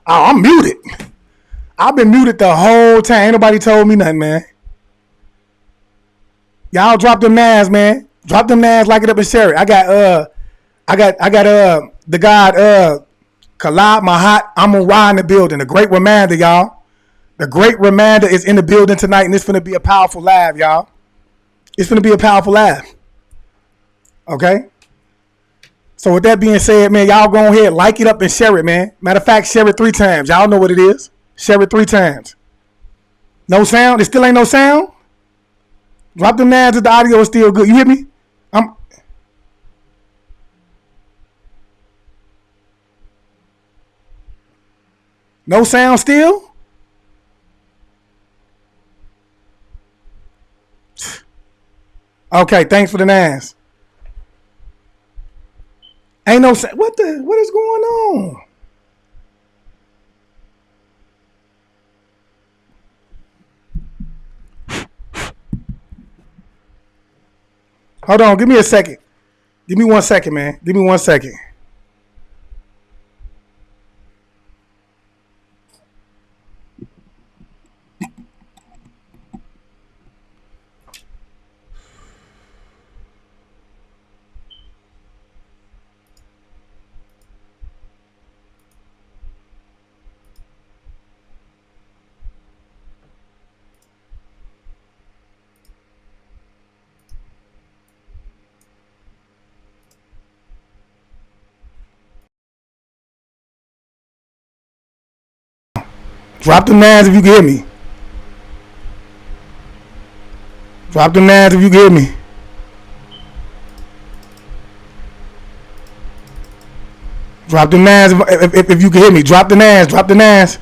Oh, I'm muted. I've been muted the whole time. Ain't nobody told me nothing, man. Y'all drop them nads, man. Drop them nads, like it up and share it. I got the God Khalid Mahat Amun Ra in the building. The great reminder, y'all. The great reminder is in the building tonight, and it's gonna be a powerful live, y'all. It's gonna be a powerful live. Okay? So with that being said, man, y'all go ahead, like it up and share it, man. Matter of fact, share it 3 times. Y'all know what it is. Share it 3 times. No sound? There still ain't no sound? Drop them nads if the audio is still good. You hear me? No sound still? Okay, thanks for the nads. Ain't no sound. What is going on? Hold on, give me a second. Give me 1 second, man. Give me 1 second. Drop them nads if you can hear me. Drop them nads if you can hear me. Drop them nads if you can hear me. Drop the nads. Drop the nads.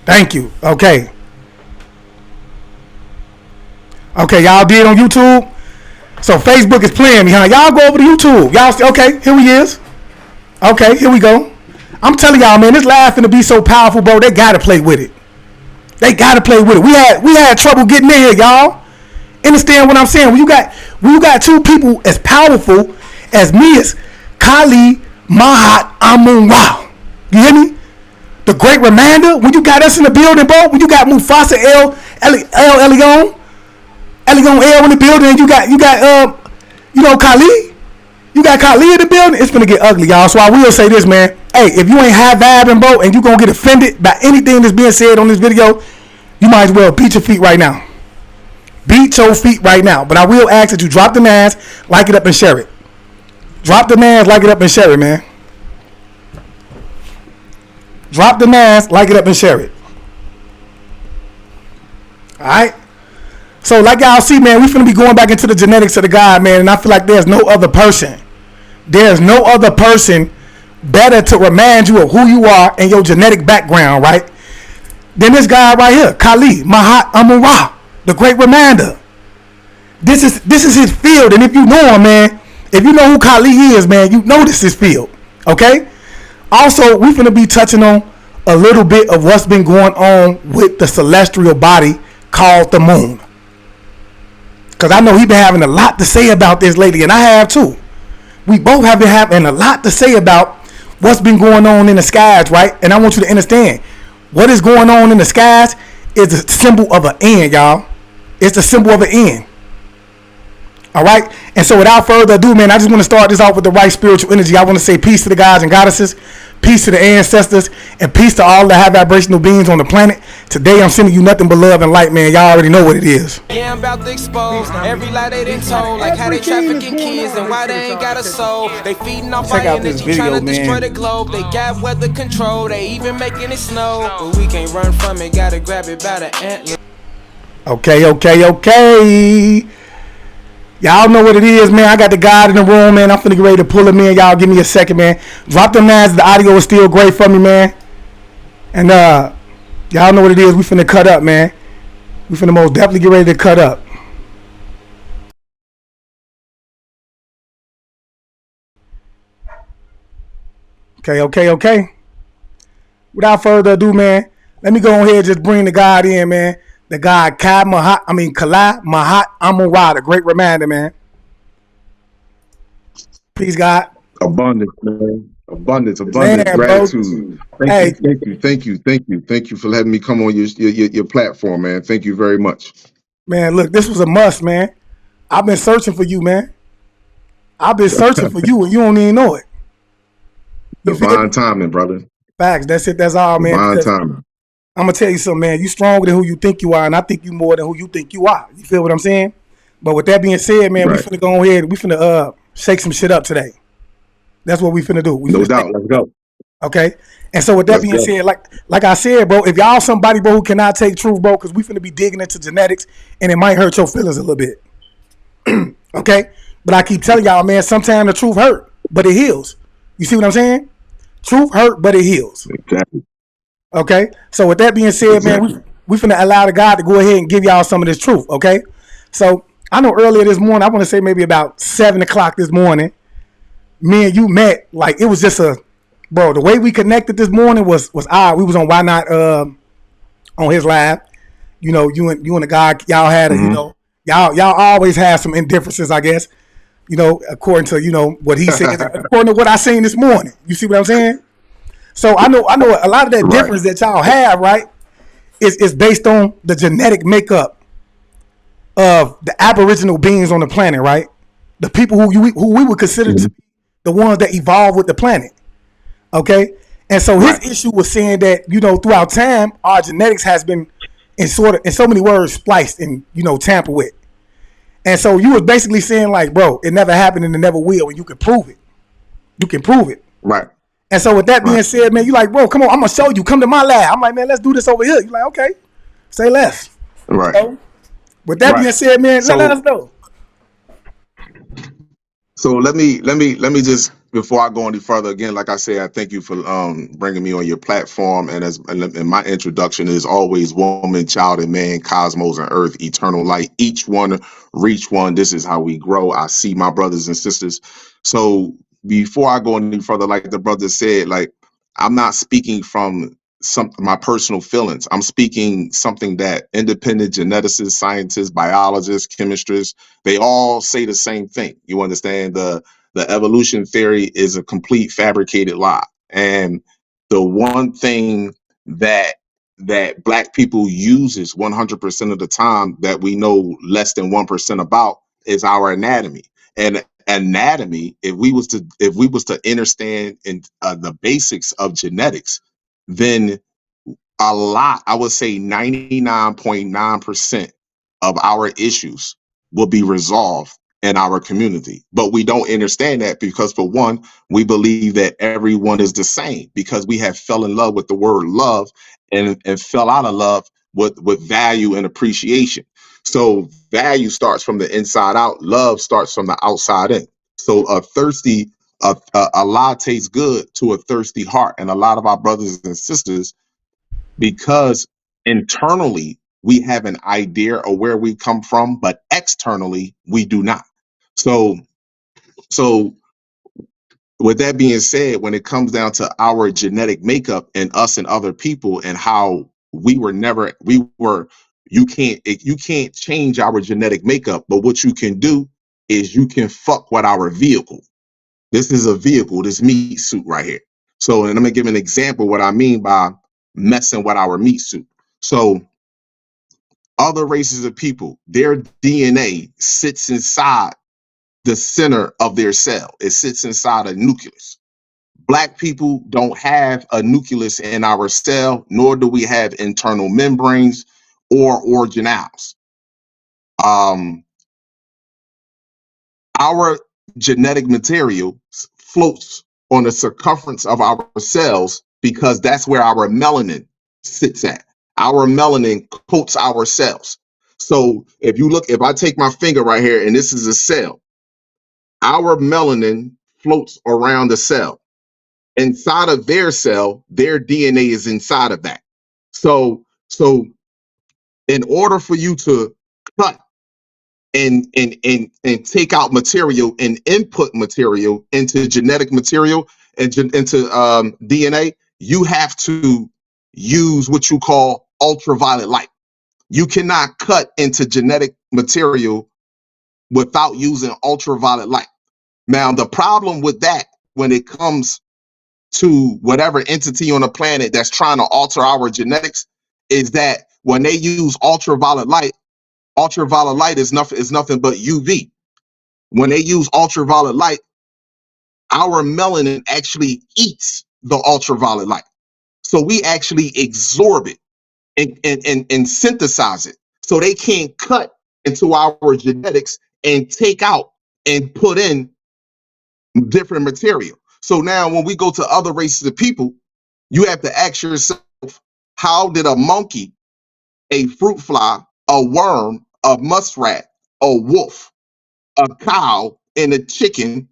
Thank you. Okay. Okay, y'all did on YouTube. So Facebook is playing me, huh? Y'all go over to YouTube. Y'all say, okay, here we is. Okay, here we go. I'm telling y'all, man, this live finna be so powerful, bro. They gotta play with it. They gotta play with it. We had trouble getting in here, y'all. Understand what I'm saying? When you got 2 people as powerful as me, as Khalid Mahat Amun Ra. You hear me? The great reminder. When you got us in the building, bro. When you got Mufasa Elion L in the building, and you got Khalid. You got Khalid in the building. It's gonna get ugly, y'all. So I will say this, man. Hey, if you ain't high vibing, bro, and you gonna get offended by anything that's being said on this video, you might as well beat your feet right now. Beat your feet right now. But I will ask that you drop the nads, like it up, and share it. Drop the nads, like it up, and share it, man. Drop the nads, like it up, and share it. All right. So like y'all see, man, we finna be going back into the genetics of the God, man, and I feel like there's no other person better to remind you of who you are and your genetic background, right, than this guy right here, Khalid Mahat Amun Ra, the great reminder. This is his field, and if you know him, man, if you know who Khalid is, man, you know this is his field, okay? Also, we finna be touching on a little bit of what's been going on with the celestial body called the moon. Because I know he's been having a lot to say about this lately, and I have too. We both have been having a lot to say about what's been going on in the skies, right? And I want you to understand, what is going on in the skies is a symbol of an end, y'all. It's the symbol of an end. All right? And so without further ado, man, I just want to start this off with the right spiritual energy. I want to say peace to the gods and goddesses, peace to the ancestors, and peace to all the high vibrational beings on the planet. Today I'm sending you nothing but love and light, man. Y'all already know what it is. Yeah, I'm about to expose every lie they done told, like how they trafficking kids and why they ain't got a soul. They feeding off our energy, trying to destroy the globe. They got weather control, they even making it snow. But we can't run from it, gotta grab it by the antler. Okay. Y'all know what it is, man. I got the God in the room, man. I'm finna get ready to pull him in. Y'all give me a second, man. Drop them nads. The audio is still great for me, man. And y'all know what it is. We finna cut up, man. We finna most definitely get ready to cut up. Okay. Without further ado, man, let me go ahead and just bring the God in, man. The God Khalid Mahat Amun Ra, the great reminder, man. Peace, God. Abundance, man. Abundance, abundance, Man, bro. gratitude. Thank you, Hey, thank you, thank you, thank you, thank you for letting me come on your platform, man. Thank you very much. man, look, this was a must, man. I've been searching for you, man. I've been searching for you, and you don't even know it. You feel Divine me? timing, brother. Facts. That's it. That's all, man. Divine Because timing. I'm gonna tell you something, man. You stronger than who you think you are, and I think you more than who you think you are. You feel what I'm saying? But with that being said, man, we Right. finna go ahead. We finna shake some shit up today. That's what we finna do. We No finna shake. doubt. Let's go. Okay. And so with that Let's being go. said, like I said, bro, if y'all somebody, bro, who cannot take truth, bro, because we finna be digging into genetics, and it might hurt your feelings a little bit. Okay. But I keep telling y'all, man, sometimes the truth hurt, but it heals. You see what I'm saying? Truth hurt, but it heals. Exactly. Okay. So with that being said, man, Exactly. we finna allow the God to go ahead and give y'all some of this truth. Okay. So I know earlier this morning, I want to say maybe about 7 o'clock this morning, me and you met. Like it was just bro. The way we connected this morning was odd. We was on Why Not on his live. You know, you and the guy, y'all had a, Mm-hmm. y'all always have some indifferences, I guess. You know, according to what he said, according to what I seen this morning. You see what I'm saying? So I know a lot of that Right. difference that y'all have, right, is based on the genetic makeup of the aboriginal beings on the planet, right? The people who we would consider Mm-hmm. to be the ones that evolved with the planet. Okay? And so his Right. issue was saying that, throughout time, our genetics has been in so many words, spliced and, tampered with. And so you was basically saying like, bro, it never happened and it never will, and you can prove it. You can prove it. Right. And so with that being Right. said, man, you like, bro, come on, I'm gonna show you. Come to my lab. I'm like, man, let's do this over here. You like, okay, say less. Right. So with that Right. being said, man, let So us know. So let me just, before I go any further, again, like I say, I thank you for bringing me on your platform. And my introduction is always woman, child, and man, cosmos and earth, eternal light. Each one reach one. This is how we grow. I see my brothers and sisters. So before I go any further, like the brother said, like I'm not speaking from my personal feelings. I'm speaking something that independent geneticists, scientists, biologists, chemists, they all say the same thing. You understand? The evolution theory is a complete fabricated lie. And the one thing that black people uses 100% of the time that we know less than 1% about is our anatomy. And anatomy, if we was to understand in the basics of genetics, then a lot, I would say 99.9% of our issues will be resolved in our community. But we don't understand that because, for one, we believe that everyone is the same because we have fell in love with the word love and fell out of love with value and appreciation. So value starts from the inside out, love starts from the outside in. So a lie tastes good to a thirsty heart. And a lot of our brothers and sisters, because internally we have an idea of where we come from, but externally we do not. So, so with that being said, when it comes down to our genetic makeup and us and other people and how you can't change our genetic makeup, but what you can do is you can fuck with our vehicle. This is a vehicle, this meat suit right here. So, and I'm gonna give an example what I mean by messing with our meat suit. So other races of people, their DNA sits inside the center of their cell. It sits inside a nucleus. Black people don't have a nucleus in our cell, nor do we have internal membranes or organelles. Um, our genetic material floats on the circumference of our cells because that's where our melanin sits at. Our melanin coats our cells. So if I take my finger right here and this is a cell, our melanin floats around the cell. Inside of their cell, their DNA is inside of that. So in order for you to cut and take out material and input material into genetic material and into DNA, you have to use what you call ultraviolet light. You cannot cut into genetic material without using ultraviolet light. Now, the problem with that, when it comes to whatever entity on the planet that's trying to alter our genetics, is that when they use ultraviolet light is nothing but UV. When they use ultraviolet light, our melanin actually eats the ultraviolet light. So we actually absorb it and synthesize it. So they can't cut into our genetics and take out and put in different material. So now when we go to other races of people, you have to ask yourself, how did a monkey, a fruit fly, a worm, a muskrat, a wolf, a cow, and a chicken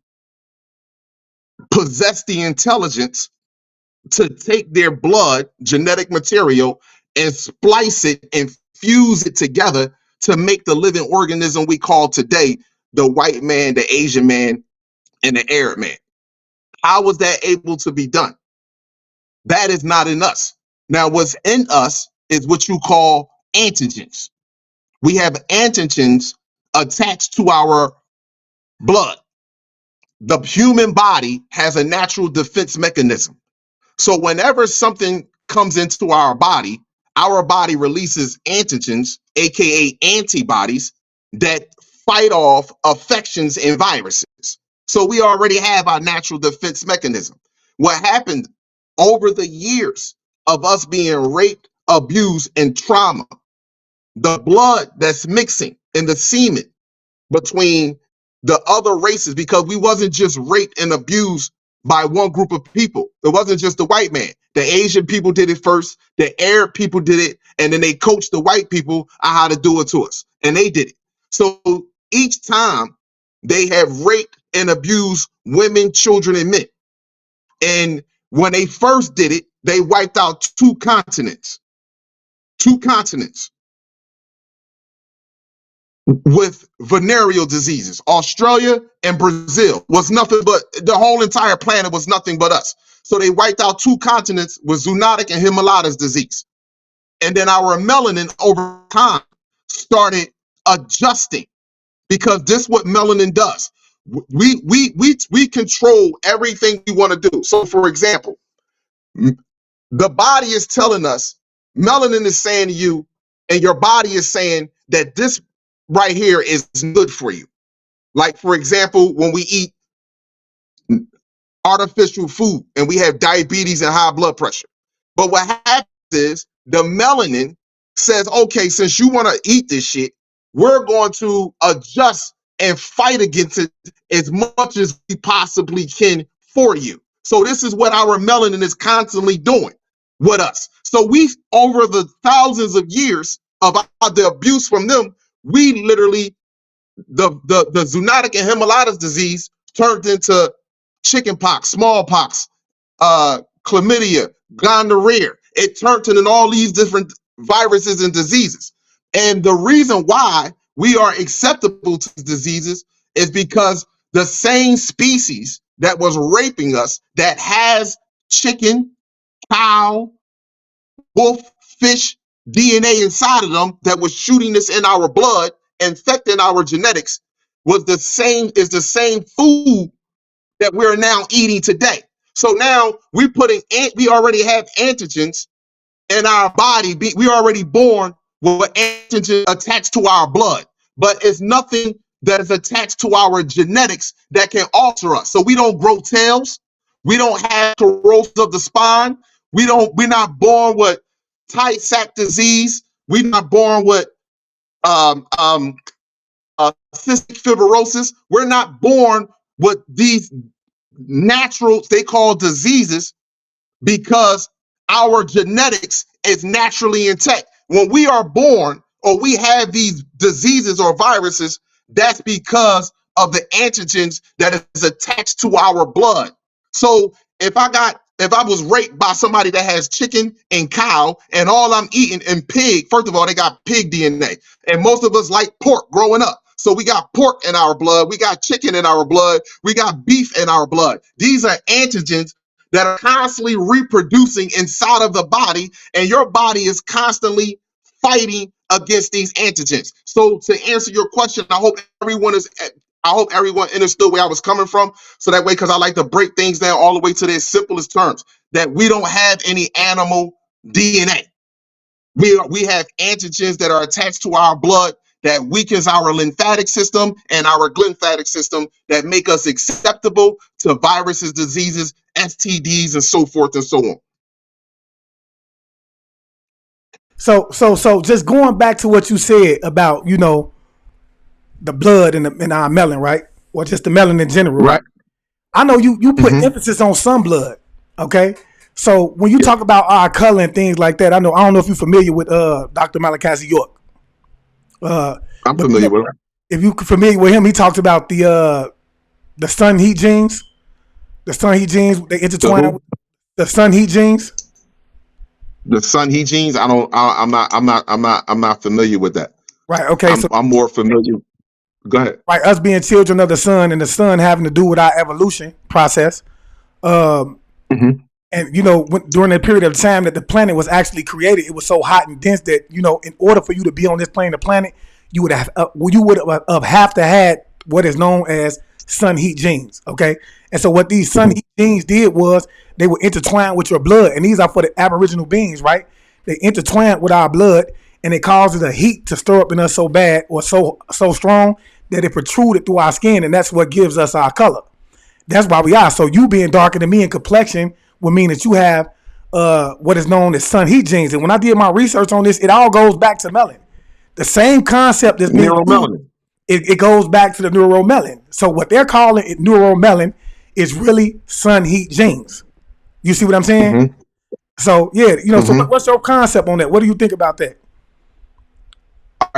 possess the intelligence to take their blood, genetic material, and splice it and fuse it together to make the living organism we call today the white man, the Asian man, and the Arab man? How was that able to be done? That is not in us. Now, what's in us is what you call antigens. We have antigens attached to our blood. The human body has a natural defense mechanism. So whenever something comes into our body releases antigens, aka antibodies, that fight off infections and viruses. So we already have our natural defense mechanism. What happened over the years of us being raped, abused, and trauma, the blood that's mixing in the semen between the other races, because we wasn't just raped and abused by one group of people. It wasn't just the white man. The Asian people did it first, the Arab people did it, and then they coached the white people on how to do it to us, and they did it. So each time they have raped and abused women, children, and men. And when they first did it, they wiped out two continents with venereal diseases. Australia and Brazil was nothing but, the whole entire planet was nothing but us. So they wiped out two continents with zoonotic and Himalayas disease. And then our melanin over time started adjusting, because this is what melanin does. We control everything we want to do. So for example, the body is telling us, melanin is saying to you, and your body is saying that this right here is good for you. Like, for example, when we eat artificial food and we have diabetes and high blood pressure. But what happens is the melanin says, okay, since you want to eat this shit, we're going to adjust and fight against it as much as we possibly can for you. So this is what our melanin is constantly doing with us. So we, over the thousands of years of the abuse from them, we literally, the zoonotic and Himalayas disease turned into chickenpox, smallpox, chlamydia, gonorrhea. It turned into all these different viruses and diseases. And the reason why we are acceptable to diseases is because the same species that was raping us, that has chicken, cow, wolf, fish DNA inside of them, that was shooting this in our blood, infecting our genetics, is the same food that we're now eating today. So now we already have antigens in our body. We already born with antigen attached to our blood, but it's nothing that is attached to our genetics that can alter us. So we don't grow tails. We don't have cirrhosis of the spine. We're not born with tight sac disease. We're not born with cystic fibrosis. We're not born with these natural, they call diseases, because our genetics is naturally intact. When we are born or we have these diseases or viruses, that's because of the antigens that is attached to our blood. So if I was raped by somebody that has chicken and cow, and all I'm eating and pig, first of all, they got pig DNA, and most of us like pork growing up. So we got pork in our blood, we got chicken in our blood, we got beef in our blood. These are antigens that are constantly reproducing inside of the body, and your body is constantly fighting against these antigens. So to answer your question, I hope everyone is I hope everyone understood where I was coming from. So that way, because I like to break things down all the way to their simplest terms, that we don't have any animal DNA. We have antigens that are attached to our blood that weakens our lymphatic system and our glymphatic system that make us acceptable to viruses, diseases, STDs, and so forth and so on. So just going back to what you said about, you know, the blood and our melanin, right? Or just the melanin in general, right? I know you put emphasis on some blood, okay? So when you talk about our color and things like that, I don't know if you're familiar with Dr. Malachi York. I'm familiar with him. If you're familiar with him, he talks about the sun heat genes. The sun heat genes, they intertwine with the sun heat genes. The sun heat genes, I'm not familiar with that. Right, okay. I'm more familiar. Go ahead. Right, us being children of the sun and the sun having to do with our evolution process. And, you know, during the period of time that the planet was actually created, it was so hot and dense that, you know, in order for you to be on this plane of planet, you would have to had what is known as sun heat genes, okay? And so what these sun heat genes did was they would intertwine with your blood, and these are for the aboriginal beings, right? They intertwine with our blood, and it causes the heat to stir up in us so bad or so strong that it protruded through our skin, and that's what gives us our color. That's why we are. So you being darker than me in complexion would mean that you have what is known as sun heat genes. And when I did my research on this, it all goes back to melanin. The same concept that's being used, it goes back to the neuromelanin. So what they're calling it neuromelanin is really sun heat genes. You see what I'm saying? So yeah, you know. So what's your concept on that? What do you think about that?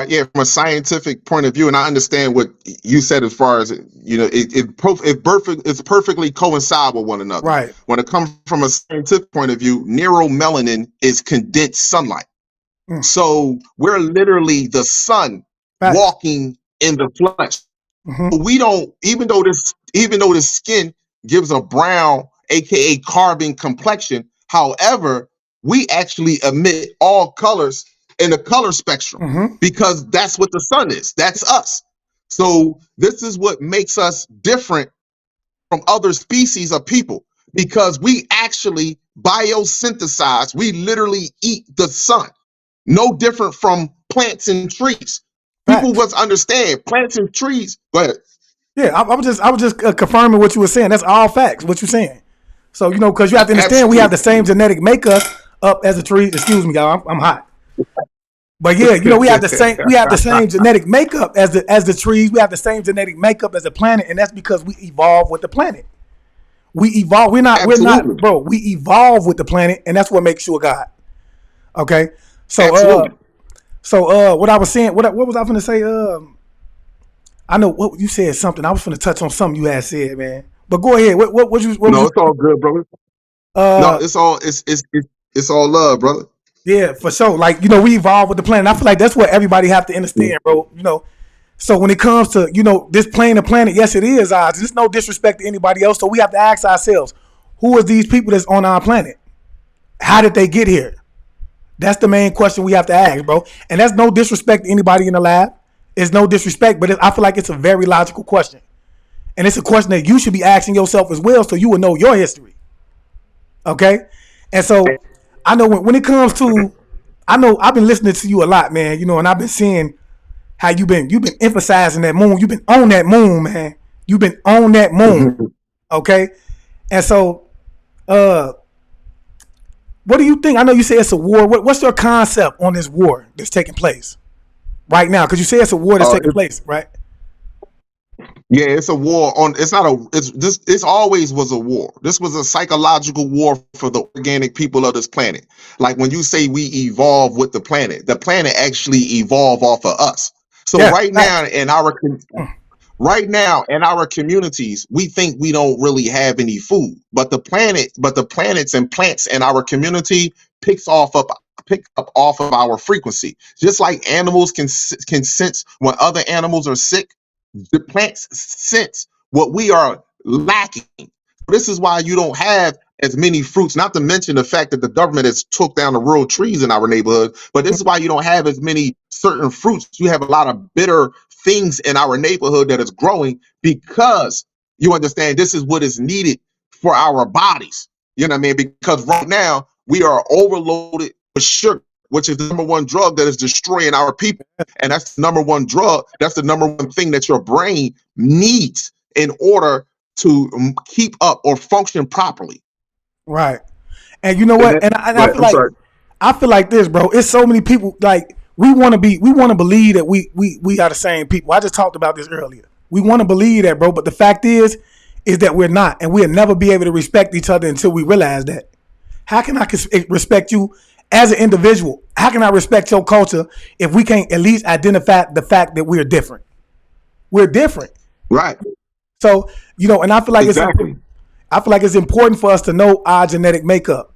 Yeah, from a scientific point of view, and I understand what you said as far as, you know, it's perfectly coincide with one another. Right. When it comes from a scientific point of view, neuromelanin is condensed sunlight. So we're literally the sun walking in the flesh. We don't, even though the skin gives a brown, aka carbon complexion. However, we actually emit all colors in the color spectrum because that's what the sun is. That's us. So this is what makes us different from other species of people, because we actually biosynthesize. We literally eat the sun. No different from plants and trees. People must understand plants and trees. Go ahead. Yeah, I was just confirming what you were saying. That's all facts. What you're saying. So you know, because you have to understand, we have the same genetic makeup as a tree. Excuse me, y'all. I'm hot. But yeah, you know, we have the same genetic makeup as the trees. We have the same genetic makeup as the planet, and that's because we evolve with the planet. We evolve. We're not, bro. We evolve with the planet, and that's what makes you a god. Okay. So what I was saying, what was I going to say? I know what you said something. I was going to touch on something you had said, man. But go ahead. No, it's all good, brother. No, it's all love, brother. Yeah, for sure. Like, you know, we evolve with the planet. I feel like that's what everybody have to understand, bro. You know, so when it comes to, you know, this plane of planet, yes, it is ours. There's no disrespect to anybody else. So we have to ask ourselves, who are these people that's on our planet? How did they get here? That's the main question we have to ask, bro. And that's no disrespect to anybody in the lab. It's no disrespect, but I feel like it's a very logical question. And it's a question that you should be asking yourself as well, so you will know your history. Okay? And so I know when it comes to, I know I've been listening to you a lot, man, you know, and I've been seeing how you've been emphasizing that moon. You've been on that moon, man. You've been on that moon. Okay? And so what do you think? I know you say it's a war. What's your concept on this war that's taking place right now? Because you say it's a war that's taking place, right? Yeah, it's a war on. It's not a. It's this. This always was a war. This was a psychological war for the organic people of this planet. Like when you say we evolve with the planet actually evolve off of us. So right now in our communities, we think we don't really have any food, but the planets and plants in our community pick up off of our frequency. Just like animals can sense when other animals are sick, the plants sense what we are lacking. This is why you don't have as many fruits, not to mention the fact that the government has took down the rural trees in our neighborhood. But this is why you don't have as many certain fruits. You have a lot of bitter things in our neighborhood that is growing because you understand this is what is needed for our bodies. You know what I mean? Because right now we are overloaded with sugar, which is the number one drug that is destroying our people. And that's the number one drug. That's the number one thing that your brain needs in order to keep up or function properly. Right. And you know what? I feel like this, bro. It's so many people like we want to believe that we are the same people. I just talked about this earlier. We want to believe that, bro. But the fact is that we're not, and we'll never be able to respect each other until we realize that. How can I respect you as an individual? How can I respect your culture if we can't at least identify the fact that we're different? We're different. Right. So, you know, and I feel like it's important for us to know our genetic makeup.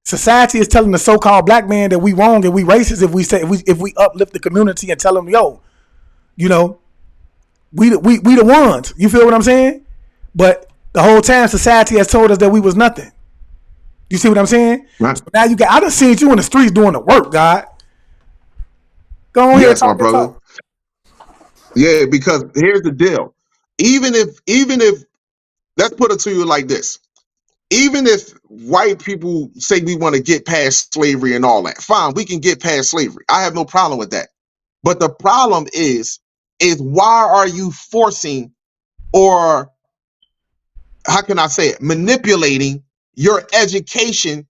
Society is telling the so-called black man that we wrong and we racist if we uplift the community and tell them, yo, you know, we the ones. You feel what I'm saying? But the whole time society has told us that we was nothing. You see what I'm saying? Right. So now I done seen you in the streets doing the work, God. Go on here, my brother. Yeah, because here's the deal. Even if let's put it to you like this. Even if white people say we want to get past slavery and all that, fine, we can get past slavery. I have no problem with that. But the problem is why are you forcing, or how can I say it, manipulating your education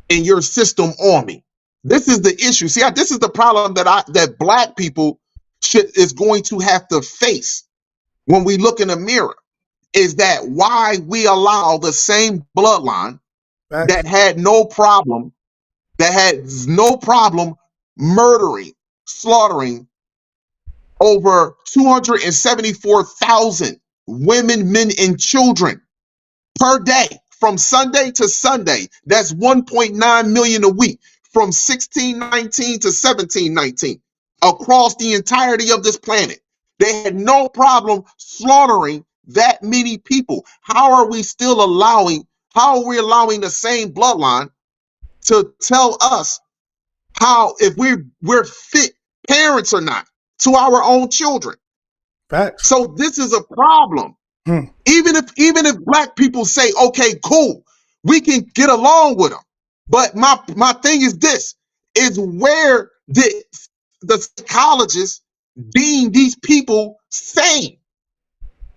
and your system on me? This is the issue. See, this is the problem that black people is going to have to face when we look in the mirror, is that why we allow the same bloodline that had no problem murdering, slaughtering over 274,000 women, men, and children per day from Sunday to Sunday. That's 1.9 million a week from 1619 to 1719 across the entirety of this planet. They had no problem slaughtering that many people. How are we allowing the same bloodline to tell us how, if we're fit parents or not to our own children? Facts. So this is a problem. Even if black people say, okay, cool, we can get along with them. But my thing is this, is where did the psychologists deem these people sane?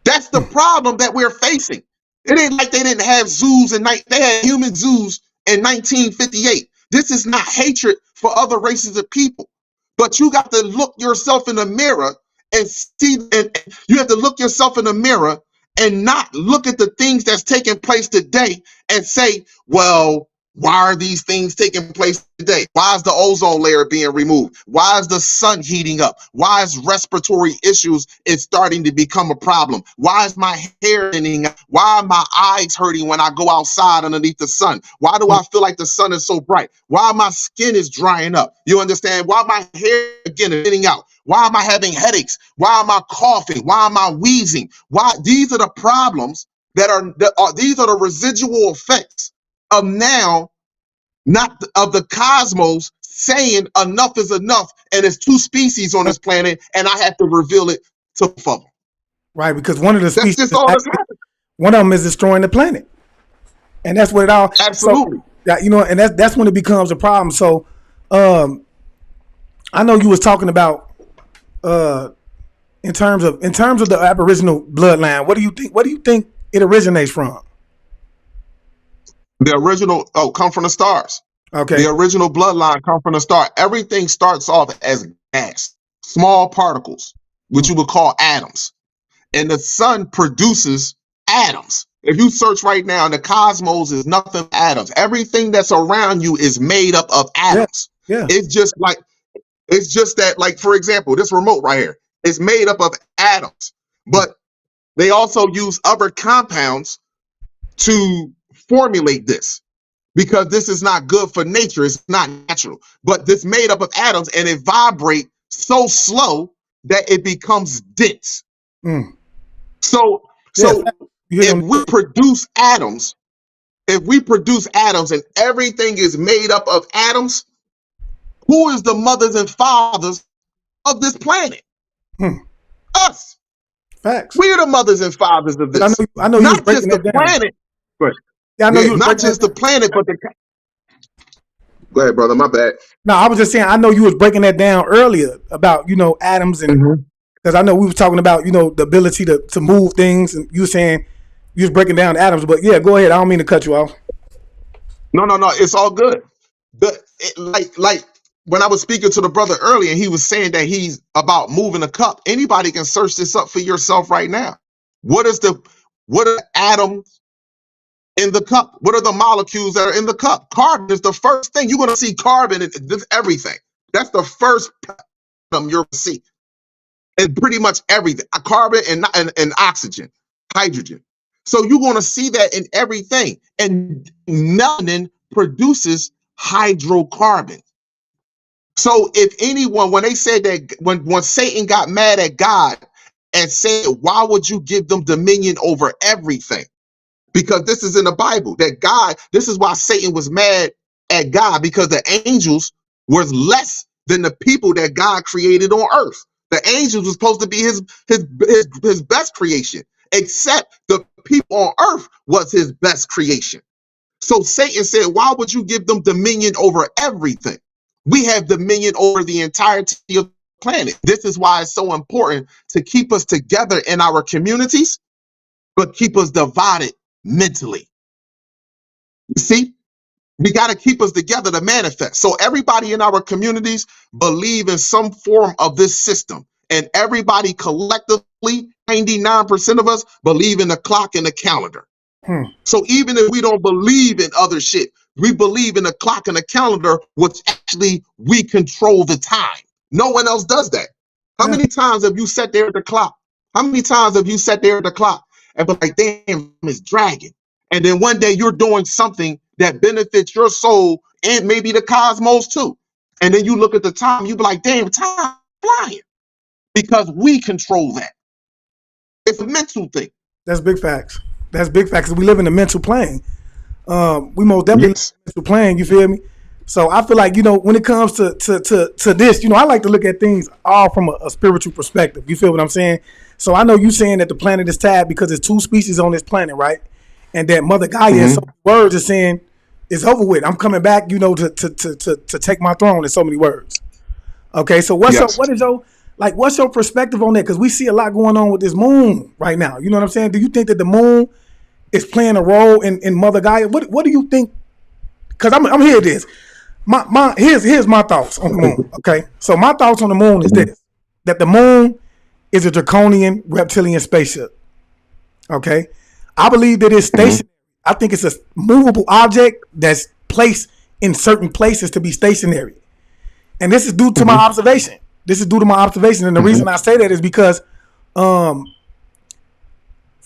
That's the problem that we're facing. It ain't like they didn't have zoos they had human zoos in 1958. This is not hatred for other races of people. But you got to look yourself in the mirror and see, and you have to look yourself in the mirror and not look at the things that's taking place today and say, well, why are these things taking place today? Why is the ozone layer being removed? Why is the sun heating up? Why is respiratory issues is starting to become a problem? Why is my hair thinning? Why are my eyes hurting when I go outside underneath the sun? Why do I feel like the sun is so bright? Why my skin is drying up? You understand? Why my hair again is thinning out? Why am I having headaches? Why am I coughing? Why am I wheezing? Why? These are the problems these are the residual effects of now, not of the cosmos saying enough is enough, and it's two species on this planet, and I have to reveal it to both of them. Right, because one of the species, that's just all that's happening. One of them is destroying the planet, and that's what it all. Absolutely. So, you know, and that's when it becomes a problem. So, I know you was talking about in terms of the Aboriginal bloodline. What do you think? What do you think it originates from? The original come from the stars. Okay. The original bloodline come from the star. Everything starts off as gas, small particles, which you would call atoms. And the sun produces atoms. If you search right now, the cosmos is nothing but atoms. Everything that's around you is made up of atoms. Yeah. It's just that, like, for example, this remote right here is made up of atoms. But they also use other compounds to formulate this, because this is not good for nature. It's not natural. But this made up of atoms, and it vibrates so slow that it becomes dense. So if we produce atoms if we produce atoms and everything is made up of atoms, who is the mothers and fathers of this planet? Us. Facts. We're the mothers and fathers of this. I know not just the planet. Yeah, I know you was not just the planet, but the. Go ahead, brother. My bad. No, I was just saying. I know you was breaking that down earlier about atoms and because I know we was talking about the ability to move things, and you were saying you was breaking down atoms. But yeah, go ahead. I don't mean to cut you off. No. It's all good. Like when I was speaking to the brother earlier, he was saying that he's about moving a cup. Anybody can search this up for yourself right now. What are the atoms in the cup? What are the molecules that are in the cup? Carbon is the first thing. You're going to see carbon in this everything. That's the first atom you're going to see. And pretty much everything. Carbon and oxygen, hydrogen. So you're going to see that in everything. And melanin produces hydrocarbon. So if anyone, when they said that, when Satan got mad at God and said, why would you give them dominion over everything? Because this is in the Bible, that God, this is why Satan was mad at God, because the angels were less than the people that God created on earth. The angels were supposed to be his best creation, except the people on earth was his best creation. So Satan said, why would you give them dominion over everything? We have dominion over the entirety of the planet. This is why it's so important to keep us together in our communities, but keep us divided mentally. You see, we got to keep us together to manifest. So everybody in our communities believe in some form of this system. And everybody collectively, 99% of us believe in the clock and the calendar. So even if we don't believe in other shit, we believe in the clock and the calendar, which actually we control the time. No one else does that. How many times have you sat there at the clock? How many times have you sat there at the clock and been like, damn, it's dragging? And then one day you're doing something that benefits your soul and maybe the cosmos too. And then you look at the time, you be like, damn, time flying. Because we control that. It's a mental thing. That's big facts. That's big facts. We live in a mental plane. We most definitely live in a mental plane. You feel me? So I feel like when it comes to this, I like to look at things all from a spiritual perspective. You feel what I'm saying? So I know you saying that the planet is tabbed because there's two species on this planet, right? And that Mother Gaia, in so many words, is saying it's over with. I'm coming back, to take my throne. In so many words. Okay, so what's your perspective on that? Because we see a lot going on with this moon right now. You know what I'm saying? Do you think that the moon is playing a role in Mother Gaia? What do you think? Because I'm here. This here's my thoughts on the moon. Okay, so my thoughts on the moon is this: that the moon is a draconian reptilian spaceship. Okay, I believe that it's stationary. I think it's a movable object that's placed in certain places to be stationary, and this is due to my observation. This is due to my observation, and the reason I say that is because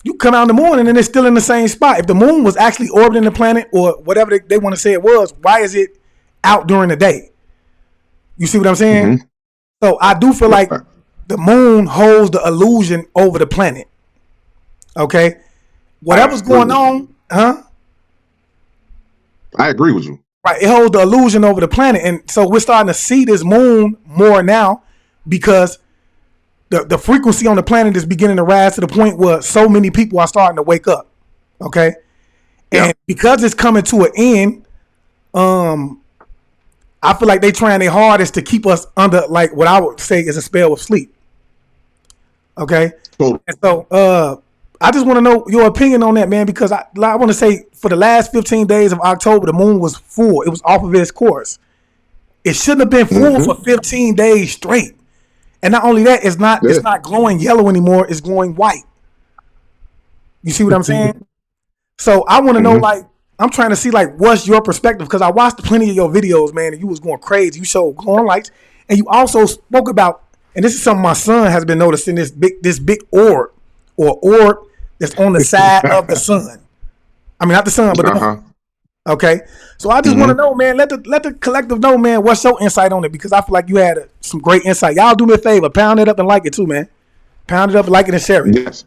you come out in the morning and it's still in the same spot. If the moon was actually orbiting the planet or whatever they want to say it was, why is it out during the day? You see what I'm saying? So I do feel like the moon holds the illusion over the planet. Okay? Whatever's going on, I agree with you. Right, it holds the illusion over the planet, and so we're starting to see this moon more now because the frequency on the planet is beginning to rise to the point where so many people are starting to wake up. Okay, and because it's coming to an end, I feel like they trying their hardest to keep us under like what I would say is a spell of sleep. Okay, and so I just want to know your opinion on that, man, because I want to say for the last 15 days of October, the moon was full. It was off of its course. It shouldn't have been full for 15 days straight. And not only that, it's not glowing yellow anymore. It's glowing white. You see what I'm saying? So I want to know, like, I'm trying to see, like, what's your perspective? Because I watched plenty of your videos, man, and you was going crazy. You showed glowing lights. And you also spoke about, and this is something my son has been noticing, this big orb that's on the side of the sun. I mean, not the sun, but the moon. Okay, so I just want to know, man. Let the collective know, man. What's your insight on it? Because I feel like you had some great insight. Y'all do me a favor, pound it up and like it too, man. Pound it up, like it, and share it. Yes.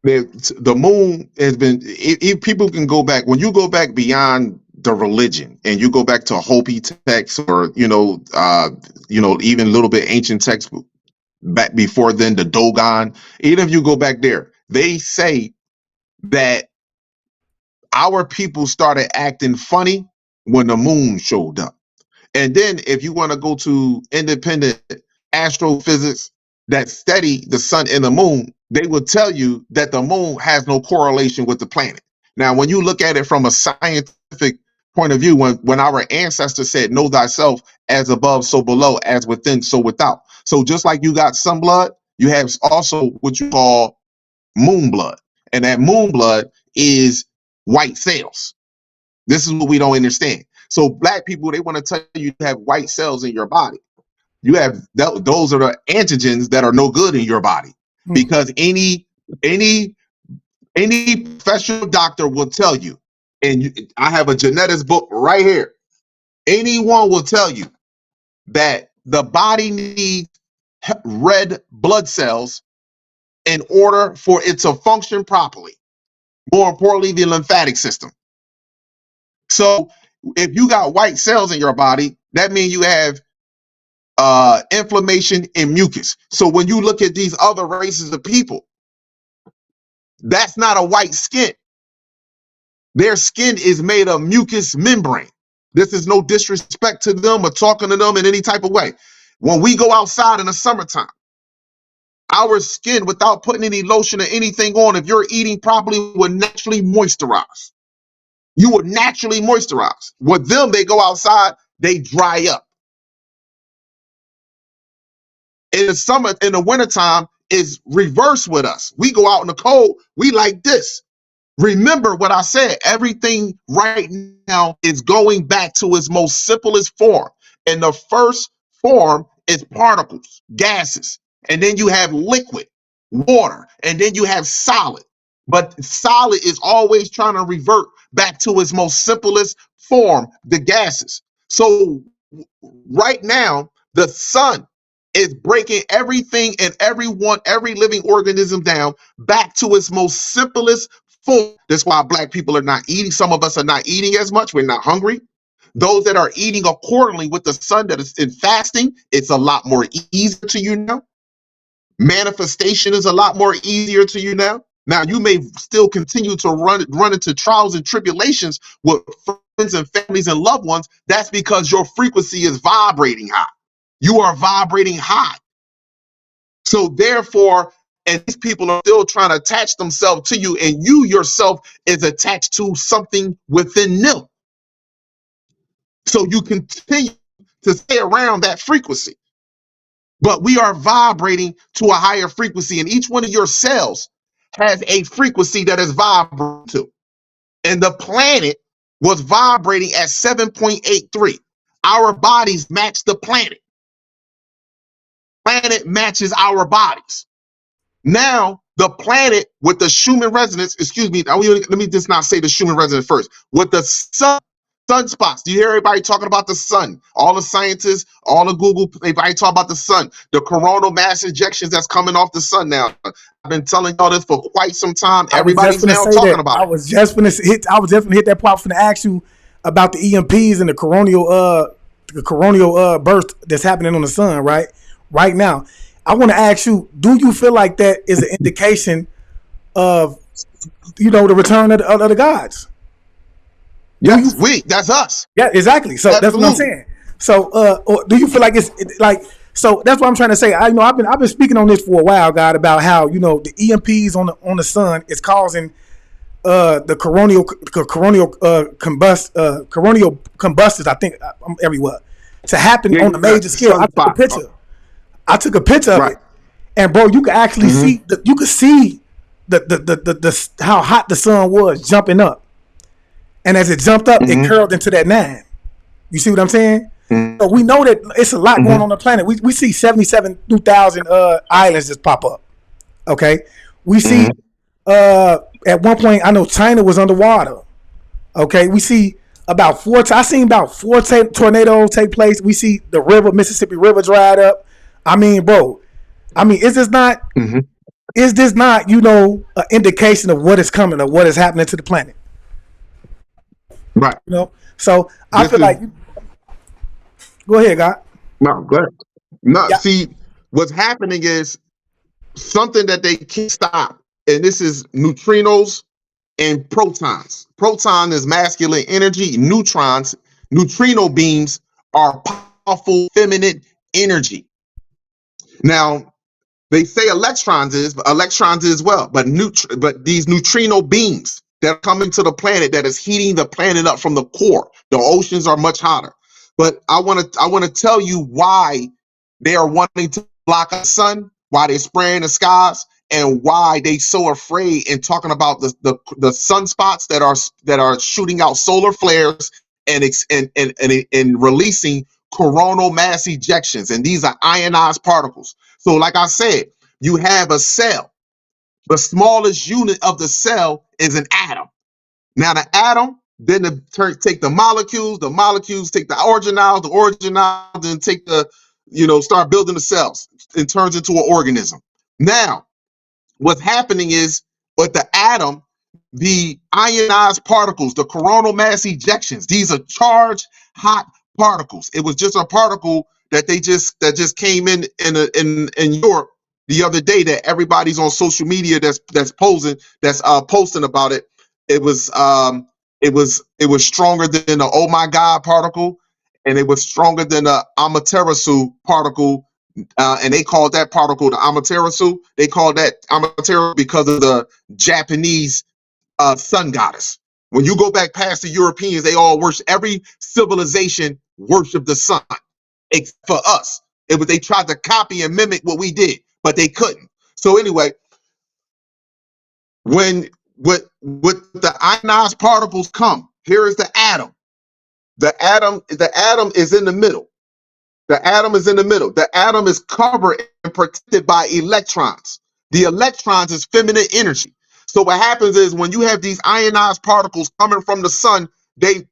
the moon has been. If people can go back, when you go back beyond the religion and you go back to Hopi texts, or even a little bit ancient texts back before then, the Dogon. Even if you go back there, they say that our people started acting funny when the moon showed up. And then if you want to go to independent astrophysics that study the sun and the moon, they will tell you that the moon has no correlation with the planet. Now, when you look at it from a scientific point of view, when our ancestors said, know thyself, as above, so below, as within, so without. So just like you got sun blood, you have also what you call moon blood. And that moon blood is white cells. This is what we don't understand. So black people, they want to tell you have white cells in your body. You have those are the antigens that are no good in your body, because any professional doctor will tell you, and I have a genetics book right here. Anyone will tell you that the body needs red blood cells in order for it to function properly. More importantly, the lymphatic system. So if you got white cells in your body, that means you have inflammation and mucus. So when you look at these other races of people, that's not a white skin. Their skin is made of mucus membrane. This is no disrespect to them or talking to them in any type of way. When we go outside in the summertime, our skin, without putting any lotion or anything on, if you're eating properly, will naturally moisturize. You would naturally moisturize. With them, they go outside, they dry up. In the summer, in the wintertime, is reverse with us. We go out in the cold, we like this. Remember what I said, everything right now is going back to its most simplest form. And the first form is particles, gases. And then you have liquid, water, and then you have solid. But solid is always trying to revert back to its most simplest form, the gases. So right now, the sun is breaking everything and everyone, every living organism down back to its most simplest form. That's why black people are not eating. Some of us are not eating as much. We're not hungry. Those that are eating accordingly with the sun that is in fasting, it's a lot more easier to you now. Manifestation is a lot more easier to you now. Now, you may still continue to run into trials and tribulations with friends and families and loved ones. That's because your frequency is vibrating high. You are vibrating high. So therefore, and these people are still trying to attach themselves to you, and you yourself is attached to something within them. So you continue to stay around that frequency. But we are vibrating to a higher frequency, and each one of your cells has a frequency that is vibrating to. And the planet was vibrating at 7.83. Our bodies match the planet. Planet matches our bodies. Now, the planet with the Schumann resonance, let me just not say the Schumann resonance first. With the sunspots. Do you hear everybody talking about the sun? All the scientists, all the Google, everybody talk about the sun. The coronal mass ejections that's coming off the sun now. I've been telling y'all this for quite some time. Everybody's now talking about it. I was just gonna hit that part for to ask you about the EMPs and the coronal burst that's happening on the sun, right now. I want to ask you, do you feel like that is an indication of, the return of the gods? Yes, that's us. Yeah, exactly. So absolutely. That's what I'm saying. So, or do you feel like it's like? So that's what I'm trying to say. I've been speaking on this for a while, God, about how the EMPs on the sun is causing the coronal combustors. I think everywhere to happen on a major scale. I took a picture of it, and bro, you could actually see the how hot the sun was jumping up. And as it jumped up, it curled into that 9. You see what I'm saying? So we know that it's a lot going on the planet. We see 77,000 islands just pop up. Okay, we see at one point, I know China was underwater. Okay, we see about 4. I seen about 4 tornadoes take place. We see the Mississippi River dried up. I mean, bro. Is this not is this not, an indication of what is coming or what is happening to the planet? Right. So I This feel is like, go ahead, God. no good. No, Yeah. see, what's happening is something that they can't stop, and this is neutrinos and protons. Proton is masculine energy. Neutrino beams are powerful feminine energy. Now, they say electrons is well, but these neutrino beams that are coming to the planet that is heating the planet up from the core. The oceans are much hotter. But I want to tell you why they are wanting to block the sun, why they're spraying the skies, and why they so afraid and talking about the sunspots that are shooting out solar flares and releasing coronal mass ejections. And these are ionized particles. So, like I said, you have a cell. The smallest unit of the cell is an atom. Now, the atom then take the molecules take the organelles then take start building the cells. It turns into an organism. Now, what's happening is with the atom, the ionized particles, the coronal mass ejections, these are charged hot particles. It was just a particle that just came in Europe the other day that everybody's on social media that's posting about it. It was stronger than the oh my god particle, and it was stronger than the Amaterasu particle, and they called that particle the Amaterasu. They called that Amaterasu because of the Japanese sun goddess. When you go back past the Europeans, they all worship, every civilization worshiped the sun, except for us. They tried to copy and mimic what we did, but they couldn't. So anyway, when with the ionized particles come, here is the atom. The atom is in the middle. The atom is in the middle. The atom is covered and protected by electrons. The electrons is feminine energy. So what happens is when you have these ionized particles coming from the sun, they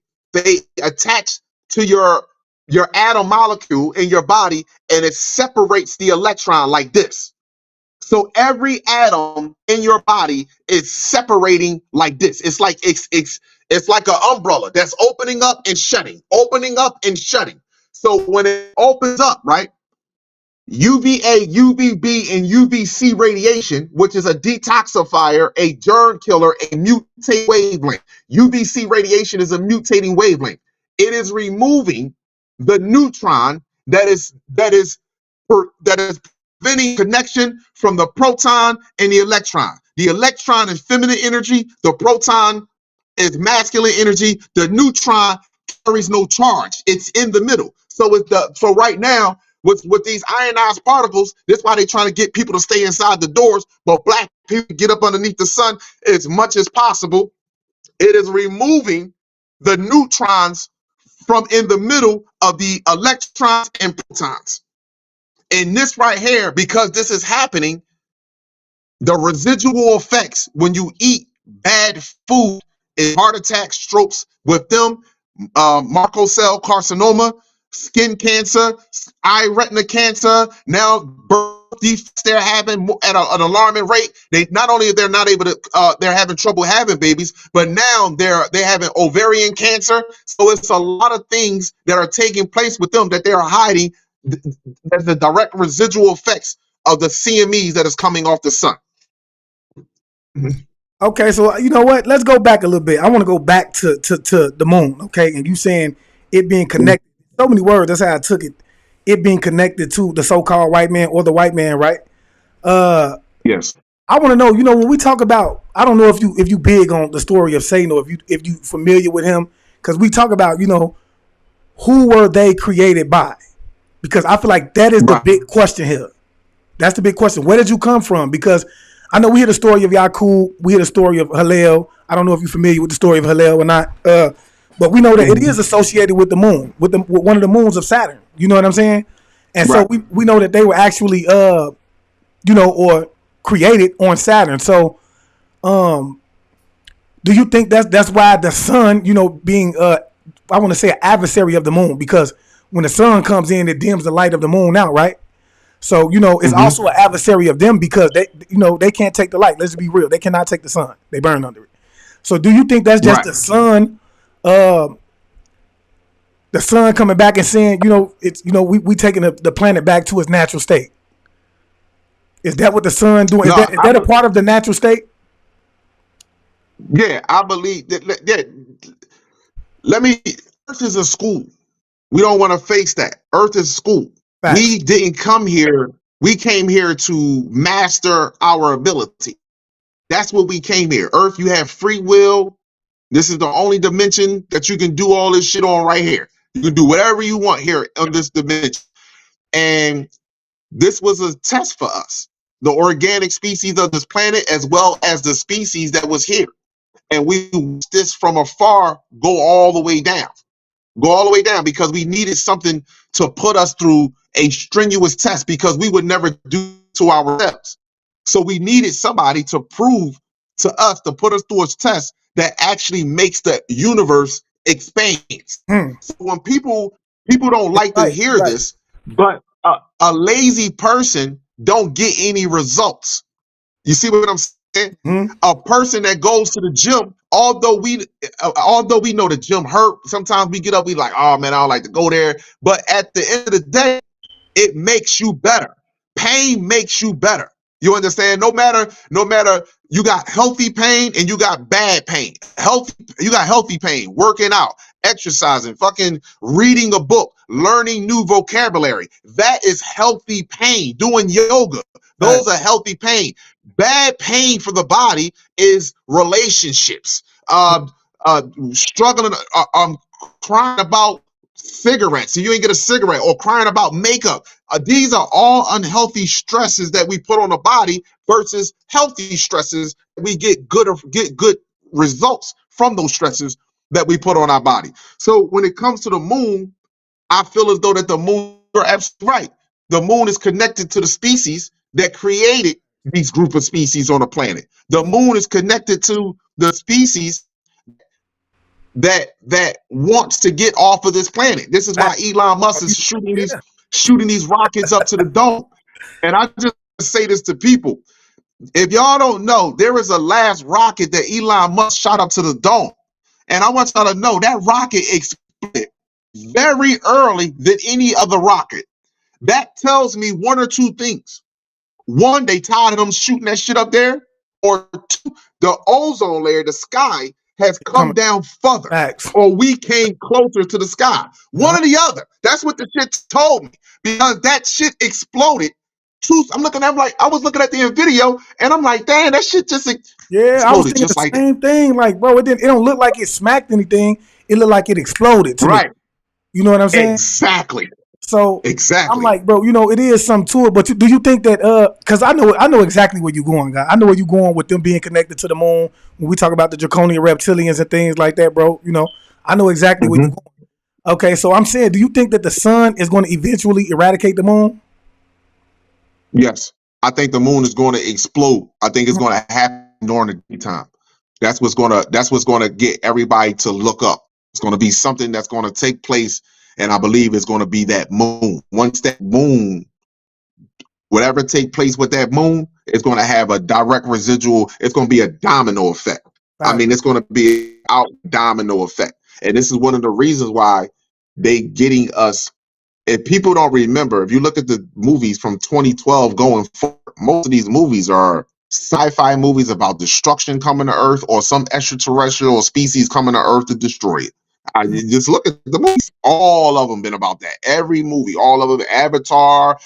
attach to your atom molecule in your body, and it separates the electron like this. So every atom in your body is separating like this. It's like an umbrella that's opening up and shutting, opening up and shutting. So when it opens up, right? UVA, UVB, and UVC radiation, which is a detoxifier, a germ killer, a mutate wavelength. UVC radiation is a mutating wavelength. It is removing the neutron that is preventing connection from the proton and the electron. The electron is feminine energy. The proton is masculine energy. The neutron carries no charge. It's in the middle. So right now, with these ionized particles, that's why they're trying to get people to stay inside the doors, but black people get up underneath the sun as much as possible. It is removing the neutrons from in the middle of the electrons and protons. And this right here, because this is happening, the residual effects when you eat bad food is heart attacks, strokes with them, Merkel cell carcinoma, skin cancer, eye retina cancer, now birth defects they're having at an alarming rate. They not only they're not able to, they're having trouble having babies, but now they're having ovarian cancer. So it's a lot of things that are taking place with them that they're hiding as the direct residual effects of the CMEs that is coming off the sun. Okay, so you know what? Let's go back a little bit. I want to go back to the moon, okay? And you saying it being connected. So many words, that's how I took it. It being connected to the so-called white man or the white man, right? Yes. I want to know, when we talk about, I don't know if you big on the story of Satan or if you familiar with him, because we talk about, who were they created by? Because I feel like that is the big question here. That's the big question. Where did you come from? Because I know we hear the story of Yakub, we hear the story of Hillel. I don't know if you're familiar with the story of Hillel or not, but we know that it is associated with the moon, with one of the moons of Saturn. You know what I'm saying? And so we know that they were actually, or created on Saturn. So, do you think that's why the sun, being, I want to say, an adversary of the moon? Because when the sun comes in, it dims the light of the moon out, right? So, it's also an adversary of them because they can't take the light. Let's be real. They cannot take the sun. They burn under it. So do you think that's just the sun coming back and saying, it's we taking the planet back to its natural state? Is that what the sun doing? Is that a part of the natural state? Yeah, I believe that. Yeah, Earth is a school. We don't want to face that. Earth is a school. Facts. We didn't come here. We came here to master our ability. That's what we came here. Earth, you have free will. This is the only dimension that you can do all this shit on right here. You can do whatever you want here on this dimension. And this was a test for us, the organic species of this planet, as well as the species that was here. And we watched this from afar go all the way down. Go all the way down because we needed something to put us through a strenuous test because we would never do to ourselves. So we needed somebody to prove to us, to put us through a test that actually makes the universe expand. So when people don't like to hear this, but a lazy person don't get any results. You see what I'm saying? A person that goes to the gym, although we know the gym hurt, sometimes we get up, we like, oh man, I don't like to go there. But at the end of the day, it makes you better. Pain makes you better. You understand? No matter you got healthy pain and you got bad pain. You got healthy pain, working out, exercising, fucking reading a book, learning new vocabulary. That is healthy pain. Doing yoga. Those are healthy pain. Bad pain for the body is relationships. Struggling, crying about cigarettes, so you ain't get a cigarette, or crying about makeup. These are all unhealthy stresses that we put on the body versus healthy stresses. We get good results from those stresses that we put on our body. So when it comes to the moon, I feel as though that the moon, you're absolutely right. The moon is connected to the species that created these group of species on the planet. The moon is connected to the species that wants to get off of this planet. This is why Elon Musk is shooting these rockets up to the dome. And I just say this to people. If y'all don't know, there is a last rocket that Elon Musk shot up to the dome. And I want y'all to know that rocket exploded very early than any other rocket. That tells me one or two things. One, they tired of them shooting that shit up there. Or two, the ozone layer, the sky, has come down further. Or we came closer to the sky. One or the other. That's what the shit told me. Because that shit exploded. I was looking at the video and I'm like, damn, that shit just exploded. Yeah, I was thinking just the same thing. Like, bro, it don't look like it smacked anything. It looked like it exploded to me. You know what I'm saying? Exactly. So I'm like, bro, it is something to it. But do you think that because I know exactly where you're going, guy. I know where you're going with them being connected to the moon when we talk about the draconian reptilians and things like that, bro. I know exactly where you're going. Okay, so I'm saying, do you think that the sun is going to eventually eradicate the moon? Yes. I think the moon is going to explode. I think it's going to happen during the daytime. That's what's going to get everybody to look up. It's going to be something that's going to take place. And I believe it's going to be that moon. Once that moon, whatever take place with that moon, it's going to have a direct residual. It's going to be a domino effect. Right. I mean, it's going to be a domino effect. And this is one of the reasons why they getting us. If people don't remember, if you look at the movies from 2012 going forward, most of these movies are sci-fi movies about destruction coming to Earth or some extraterrestrial species coming to Earth to destroy it. You just look at the movies. All of them been about that. Every movie, all of them. Avatar,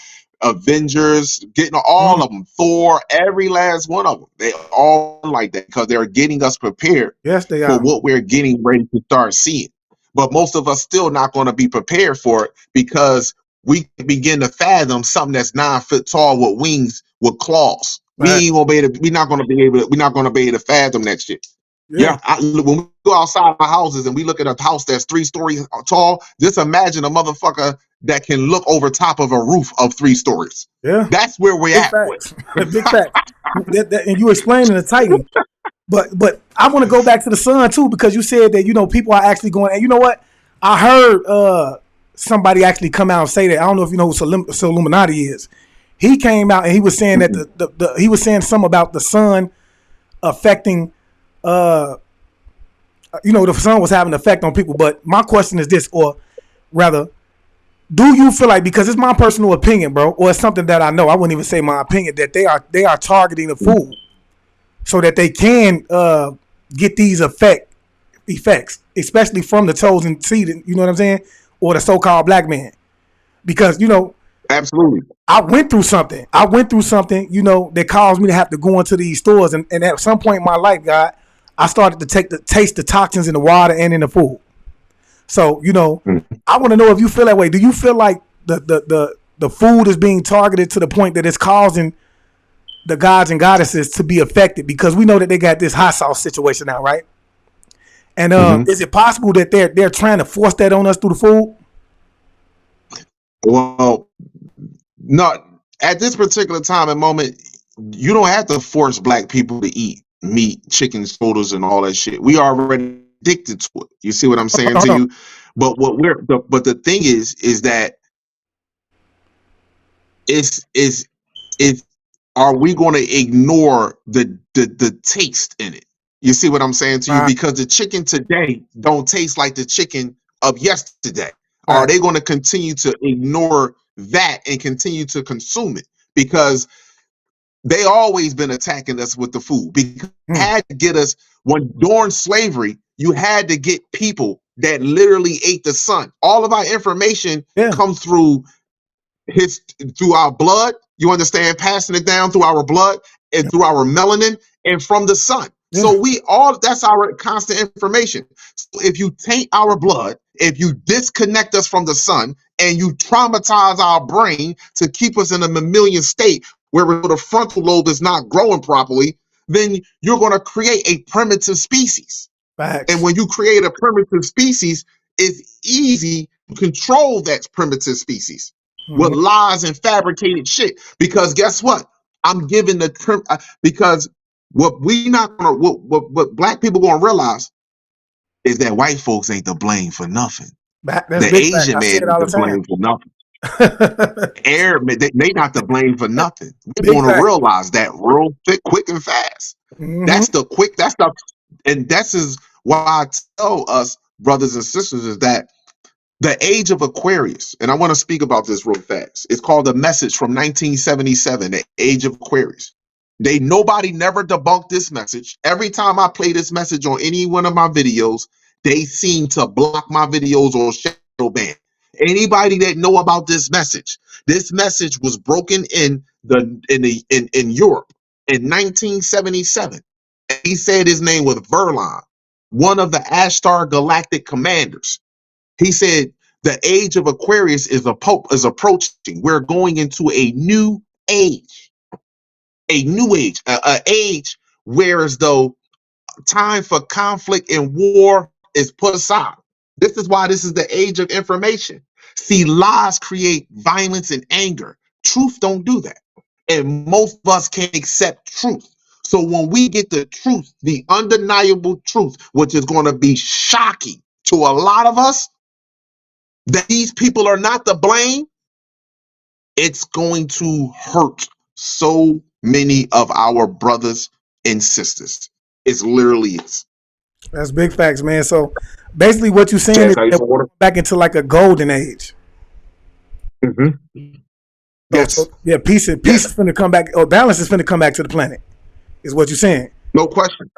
Avengers, getting all of them. Thor, every last one of them. They all like that because they're getting us prepared for what we're getting ready to start seeing. But most of us still not going to be prepared for it because we begin to fathom something that's 9 foot tall with wings with claws. Right. We're not going to be able to fathom that shit. Yeah, when we go outside our houses and we look at a house that's 3 stories tall, just imagine a motherfucker that can look over top of a roof of 3 stories. Yeah, that's where we're at. Big fact. And you explaining the Titan, but I want to go back to the sun too because you said that people are actually going. And you know what? I heard somebody actually come out and say that. I don't know if you know who Illuminati is. He came out and he was saying that he was saying something about the sun affecting, the sun was having an effect on people. But my question is this, or rather, do you feel like, because it's my personal opinion, bro, or it's something that I know, I wouldn't even say my opinion, that they are targeting the food so that they can get these effects, especially from the chosen seed, you know what I'm saying, or the so-called black man, because Absolutely. I went through something, that caused me to have to go into these stores, and at some point in my life, God, I started to taste the toxins in the water and in the food. So, I want to know if you feel that way. Do you feel like the food is being targeted to the point that it's causing the gods and goddesses to be affected? Because we know that they got this hot sauce situation now, right? And is it possible that they're trying to force that on us through the food? Well, not at this particular time and moment. You don't have to force black people to eat meat, chicken, sodas, and all that shit. We are already addicted to it. You see what I'm saying to you? But but the thing is that is are we going to ignore the taste in it? You see what I'm saying to you? Because the chicken today don't taste like the chicken of yesterday. Are they going to continue to ignore that and continue to consume it? Because they always been attacking us with the food. Because they had to get us, during slavery, you had to get people that literally ate the sun. All of our information comes through our blood. You understand? Passing it down through our blood and through our melanin and from the sun. So that's our constant information. So if you taint our blood, if you disconnect us from the sun, and you traumatize our brain to keep us in a mammalian state where the frontal lobe is not growing properly, then you're going to create a primitive species. Facts. And when you create a primitive species, it's easy to control that primitive species with lies and fabricated shit. Because guess what? I'm giving because what black people gonna realize is that white folks ain't to blame for nothing. The Asian man ain't to blame for nothing. Arab, they not to blame for nothing. We're going to realize that real quick and fast. That's and that's why I tell us, brothers and sisters, is that the age of Aquarius, and I want to speak about this real fast. It's called The Message from 1977, the age of Aquarius. Nobody never debunked this message. Every time I play this message on any one of my videos, they seem to block my videos or shadow ban. Anybody that know about this message was broken in Europe in 1977. And he said his name was Verlon, one of the Ashtar Galactic commanders. He said the age of Aquarius is approaching. We're going into a new age, an age where as though time for conflict and war is put aside. This is why this is the age of information. See, lies create violence and anger. Truth don't do that. And most of us can't accept truth. So when we get the truth, the undeniable truth, which is going to be shocking to a lot of us, that these people are not to blame, it's going to hurt so many of our brothers and sisters. It literally is. That's big facts, man. So basically what you're saying is that we're back into like a golden age. Yes. So, peace is going to come back, or balance is going to come back to the planet, is what you're saying. No question.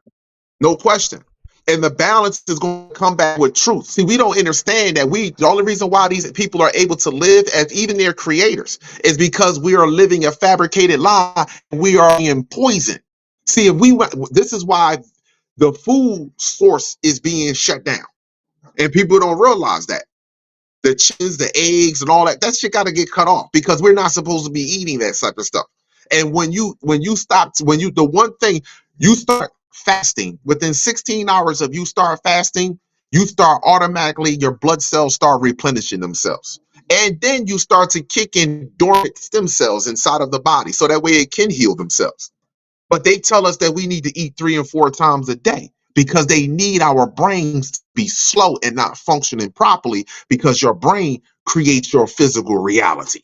No question. And the balance is going to come back with truth. See, we don't understand that the only reason why these people are able to live as even their creators is because we are living a fabricated lie. We are being poisoned. See, this is why the food source is being shut down. And people don't realize that. The chickens, the eggs, and all that shit got to get cut off because we're not supposed to be eating that type of stuff. And when you start fasting, within 16 hours of you start fasting, you start automatically, your blood cells start replenishing themselves. And then you start to kick in dormant stem cells inside of the body so that way it can heal themselves. But they tell us that we need to eat 3 and 4 times a day because they need our brains to be slow and not functioning properly because your brain creates your physical reality.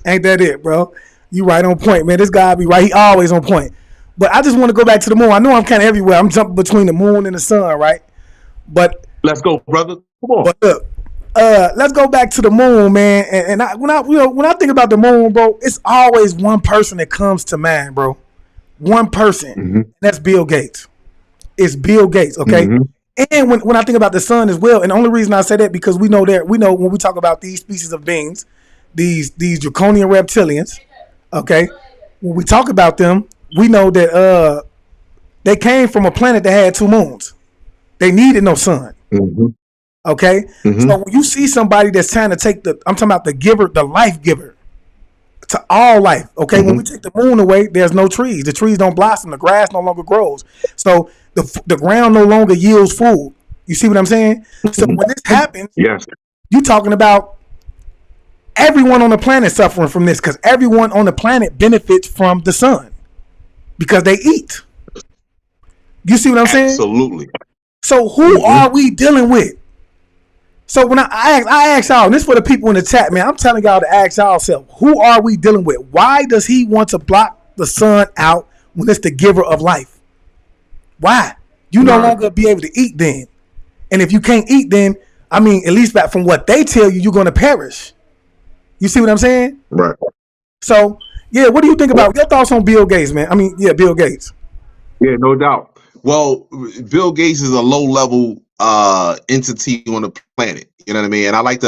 Ain't that it, bro? You right on point, man. This guy be right. He always on point. But I just want to go back to the moon. I know I'm kind of everywhere. I'm jumping between the moon and the sun, right? But Let's go, brother. Come on. But look, let's go back to the moon, man. And when I think about the moon, bro, it's always one person that comes to mind, bro. One person. Mm-hmm. That's Bill Gates. It's Bill Gates, okay? Mm-hmm. And when I think about the sun as well, and the only reason I say that because we know when we talk about these species of beings, these draconian reptilians, okay, when we talk about them, we know that they came from a planet that had 2 moons. They needed no sun. Mm-hmm. Okay? Mm-hmm. So when you see somebody that's trying to take I'm talking about the giver, the life giver to all life. Okay? Mm-hmm. When we take the moon away, there's no trees. The trees don't blossom. The grass no longer grows. So the ground no longer yields food. You see what I'm saying? So when this happens, yes, you're talking about everyone on the planet suffering from this because everyone on the planet benefits from the sun because they eat. You see what I'm saying? absolutely. So who are we dealing with? So when I ask y'all, and this is for the people in the chat, man, I'm telling y'all to ask y'all self, who are we dealing with? Why does he want to block the sun out when it's the giver of life? Why? You no longer be able to eat then. And if you can't eat then, I mean, at least back from what they tell you, you're going to perish. You see what I'm saying? Right. So, yeah, what do you think about your thoughts on Bill Gates, man? I mean, yeah, Bill Gates. Yeah, no doubt. Well, Bill Gates is a low-level entity on the planet. You know what I mean? And I like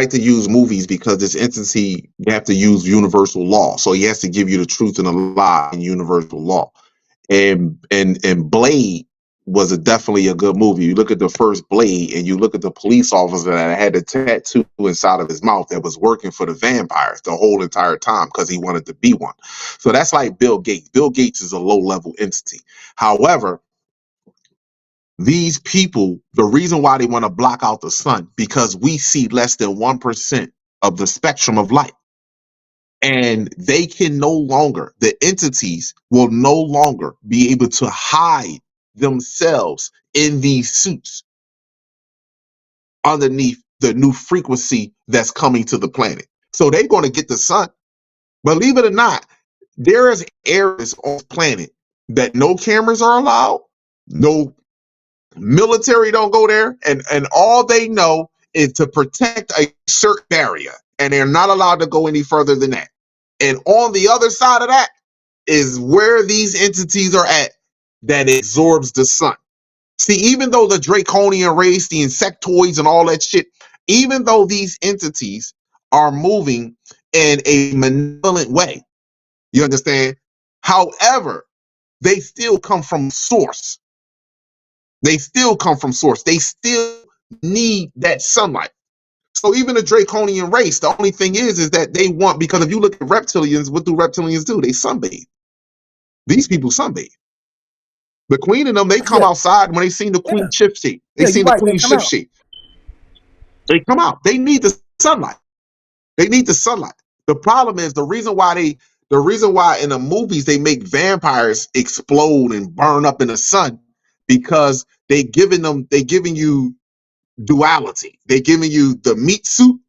to use movies because this entity, you have to use universal law. So he has to give you the truth and the lie in universal law. And Blade was definitely a good movie. You look at the first Blade and you look at the police officer that had a tattoo inside of his mouth that was working for the vampires the whole entire time because he wanted to be one. So that's like Bill Gates. Bill Gates is a low-level entity. However, these people, the reason why they want to block out the sun, because we see less than 1% of the spectrum of light. And they can no longer, the entities will no longer be able to hide themselves in these suits underneath the new frequency that's coming to the planet. So they're going to get the sun. Believe it or not, there is areas on the planet that no cameras are allowed, no military don't go there, and all they know is to protect a certain area, and they're not allowed to go any further than that. And on the other side of that is where these entities are at that absorbs the sun. See, even though the draconian race, the insectoids and all that shit, even though these entities are moving in a malevolent way, you understand? However, they still come from source. They still come from source. They still need that sunlight. So even the draconian race, the only thing is that they want, because if you look at reptilians, what do reptilians do? They sunbathe. These people sunbathe. The queen and them, they come outside when they seen the queen shift shape. They seen the queen shift shape. They come out. They need the sunlight. They need the sunlight. The problem is the reason why in the movies they make vampires explode and burn up in the sun, because they giving you duality. They're giving you the meat suit,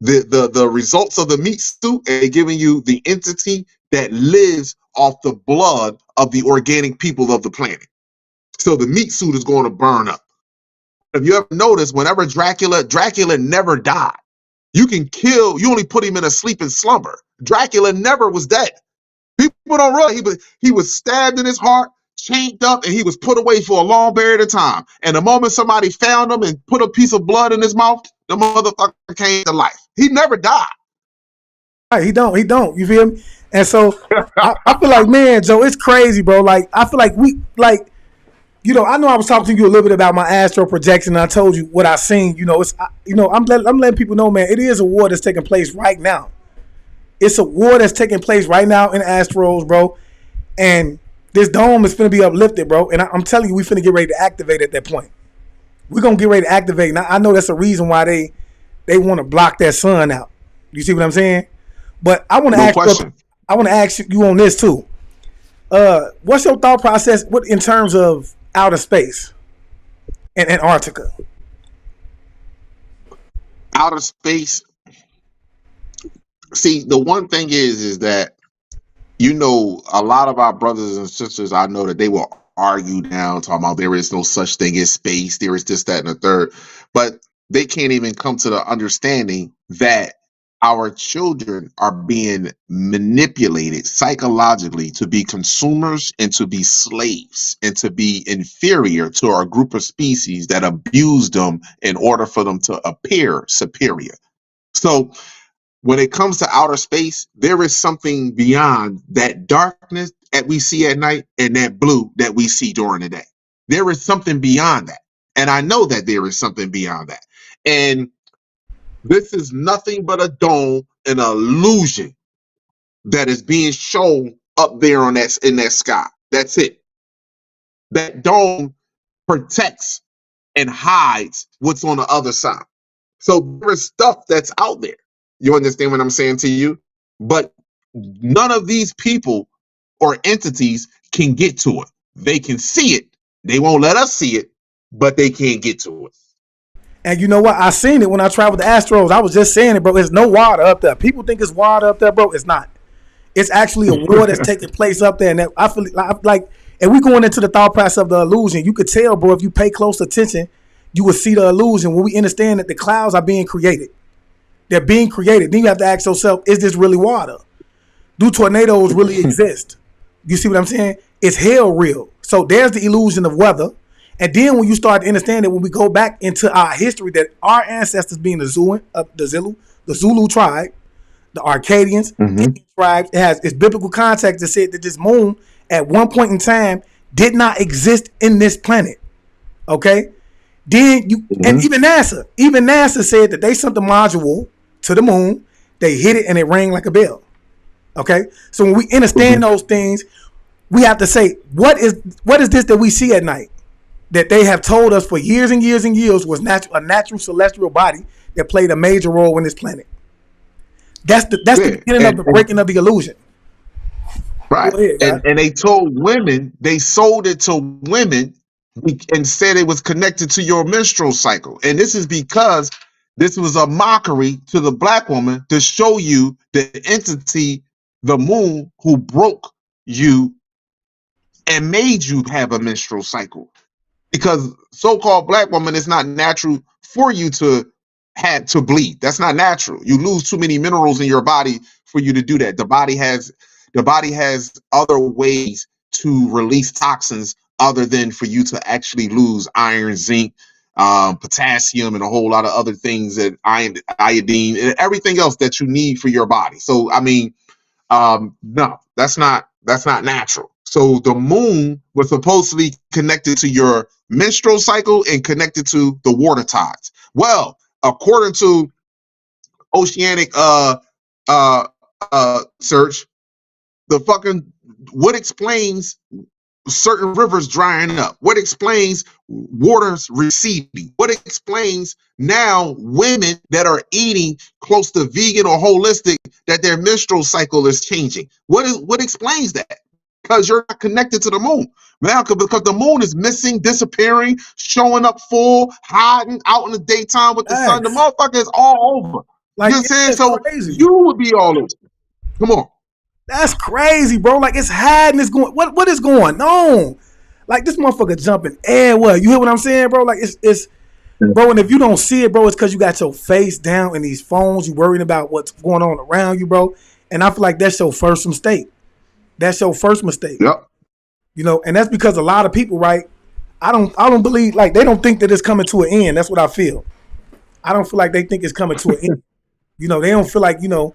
the results of the meat suit, and they're giving you the entity that lives off the blood of the organic people of the planet. So the meat suit is going to burn up. If you ever notice, whenever Dracula never died. You only put him in a sleep and slumber. Dracula never was dead. People don't realize he was stabbed in his heart, chained up, and he was put away for a long period of time. And the moment somebody found him and put a piece of blood in his mouth, the motherfucker came to life. He never died. Right, he don't. You feel me? And so I feel like, man, Joe, it's crazy, bro. Like, I feel like I know I was talking to you a little bit about my astral projection, and I told you what I seen. I'm letting people know, man, it is a war that's taking place right now. It's a war that's taking place right now in astros, bro. And this dome is finna be uplifted, bro. And I'm telling you, we finna get ready to activate at that point. We're gonna get ready to activate. Now I know that's a reason why they want to block that sun out. You see what I'm saying? But I want to ask you on this too. What's your thought process in terms of outer space and Antarctica? Outer space, See, the one thing is that, you know, a lot of our brothers and sisters, I know that they will argue down talking about there is no such thing as space, there is this, that, and the third, but they can't even come to the understanding that our children are being manipulated psychologically to be consumers and to be slaves and to be inferior to our group of species that abuse them in order for them to appear superior. So when it comes to outer space, there is something beyond that darkness that we see at night and that blue that we see during the day. There is something beyond that. And I know that there is something beyond that. And this is nothing but a dome, an illusion that is being shown up there on that in that sky. That's it. That dome protects and hides what's on the other side. So there is stuff that's out there. You understand what I'm saying to you? But none of these people or entities can get to it. They can see it. They won't let us see it, but they can't get to it. And you know what? I seen it when I traveled to Astros. I was just saying it, bro. There's no water up there. People think it's water up there, bro. It's not. It's actually a war that's taking place up there. And that I feel like, and we going into the thought process of the illusion. You could tell, bro, if you pay close attention, you will see the illusion when we understand that the clouds are being created. They're being created. Then you have to ask yourself, is this really water? Do tornadoes really exist? You see what I'm saying? Is hell real? So there's the illusion of weather. And then when you start to understand that when we go back into our history, that our ancestors being the Zulu tribe, the Arcadians, Indian tribes, it has its biblical context that said that this moon at one point in time did not exist in this planet. Okay? Then you and even NASA said that they sent the module to the moon, they hit it and it rang like a bell. Okay? So when we understand those things, we have to say, what is this that we see at night? That they have told us for years and years and years was a natural celestial body that played a major role in this planet. That's the beginning of the breaking of the illusion. Right. Ahead, and they told women, they sold it to women and said it was connected to your menstrual cycle. And this is because this was a mockery to the black woman to show you the entity, the moon, who broke you and made you have a menstrual cycle. Because so-called black woman, is not natural for you to have to bleed. That's not natural. You lose too many minerals in your body for you to do that. The body has other ways to release toxins other than for you to actually lose iron, zinc, potassium, and a whole lot of other things, that iodine, and everything else that you need for your body. So, I mean, no, that's not natural. So the moon was supposedly connected to your menstrual cycle and connected to the water tides. Well, according to oceanic search, what explains certain rivers drying up? What explains waters receding? What explains now women that are eating close to vegan or holistic, that their menstrual cycle is changing? What explains that? Because you're not connected to the moon. Now, because the moon is missing, disappearing, showing up full, hiding out in the daytime with the sun. The motherfucker is all over. Like, you know what I'm saying? So crazy. You would be all over. Come on. That's crazy, bro. Like, it's hiding. It's going. What is going on? Like, this motherfucker jumping everywhere. You hear what I'm saying, bro? Like, it's bro. And if you don't see it, bro, it's because you got your face down in these phones. You worrying about what's going on around you, bro. And I feel like that's your first mistake. That's your first mistake. Yep. You know, and that's because a lot of people, right? I don't believe, like, they don't think that it's coming to an end. That's what I feel. I don't feel like they think it's coming to an end. You know, they don't feel like, you know,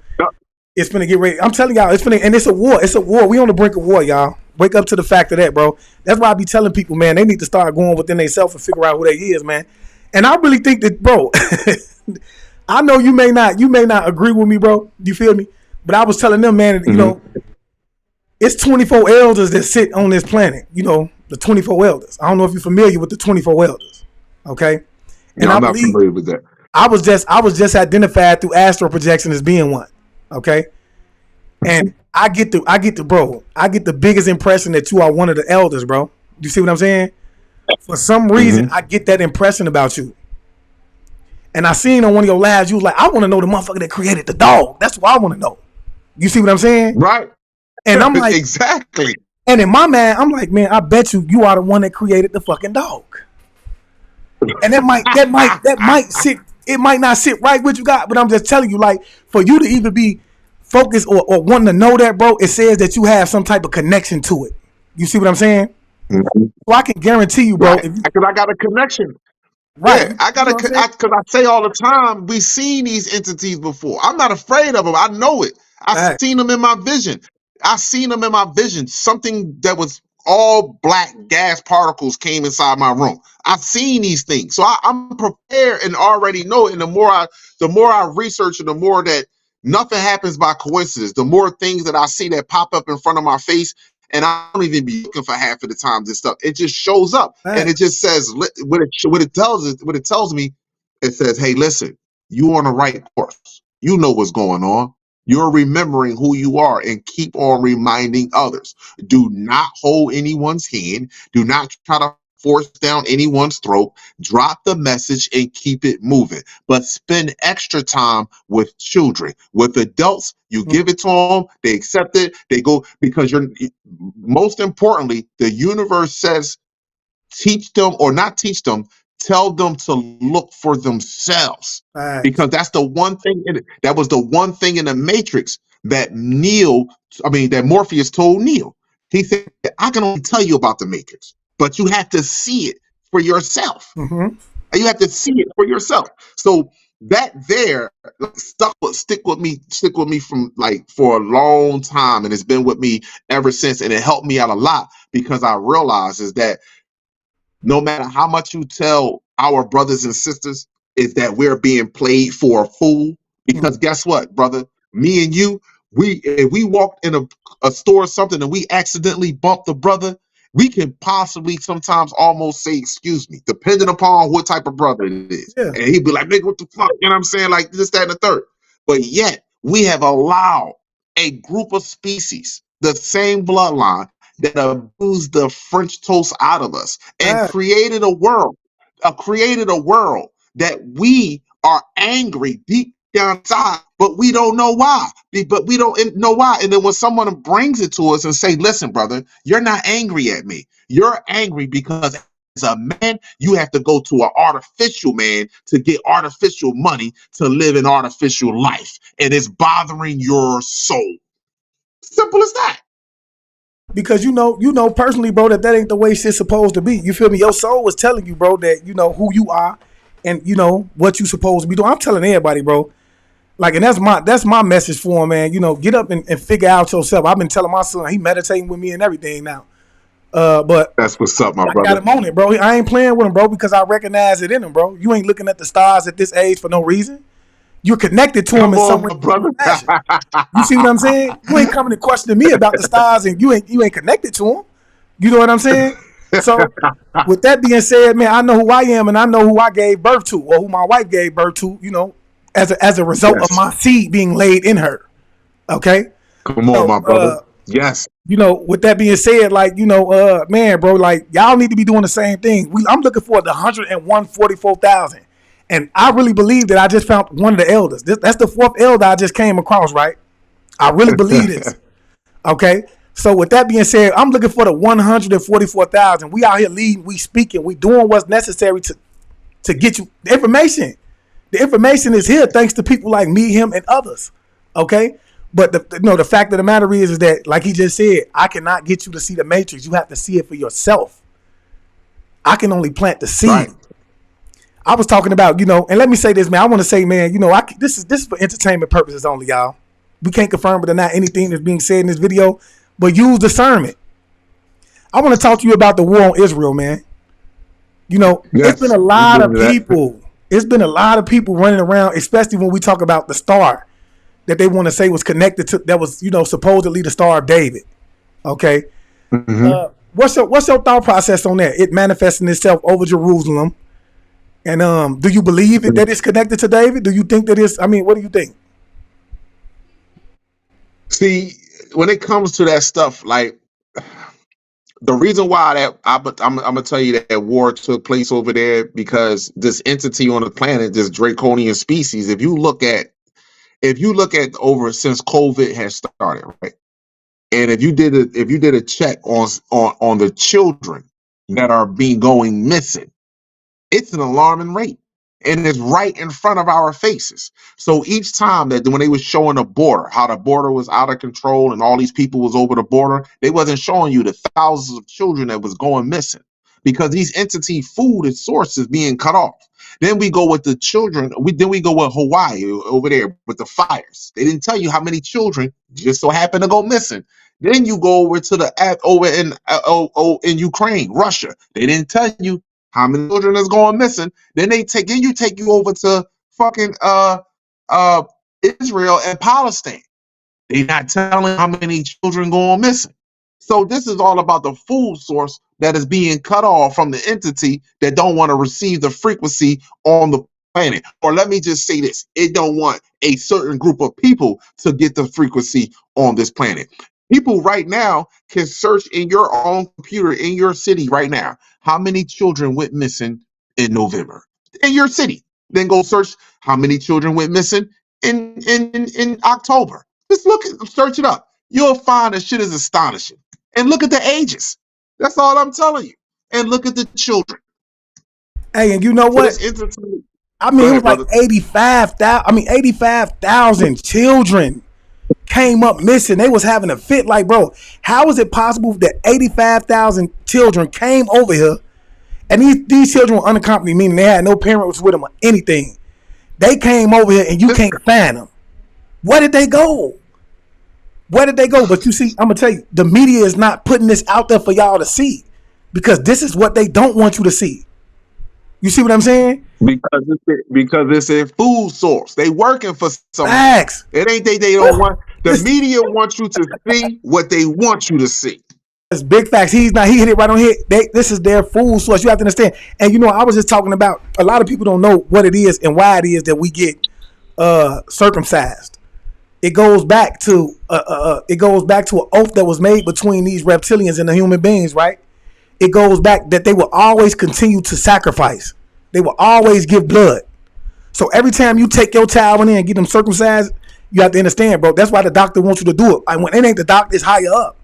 it's gonna get ready. I'm telling y'all, and it's a war. It's a war. We on the brink of war, y'all. Wake up to the fact of that, bro. That's why I be telling people, man, they need to start going within themselves and figure out who they is, man. And I really think that, bro, I know you may not agree with me, bro. You feel me? But I was telling them, man, you know, it's 24 elders that sit on this planet. You know, the 24 elders. I don't know if you're familiar with the 24 elders. Okay. And I'm not familiar with that. I was just identified through astral projection as being one. Okay. And I get the biggest impression that you are one of the elders, bro. You see what I'm saying? For some reason, I get that impression about you. And I seen on one of your lives, you was like, I want to know the motherfucker that created the dog. That's what I want to know. You see what I'm saying? Right. And I'm like, exactly. And in my mind, I'm like, man, I bet you are the one that created the fucking dog. And that might sit, it might not sit right with you guys, but I'm just telling you, like, for you to even be focused or wanting to know that, bro, it says that you have some type of connection to it. You see what I'm saying? Mm-hmm. So I can guarantee you, bro. Right. Because I got a connection. Right. Yeah, I gotta, because I say all the time, we've seen these entities before. I'm not afraid of them. I know it. I've seen them in my vision. I seen them in my vision. Something that was all black gas particles came inside my room. I've seen these things, so I'm prepared and already know it. And the more I research, and the more that nothing happens by coincidence, the more things that I see that pop up in front of my face. And I don't even be looking for half of the time this stuff. It just shows up, and it just says what it tells me. It says, "Hey, listen, you on the right course. You know what's going on. You're remembering who you are, and keep on reminding others. Do not hold anyone's hand. Do not try to force down anyone's throat. Drop the message and keep it moving. But spend extra time with children. With adults, you give it to them, they accept it, they go, because you're, most importantly, the universe says, teach them or not teach them, tell them to look for themselves. Because that's the one thing that was the one thing in the Matrix that that Morpheus told Neo. He said, I can only tell you about the Matrix, but you have to see it for yourself. Mm-hmm. You have to see it for yourself. So that there stick with me from like for a long time, and it's been with me ever since, and it helped me out a lot, because I realize is that no matter how much you tell our brothers and sisters is that we're being played for a fool, because guess what, brother? Me and you, if we walked in a store or something and we accidentally bumped the brother, we can possibly sometimes almost say, excuse me, depending upon what type of brother it is. Yeah. And he'd be like, nigga, what the fuck? You know what I'm saying? Like this, that, and the third. But yet we have allowed a group of species, the same bloodline, that abused the French toast out of us and created a world that we are angry deep down inside, but we don't know why. But we don't know why. And then when someone brings it to us and say, listen, brother, you're not angry at me. You're angry because as a man, you have to go to an artificial man to get artificial money to live an artificial life. And it's bothering your soul. Simple as that. Because you know personally, bro, that ain't the way shit's supposed to be. You feel me? Your soul was telling you, bro, that you know who you are and you know what you supposed to be doing. I'm telling everybody, bro. Like, and that's my message for him, man. You know, get up and figure out yourself. I've been telling my son, he meditating with me and everything now. But that's what's up, my brother. I got him on it, bro. I ain't playing with him, bro, because I recognize it in him, bro. You ain't looking at the stars at this age for no reason. You're connected to him in some way. You see what I'm saying? You ain't coming to question me about the stars, and you ain't connected to them. You know what I'm saying? So, with that being said, man, I know who I am, and I know who I gave birth to, or who my wife gave birth to. You know, as a result of my seed being laid in her. Okay. Come on, my brother. Yes. You know, with that being said, like, you know, man, bro, like, y'all need to be doing the same thing. I'm looking for the 144,000. And I really believe that I just found one of the elders. That's the fourth elder I just came across, right? I really believe this. Okay? So with that being said, I'm looking for the 144,000. We out here leading, we speaking, we doing what's necessary to get you the information. The information is here thanks to people like me, him, and others. Okay? But the fact of the matter is that, like he just said, I cannot get you to see the matrix. You have to see it for yourself. I can only plant the seed. Right. I was talking about, you know, and let me say this, man. I want to say, man, you know, this is for entertainment purposes only, y'all. We can't confirm whether or not anything that's being said in this video, but use discernment. I want to talk to you about the war on Israel, man. You know, it's been a lot of people. It's been a lot of people running around, especially when we talk about the star that they want to say was connected to, that was, you know, supposedly the Star of David. Okay. Mm-hmm. What's your thought process on that? It manifesting itself over Jerusalem. And do you believe that it's connected to David? Do you think that it's, I mean, what do you think? See, when it comes to that stuff, like, The reason why I'm gonna tell you that war took place over there because this entity on the planet, this draconian species, if you look at over since COVID has started, right? And if you did a check on the children that are being going missing, it's an alarming rate. And it's right in front of our faces. So each time that when they was showing the border, how the border was out of control and all these people was over the border, they wasn't showing you the thousands of children that was going missing because these entity food and sources being cut off. Then we go with the children. Then we go with Hawaii over there with the fires. They didn't tell you how many children just so happened to go missing. Then you go over to the over in Ukraine, Russia. They didn't tell you how many children is going missing. Then you take you over to fucking uh Israel and Palestine. They're not telling how many children going missing. So this is all about the food source that is being cut off from the entity that don't want to receive the frequency on the planet. Or let me just say this, it don't want a certain group of people to get the frequency on this planet. People right now can search in your own computer in your city right now how many children went missing in November in your city. Then go search how many children went missing in October. Just search it up. You'll find that shit is astonishing. And look at the ages. That's all I'm telling you. And look at the children. Hey, and you know So what? this entertainment. I mean, Go it ahead, was like brother. 85,000 children came up missing. They was having a fit. Like, bro, how is it possible that 85,000 children came over here and these children were unaccompanied, meaning they had no parents with them or anything. They came over here and you can't find them. Where did they go? Where did they go? But you see, I'm going to tell you, the media is not putting this out there for y'all to see because this is what they don't want you to see. You see what I'm saying? Because it's a food source. They working for something. Facts. It ain't they don't want. The media wants you to see what they want you to see. It's big facts. He hit it right on here. This is their food source. You have to understand. And you know, I was just talking about a lot of people don't know what it is and why it is that we get circumcised. It goes back to an oath that was made between these reptilians and the human beings, right? It goes back that they will always continue to sacrifice. They will always give blood. So every time you take your child in there and get them circumcised, you have to understand, bro. That's why the doctor wants you to do it. Like when it ain't the doctor, it's higher up.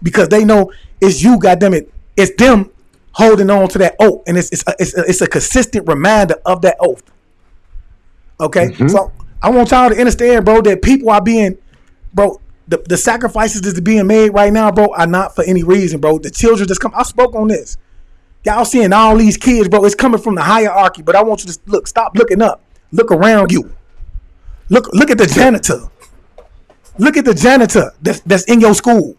Because they know it's you, goddammit. It's them holding on to that oath. And it's a consistent reminder of that oath. Okay? Mm-hmm. So I want y'all to understand, bro, that people are being, bro, the sacrifices that's being made right now, bro, are not for any reason, bro. The children just come. I spoke on this. Y'all seeing all these kids, bro. It's coming from the hierarchy, but I want you to stop looking up. Look around you. Look at the janitor. Look at the janitor that's in your school.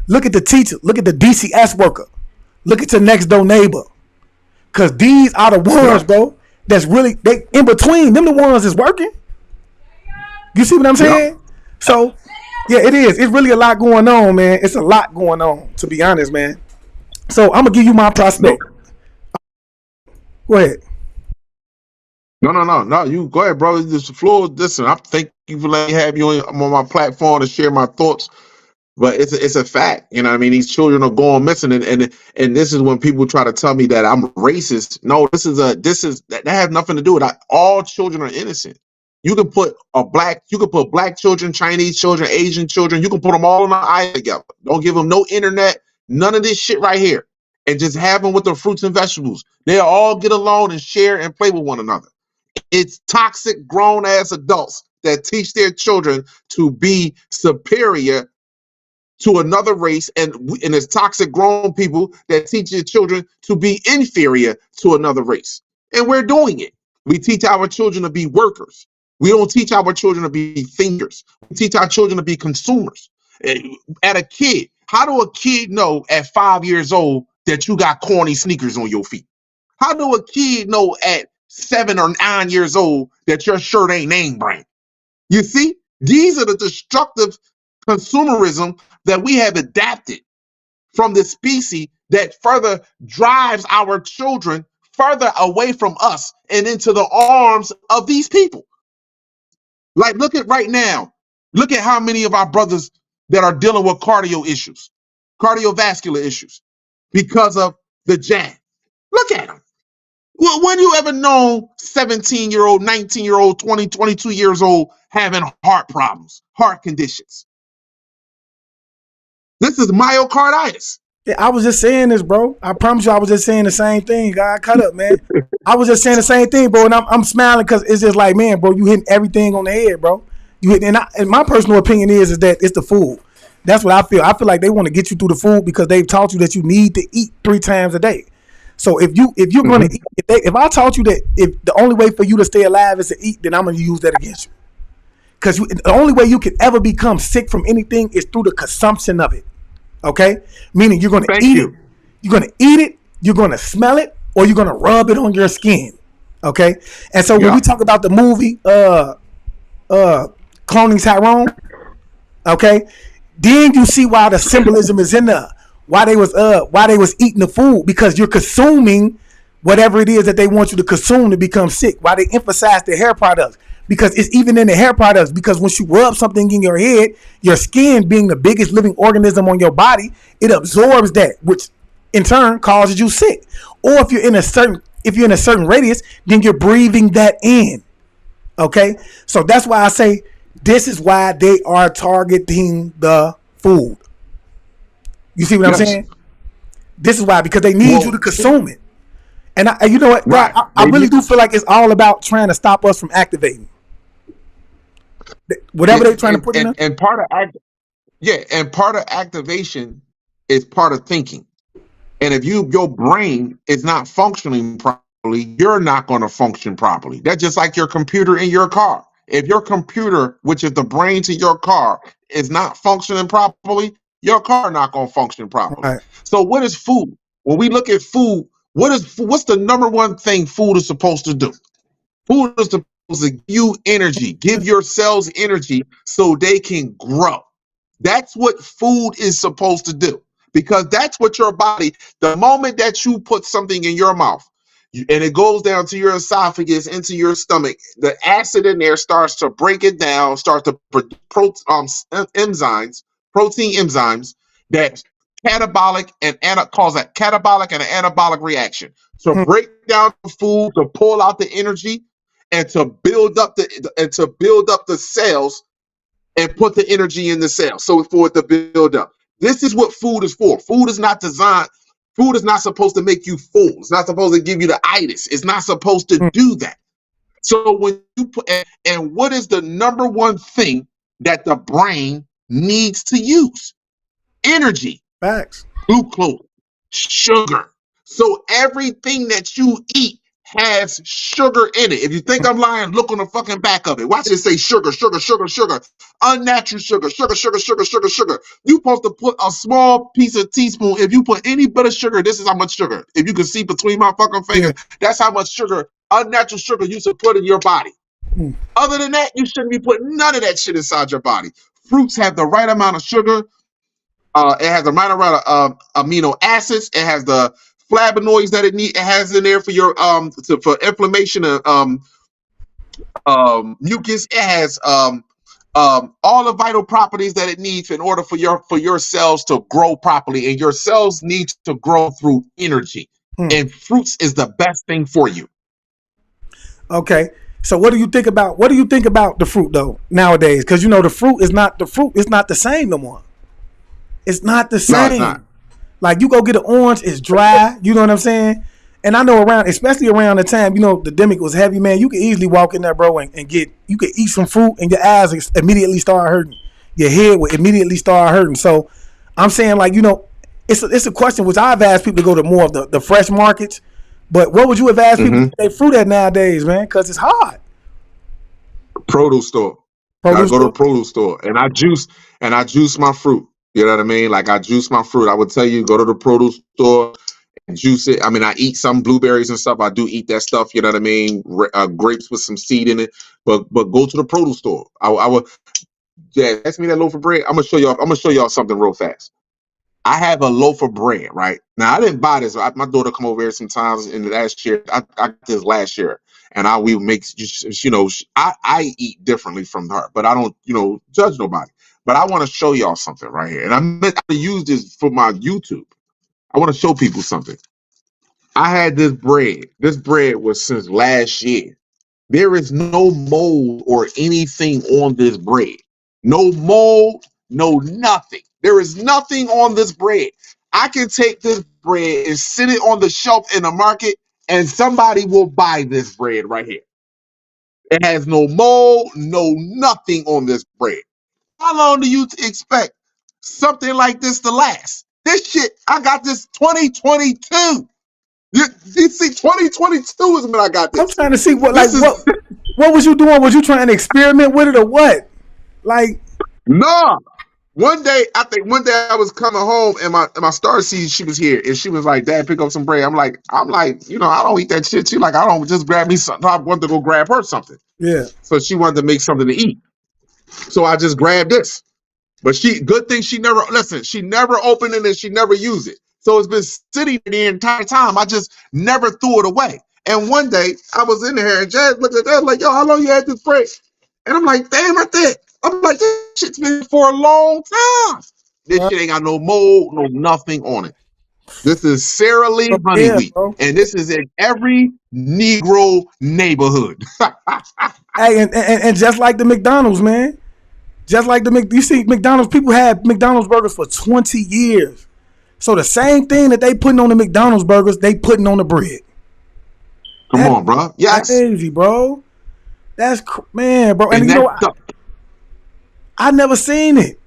Look at the teacher. Look at the DCS worker. Look at your next door neighbor. Cause these are the ones, bro, that's really they in between. Them the ones that's working. You see what I'm saying? Yep. So yeah, it is. It's really a lot going on, man. It's a lot going on, to be honest, man. So I'm gonna give you my prospect. Go ahead. No. You go ahead, bro. This floor. Listen, I thank you for letting me have you on my platform to share my thoughts. But it's a fact, you know what I mean? These children are going missing, and this is when people try to tell me that I'm racist. No, that has nothing to do with it. All children are innocent. You can put black children, Chinese children, Asian children, you can put them all on the island together. Don't give them no internet, none of this shit right here. And just have them with the fruits and vegetables. They'll all get along and share and play with one another. It's toxic grown ass adults that teach their children to be superior to another race, and it's toxic grown people that teach their children to be inferior to another race. And we're doing it. We teach our children to be workers. We don't teach our children to be thinkers. We teach our children to be consumers. At a kid, how do a kid know at 5 years old that you got corny sneakers on your feet? How do a kid know at 7 or 9 years old that your shirt ain't name brand? You see, these are the destructive consumerism that we have adapted from this species that further drives our children further away from us and into the arms of these people. Like, look at right now. Look at how many of our brothers that are dealing with cardiovascular issues. because of the jab. Look at them. When you ever known 17-year-old, 19-year-old, 20, 22 years old having heart problems, heart conditions? This is myocarditis. Yeah, I was just saying this, bro. I promise you, I was just saying the same thing. God, cut up, man. I was just saying the same thing, bro, and I'm smiling because it's just like, man, bro, you hitting everything on the head, bro. You hit, and my personal opinion is that it's the food. That's what I feel. I feel like they want to get you through the food because they've taught you that you need to eat 3 times a day. So if you're going to eat, if I taught you that if the only way for you to stay alive is to eat, then I'm going to use that against you. Because the only way you can ever become sick from anything is through the consumption of it. Okay, meaning you're going to eat it. You're going to eat it. You're going to smell it, or you're going to rub it on your skin. Okay, and so when we talk about the movie, Cloning Tyrone, okay, then you see why the symbolism is in there. Why they was eating the food, because you're consuming whatever it is that they want you to consume to become sick. Why they emphasize the hair products, because it's even in the hair products, because once you rub something in your head, your skin being the biggest living organism on your body, it absorbs that, which in turn causes you sick. Or if you're in a certain radius, then you're breathing that in. Okay, so that's why I say this is why they are targeting the food. You see what I'm saying? This is why, because they need you to consume it. And you know what? Right. I really do feel like it's all about trying to stop us from activating. Whatever they're trying to put in there. And part of activation is part of thinking. And if your brain is not functioning properly, you're not going to function properly. That's just like your computer in your car. If your computer, which is the brain to your car, is not functioning properly, your car not going to function properly. Right. So what is food? When we look at food, what's the number one thing food is supposed to do? Food is supposed to give you energy, give your cells energy so they can grow. That's what food is supposed to do, because that's what your body, the moment that you put something in your mouth and it goes down to your esophagus, into your stomach, the acid in there starts to break it down, starts to produce protein enzymes that catabolic and cause a catabolic and an anabolic reaction. So break down the food, to pull out the energy, and to build up the cells and put the energy in the cell, so for it to build up. This is what food is for. Food is not supposed to make you full. It's not supposed to give you the itis. It's not supposed to do that. So when you put, and what is the number one thing that the brain needs to use? Energy. Facts. Glucose, sugar. So everything that you eat has sugar in it. If you think I'm lying, look on the fucking back of it. Watch it say sugar, sugar, sugar, sugar. Unnatural sugar, sugar, sugar, sugar, sugar, sugar. You're supposed to put a small piece of teaspoon. If you put any bit of sugar, this is how much sugar. If you can see between my fucking fingers, that's how much sugar, unnatural sugar, you should put in your body. Other than that, you shouldn't be putting none of that shit inside your body. Fruits have the right amount of sugar. It has the right amount of amino acids. It has the flavonoids that it has in there for your for inflammation and mucus. It has all the vital properties that it needs in order for your cells to grow properly, and your cells need to grow through energy. And fruits is the best thing for you. Okay. So what do you think about the fruit though nowadays? Because the fruit is not the same no more. It's not the same. No, it's not. Like you go get an orange, it's dry. You know what I'm saying? And I know especially around the time, the demic was heavy, man. You could easily walk in there, bro, and you could eat some fruit and your eyes immediately start hurting. Your head would immediately start hurting. So I'm saying, like, it's a question which I've asked people to go to more of the fresh markets. But what would you advise people to get fruit at nowadays, man? Because it's hard. Produce store. I go to the produce store and I juice my fruit. You know what I mean? Like I juice my fruit. I would tell you, go to the produce store and juice it. I mean, I eat some blueberries and stuff. I do eat that stuff. You know what I mean? Grapes with some seed in it. But go to the produce store. I would. Yeah, ask me that loaf of bread. I'm gonna show y'all something real fast. I have a loaf of bread right now. I didn't buy this. My daughter come over here sometimes in the last year. I did this last year, and we make. I eat differently from her, but I don't judge nobody. But I want to show y'all something right here. And I'm going to use this for my YouTube. I want to show people something. I had this bread. This bread was since last year. There is no mold or anything on this bread. No mold, no nothing. There is nothing on this bread. I can take this bread and sit it on the shelf in the market, and somebody will buy this bread right here. It has no mold, no nothing on this bread. How long do you expect something like this to last? This shit, I got this 2022. You see, 2022 is when I got I'm this. trying to see what This is what was you doing? Was you trying to experiment with it or what? Like, no. One day I was coming home and my star seed, she was here and she was like, "Dad, pick up some bread." I'm like, I don't eat that shit. She like, I don't just grab me something. I wanted to go grab her something. yeah. So she wanted to make something to eat. So I just grabbed this. But good thing she never opened it and she never used it. So it's been sitting the entire time. I just never threw it away. And one day I was in there and Jazz looked at that like, "Yo, how long you had this bread?" And I'm like, "Damn, right there." I'm like, "This shit's been for a long time. This shit ain't got no mold, no nothing on it." This is Sara Lee honey Yeah, wheat. bro. And this is in every Negro neighborhood. Hey, and just like the McDonald's, man. Just like you see McDonald's, people had McDonald's burgers for 20 years. So the same thing that they putting on the McDonald's burgers, they putting on the bread. Come on, bro. Yes. Crazy, bro. That's man, bro. And you know, I never seen it.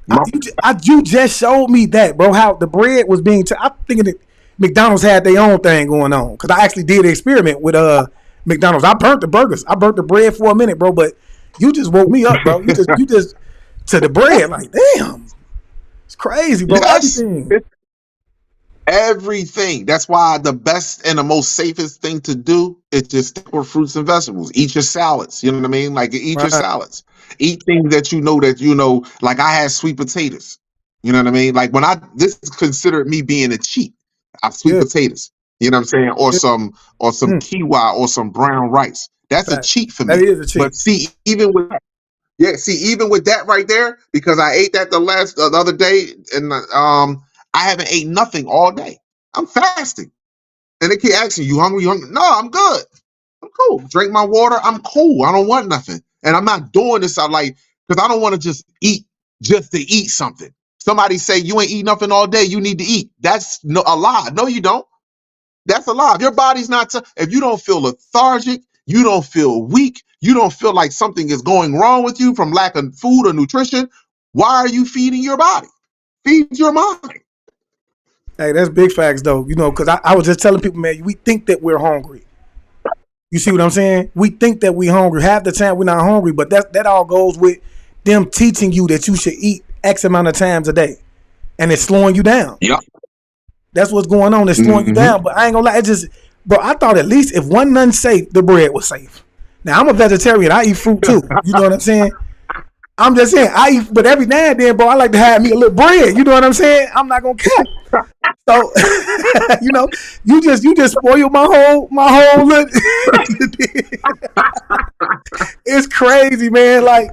You just showed me that, bro. How the bread was being. I'm thinking that McDonald's had their own thing going on because I actually did an experiment with McDonald's. I burnt the burgers. I burnt the bread for a minute, bro. But you just woke me up, bro. You just to the bread, like damn, it's crazy, bro. Yes. Everything. That's why the best and the most safest thing to do is just stick with fruits and vegetables. Eat your salads. You know what I mean? Like eat your salads. Eat things that you know. Like I had sweet potatoes. You know what I mean? Like this is considered me being a cheat. I have sweet potatoes. You know what I'm saying? Or some quinoa or some brown rice. That's a cheat for me. That is a cheat. But see, even with that right there, because I ate that the other day, and I haven't ate nothing all day. I'm fasting, and they keep asking, "You hungry? You hungry?" No, I'm good. I'm cool. Drink my water. I'm cool. I don't want nothing, and I'm not doing this. Because I don't want to just eat just to eat something. Somebody say you ain't eat nothing all day. You need to eat. That's a lie. No, you don't. That's a lie. If your body's not, if you don't feel lethargic, you don't feel weak, you don't feel like something is going wrong with you from lack of food or nutrition, why are you feeding your body? Feed your mind. Hey, that's big facts, though. You know, because I was just telling people, man, we think that we're hungry. You see what I'm saying? We think that we're hungry. Half the time we're not hungry, but that all goes with them teaching you that you should eat X amount of times a day, and it's slowing you down. Yep. That's what's going on. It's slowing you down. But I ain't gonna lie. Bro, I thought at least if one nothing safe, the bread was safe. Now I'm a vegetarian. I eat fruit too. You know what I'm saying? I'm just saying I eat, but every now and then, bro, I like to have me a little bread. You know what I'm saying? I'm not gonna cap. So you know, you just spoil my whole look. It's crazy, man. Like,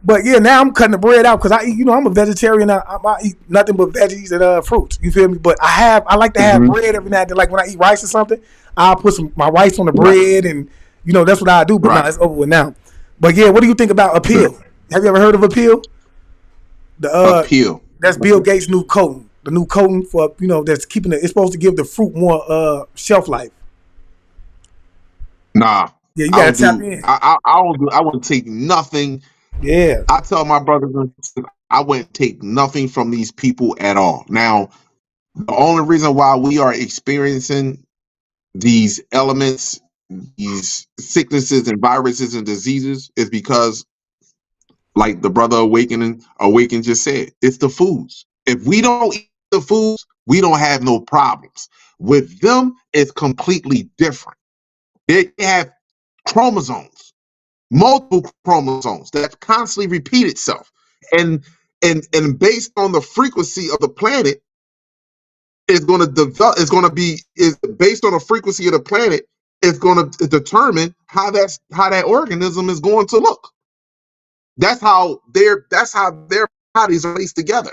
but yeah, now I'm cutting the bread out because I eat. You know, I'm a vegetarian. I eat nothing but veggies and fruits. You feel me? But I like to have bread every now and then. Like when I eat rice or something, I'll put my rice on the bread, and you know that's what I do. But now it's over with now. But yeah, what do you think about Appeal? Have you ever heard of Appeal? Appeal. That's Bill Gates' new coating. The new coating for that's keeping it. It's supposed to give the fruit more shelf life. Nah. Yeah, you gotta tap in. I wouldn't take nothing. Yeah. I tell my brothers and sisters, I wouldn't take nothing from these people at all. Now, the only reason why we are experiencing these elements, these sicknesses and viruses and diseases is because, like the brother Awaken just said, it's the foods. If we don't eat the foods, we don't have no problems. With them, it's completely different. They have chromosomes, multiple chromosomes that constantly repeat itself. And based on the frequency of the planet, is going to develop, is based on the frequency of the planet, it's going to determine how that organism is going to look. That's how their bodies are placed together.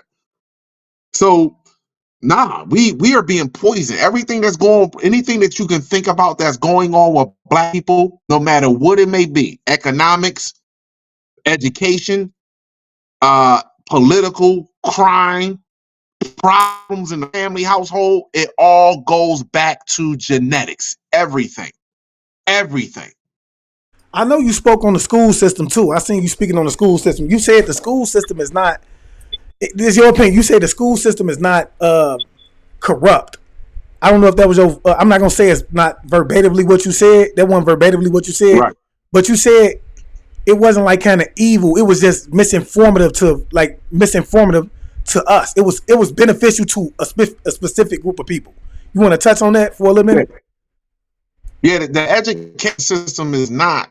So Nah, we are being poisoned. Everything that's going, anything that you can think about that's going on with black people, no matter what it may be, economics, education, political, crime, problems in the family household, it all goes back to genetics. Everything. I know you spoke on the school system too. I seen you speaking on the school system. You said the school system is not. This is your opinion. You say the school system is not corrupt. I don't know if that was your. I'm not gonna say it's not verbatimly what you said. That wasn't verbatimly what you said. Right. But you said it wasn't like kind of evil. It was just misinformative to us. It was beneficial to a specific group of people. You want to touch on that for a little minute? Yeah, the education system is not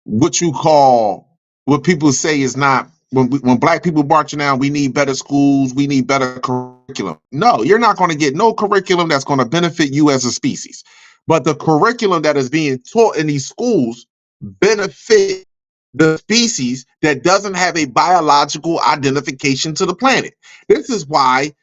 what you call, what people say is not, when black people marching out, we need better schools, we need better curriculum. No, you're not going to get no curriculum that's going to benefit you as a species. But the curriculum that is being taught in these schools benefit the species that doesn't have a biological identification to the planet. This is why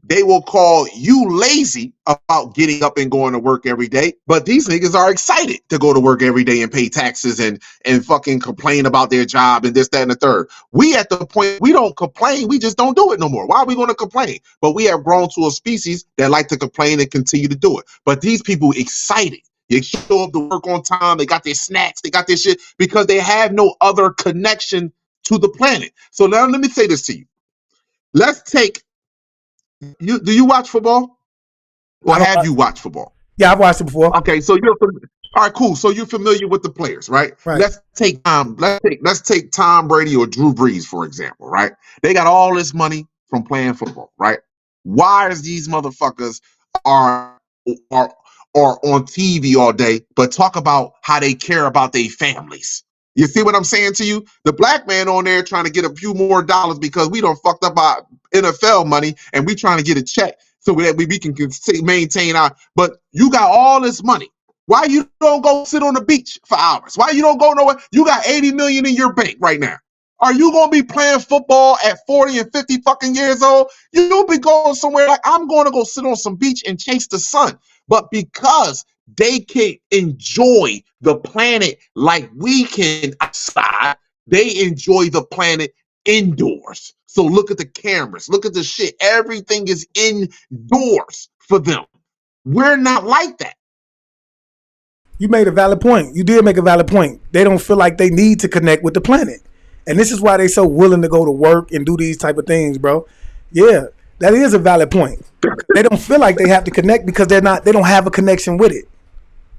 they will call you lazy about getting up and going to work every day, but these niggas are excited to go to work every day and pay taxes and fucking complain about their job and this, that, and the third. We at the point we don't complain, we just don't do it no more. Why are we going to complain? But we have grown to a species that like to complain and continue to do it. But these people excited. They show up to work on time, they got their snacks, they got their shit because they have no other connection to the planet. So now let me say this to you. Let's take do you watch football? Or have you watched football? Yeah, I've watched it before. Okay, so you're all right, cool. So you're familiar with the players, right? Right. Let's take Tom Brady or Drew Brees, for example, right? They got all this money from playing football, right? Why is these motherfuckers are on TV all day, but talk about how they care about their families? You see what I'm saying to you? The black man on there trying to get a few more dollars because we done fucked up our NFL money and we trying to get a check so that we can maintain our. But you got all this money. Why you don't go sit on the beach for hours? Why you don't go nowhere? You got 80 million in your bank right now. Are you gonna be playing football at 40 and 50 fucking years old? You'll be going somewhere like, I'm going to go sit on some beach and chase the sun. But because they can enjoy the planet like we can outside, they enjoy the planet indoors. So look at the cameras, look at the shit. Everything is indoors for them. We're not like that. You made a valid point. You did make a valid point. They don't feel like they need to connect with the planet. And this is why they so willing to go to work and do these type of things, bro. Yeah, that is a valid point. They don't feel like they have to connect because they don't have a connection with it.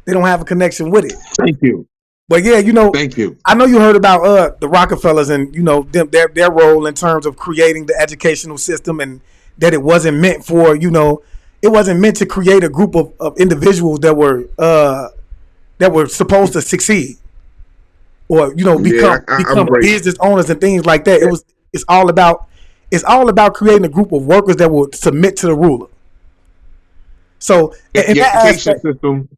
They don't have a connection with it. Thank you. But yeah, thank you. I know you heard about the Rockefellers and their role in terms of creating the educational system, and that it wasn't meant for it wasn't meant to create a group of individuals that were supposed to succeed or become business owners and things like that. It's all about creating a group of workers that will submit to the ruler. So in the that education aspect, system.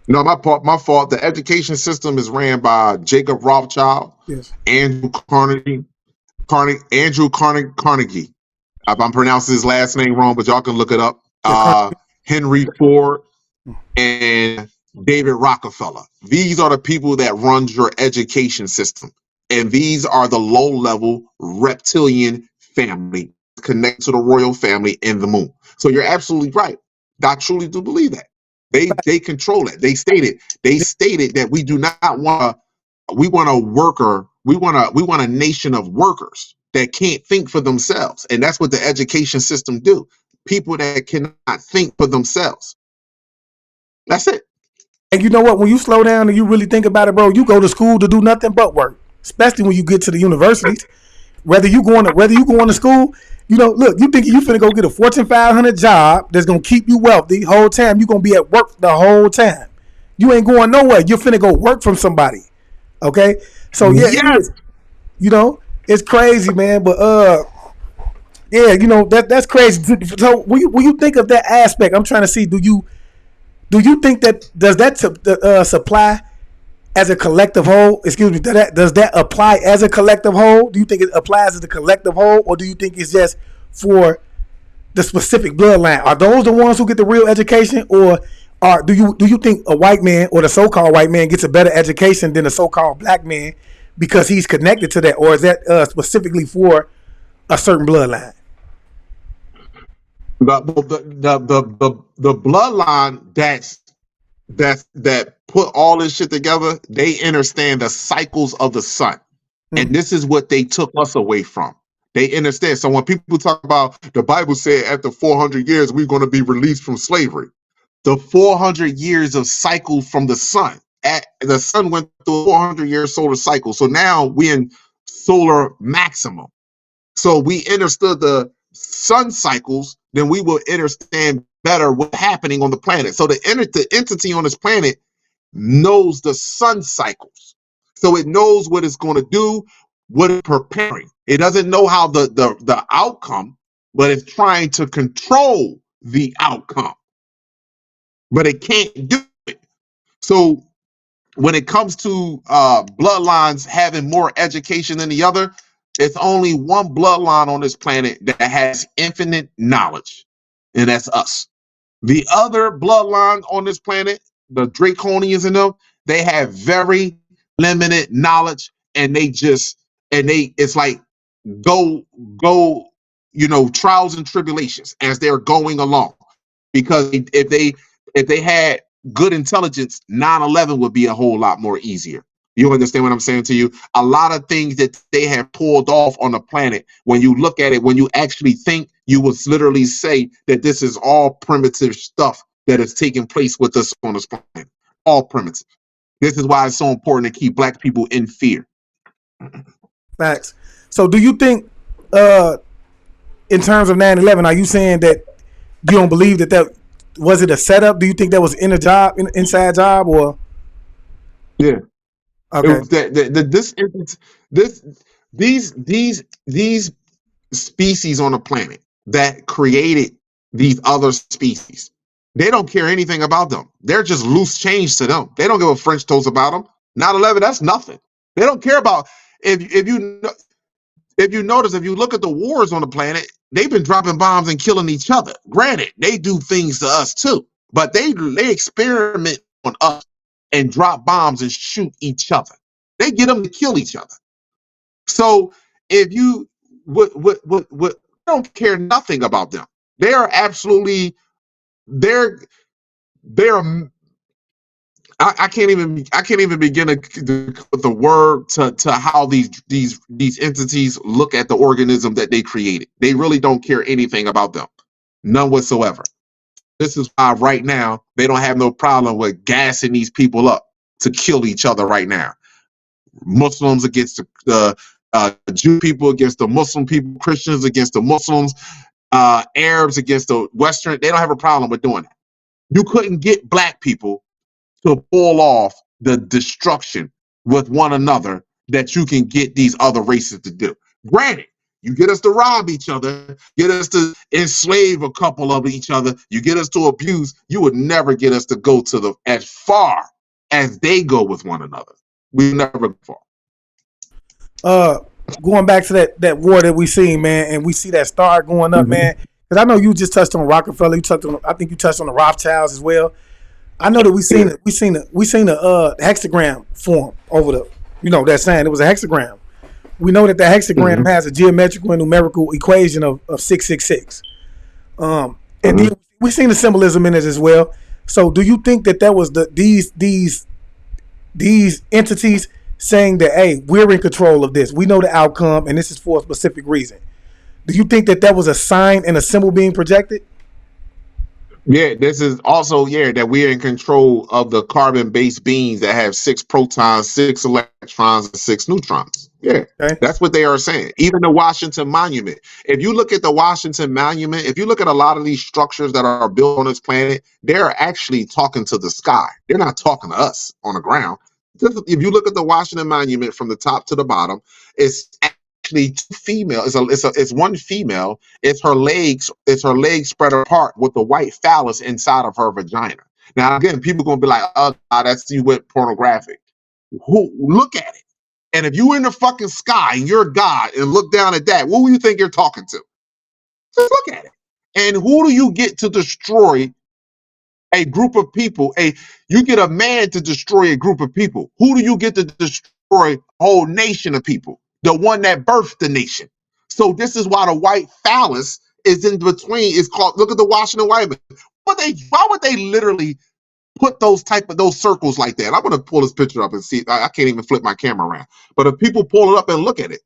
No, my fault. The education system is ran by Jacob Rothschild, yes, Andrew Carnegie. If I'm pronouncing his last name wrong, but y'all can look it up. Henry Ford and David Rockefeller. These are the people that run your education system. And these are the low-level reptilian family connected to the royal family in the moon. So you're absolutely right. I truly do believe that. They control it. They stated that we do not want we want a nation of workers that can't think for themselves. And that's what the education system do. People that cannot think for themselves. That's it. And you know what? When you slow down and you really think about it, bro, you go to school to do nothing but work. Especially when you get to the universities. Whether you going to school, look, you think you finna go get a Fortune 500 job that's gonna keep you wealthy the whole time. You gonna be at work the whole time. You ain't going nowhere. You're finna go work from somebody. Okay, so yeah, yes. It is. It's crazy, man. But yeah, that's crazy. So when you think of that aspect, I'm trying to see. Do you think that does that supply as a collective whole? Excuse me. Does that apply as a collective whole? Do you think it applies as a collective whole, or do you think it's just for the specific bloodline? Are those the ones who get the real education, or do you think a white man or the so-called white man gets a better education than the so-called black man because he's connected to that, or is that specifically for a certain bloodline? The bloodline that put all this shit together, they understand the cycles of the sun. And this is what they took us away from. They understand. So when people talk about the Bible said after 400 years, we're going to be released from slavery. The 400 years of cycle from the sun. The sun went through a 400-year solar cycle. So now we're in solar maximum. So we understood the sun cycles, then we will understand better what's happening on the planet. So the entity on this planet knows the sun cycles. So it knows what it's going to do, what it's preparing. It doesn't know how the outcome, but it's trying to control the outcome. But it can't do it. So when it comes to bloodlines having more education than the other, it's only one bloodline on this planet that has infinite knowledge, and that's us. The other bloodline on this planet, the Draconians and them, they have very limited knowledge, and it's like go, trials and tribulations as they're going along. Because if they had good intelligence, 9/11 would be a whole lot more easier. You understand what I'm saying to you? A lot of things that they have pulled off on the planet, when you look at it, when you actually think, you would literally say that this is all primitive stuff that is taking place with us on this planet. All primitive. This is why it's so important to keep black people in fear. Facts. So do you think, in terms of 9/11, are you saying that you don't believe that was it a setup? Do you think that was inside job, or? Yeah. Okay. These species on the planet that created these other species, they don't care anything about them. They're just loose change to them. They don't give a French toast about them. 9/11, that's nothing. They don't care about if you notice, if you look at the wars on the planet, they've been dropping bombs and killing each other. Granted, they do things to us too, but they experiment on us and drop bombs and shoot each other. They get them to kill each other. So if you don't care nothing about them. They are absolutely I can't even begin to put the word to how these entities look at the organism that they created. They really don't care anything about them, none whatsoever. This is why right now they don't have no problem with gassing these people up to kill each other right now. Muslims against the Jew people against the Muslim people, Christians against the Muslims, Arabs against the Western. They don't have a problem with doing that. You couldn't get black people to pull off the destruction with one another that you can get these other races to do. Granted, you get us to rob each other, get us to enslave a couple of each other, you get us to abuse, you would never get us to go to as far as they go with one another. We never go far. Going back to that war that we seen, man, and we see that star going up, man. Because I know you just touched on Rockefeller. I think you touched on the Rothschilds as well. I know that we seen a hexagram form over that sign. It was a hexagram. We know that the hexagram has a geometrical and numerical equation of 666. And then we seen the symbolism in it as well. So do you think that was these entities saying that, hey, we're in control of this. We know the outcome, and this is for a specific reason. Do you think that was a sign and a symbol being projected? Yeah, this is also, that we're in control of the carbon-based beings that have 6 protons, 6 electrons, and 6 neutrons. Yeah, okay. That's what they are saying. Even the Washington Monument. If you look at the Washington Monument, if you look at a lot of these structures that are built on this planet, they're actually talking to the sky. They're not talking to us on the ground. If you look at the Washington Monument from the top to the bottom, it's actually 2 female. It's one female. It's her legs spread apart with the white phallus inside of her vagina. Now again, people are gonna be like, "Oh, that's you went pornographic." who look at it. And if you're in the fucking sky and you're God and look down at that, what do you think you're talking to? Just look at it. And who do you get to destroy a group of people? You get a man to destroy a group of people. Who do you get to destroy a whole nation of people? The one that birthed the nation. So this is why the white phallus is in between. It's called, look at the Washington white man. Why would they literally put those circles like that? I'm gonna pull this picture up and see. I can't even flip my camera around. But if people pull it up and look at it,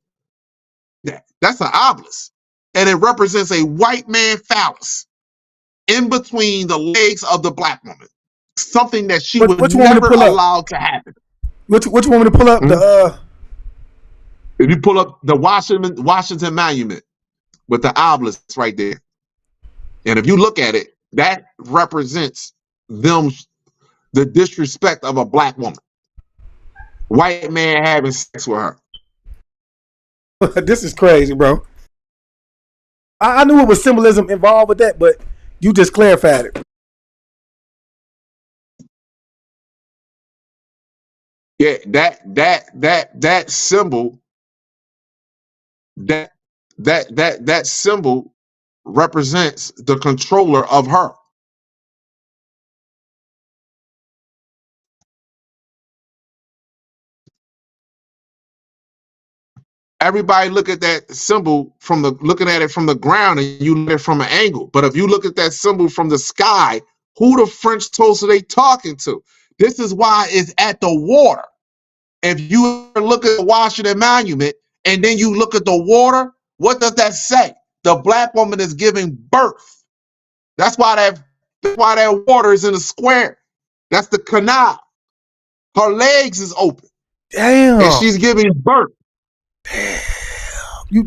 that's an obelisk. And it represents a white man phallus in between the legs of the black woman. Something that she was never allowed to happen. Which one want me to pull up? If you pull up the Washington Monument with the obelisk right there. And if you look at it, that represents the disrespect of a black woman. White man having sex with her. This is crazy, bro. I knew it was symbolism involved with that, but you just clarified it. Yeah, that symbol, that symbol represents the controller of her. Everybody look at that symbol looking at it from the ground, and you look at it from an angle. But if you look at that symbol from the sky, who the French toast are they talking to? This is why it's at the water. If you look at the Washington Monument and then you look at the water, what does that say? The black woman is giving birth. That's why that water is in a square. That's the canal. Her legs is open. Damn. And she's giving birth. Damn. You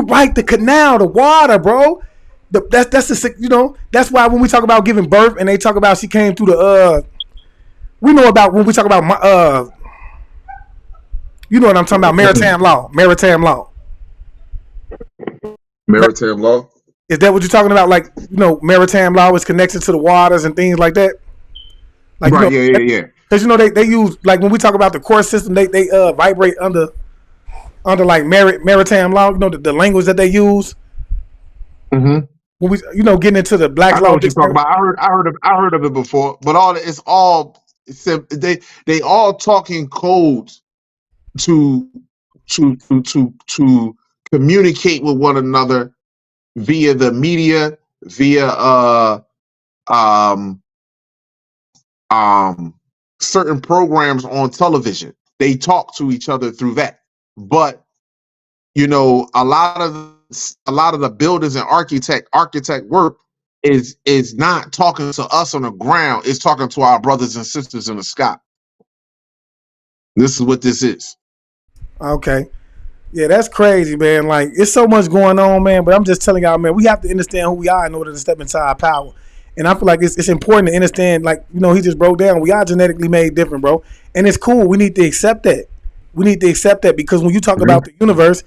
right, the canal, the water, bro. That's why when we talk about giving birth and they talk about she came through the we know about when we talk about you know what I'm talking about, maritime law. Maritime law? Is that what you're talking about? Like, maritime law is connected to the waters and things like that? Like, right, yeah. Because, they use, like, when we talk about the court system, they vibrate under like, maritime law, the language that they use. Mm-hmm. When we, getting into the black law. I know what you're talking about. I heard of it before, but they all talking codes to communicate with one another via the media, via certain programs on television. They talk to each other through that. But a lot of the builders and architect work is not talking to us on the ground. It's talking to our brothers and sisters in the sky. This is what this is. Okay. Yeah, that's crazy, man. Like, it's so much going on, man. But I'm just telling y'all, man, we have to understand who we are in order to step into our power. And I feel like it's important to understand, like, he just broke down. We are genetically made different, bro. And it's cool. We need to accept that. We need to accept that because when you talk about the universe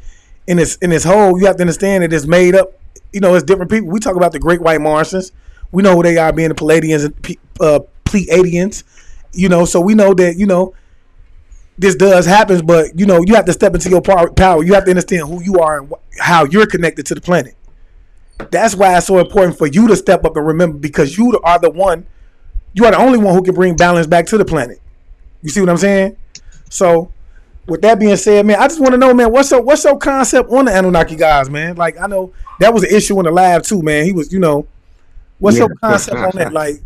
in its whole, you have to understand that it's made up. It's different people. We talk about the Great White Martians. We know who they are, being the Palladians and Pleiadians. So we know that this does happen, but you have to step into your power. You have to understand who you are and how you're connected to the planet. That's why it's so important for you to step up and remember, because you are the only one who can bring balance back to the planet. You see what I'm saying? So, with that being said, man, I just want to know, man, what's your concept on the Anunnaki guys, man? Like, I know that was an issue in the lab too, man. He was, what's your concept on that? Like,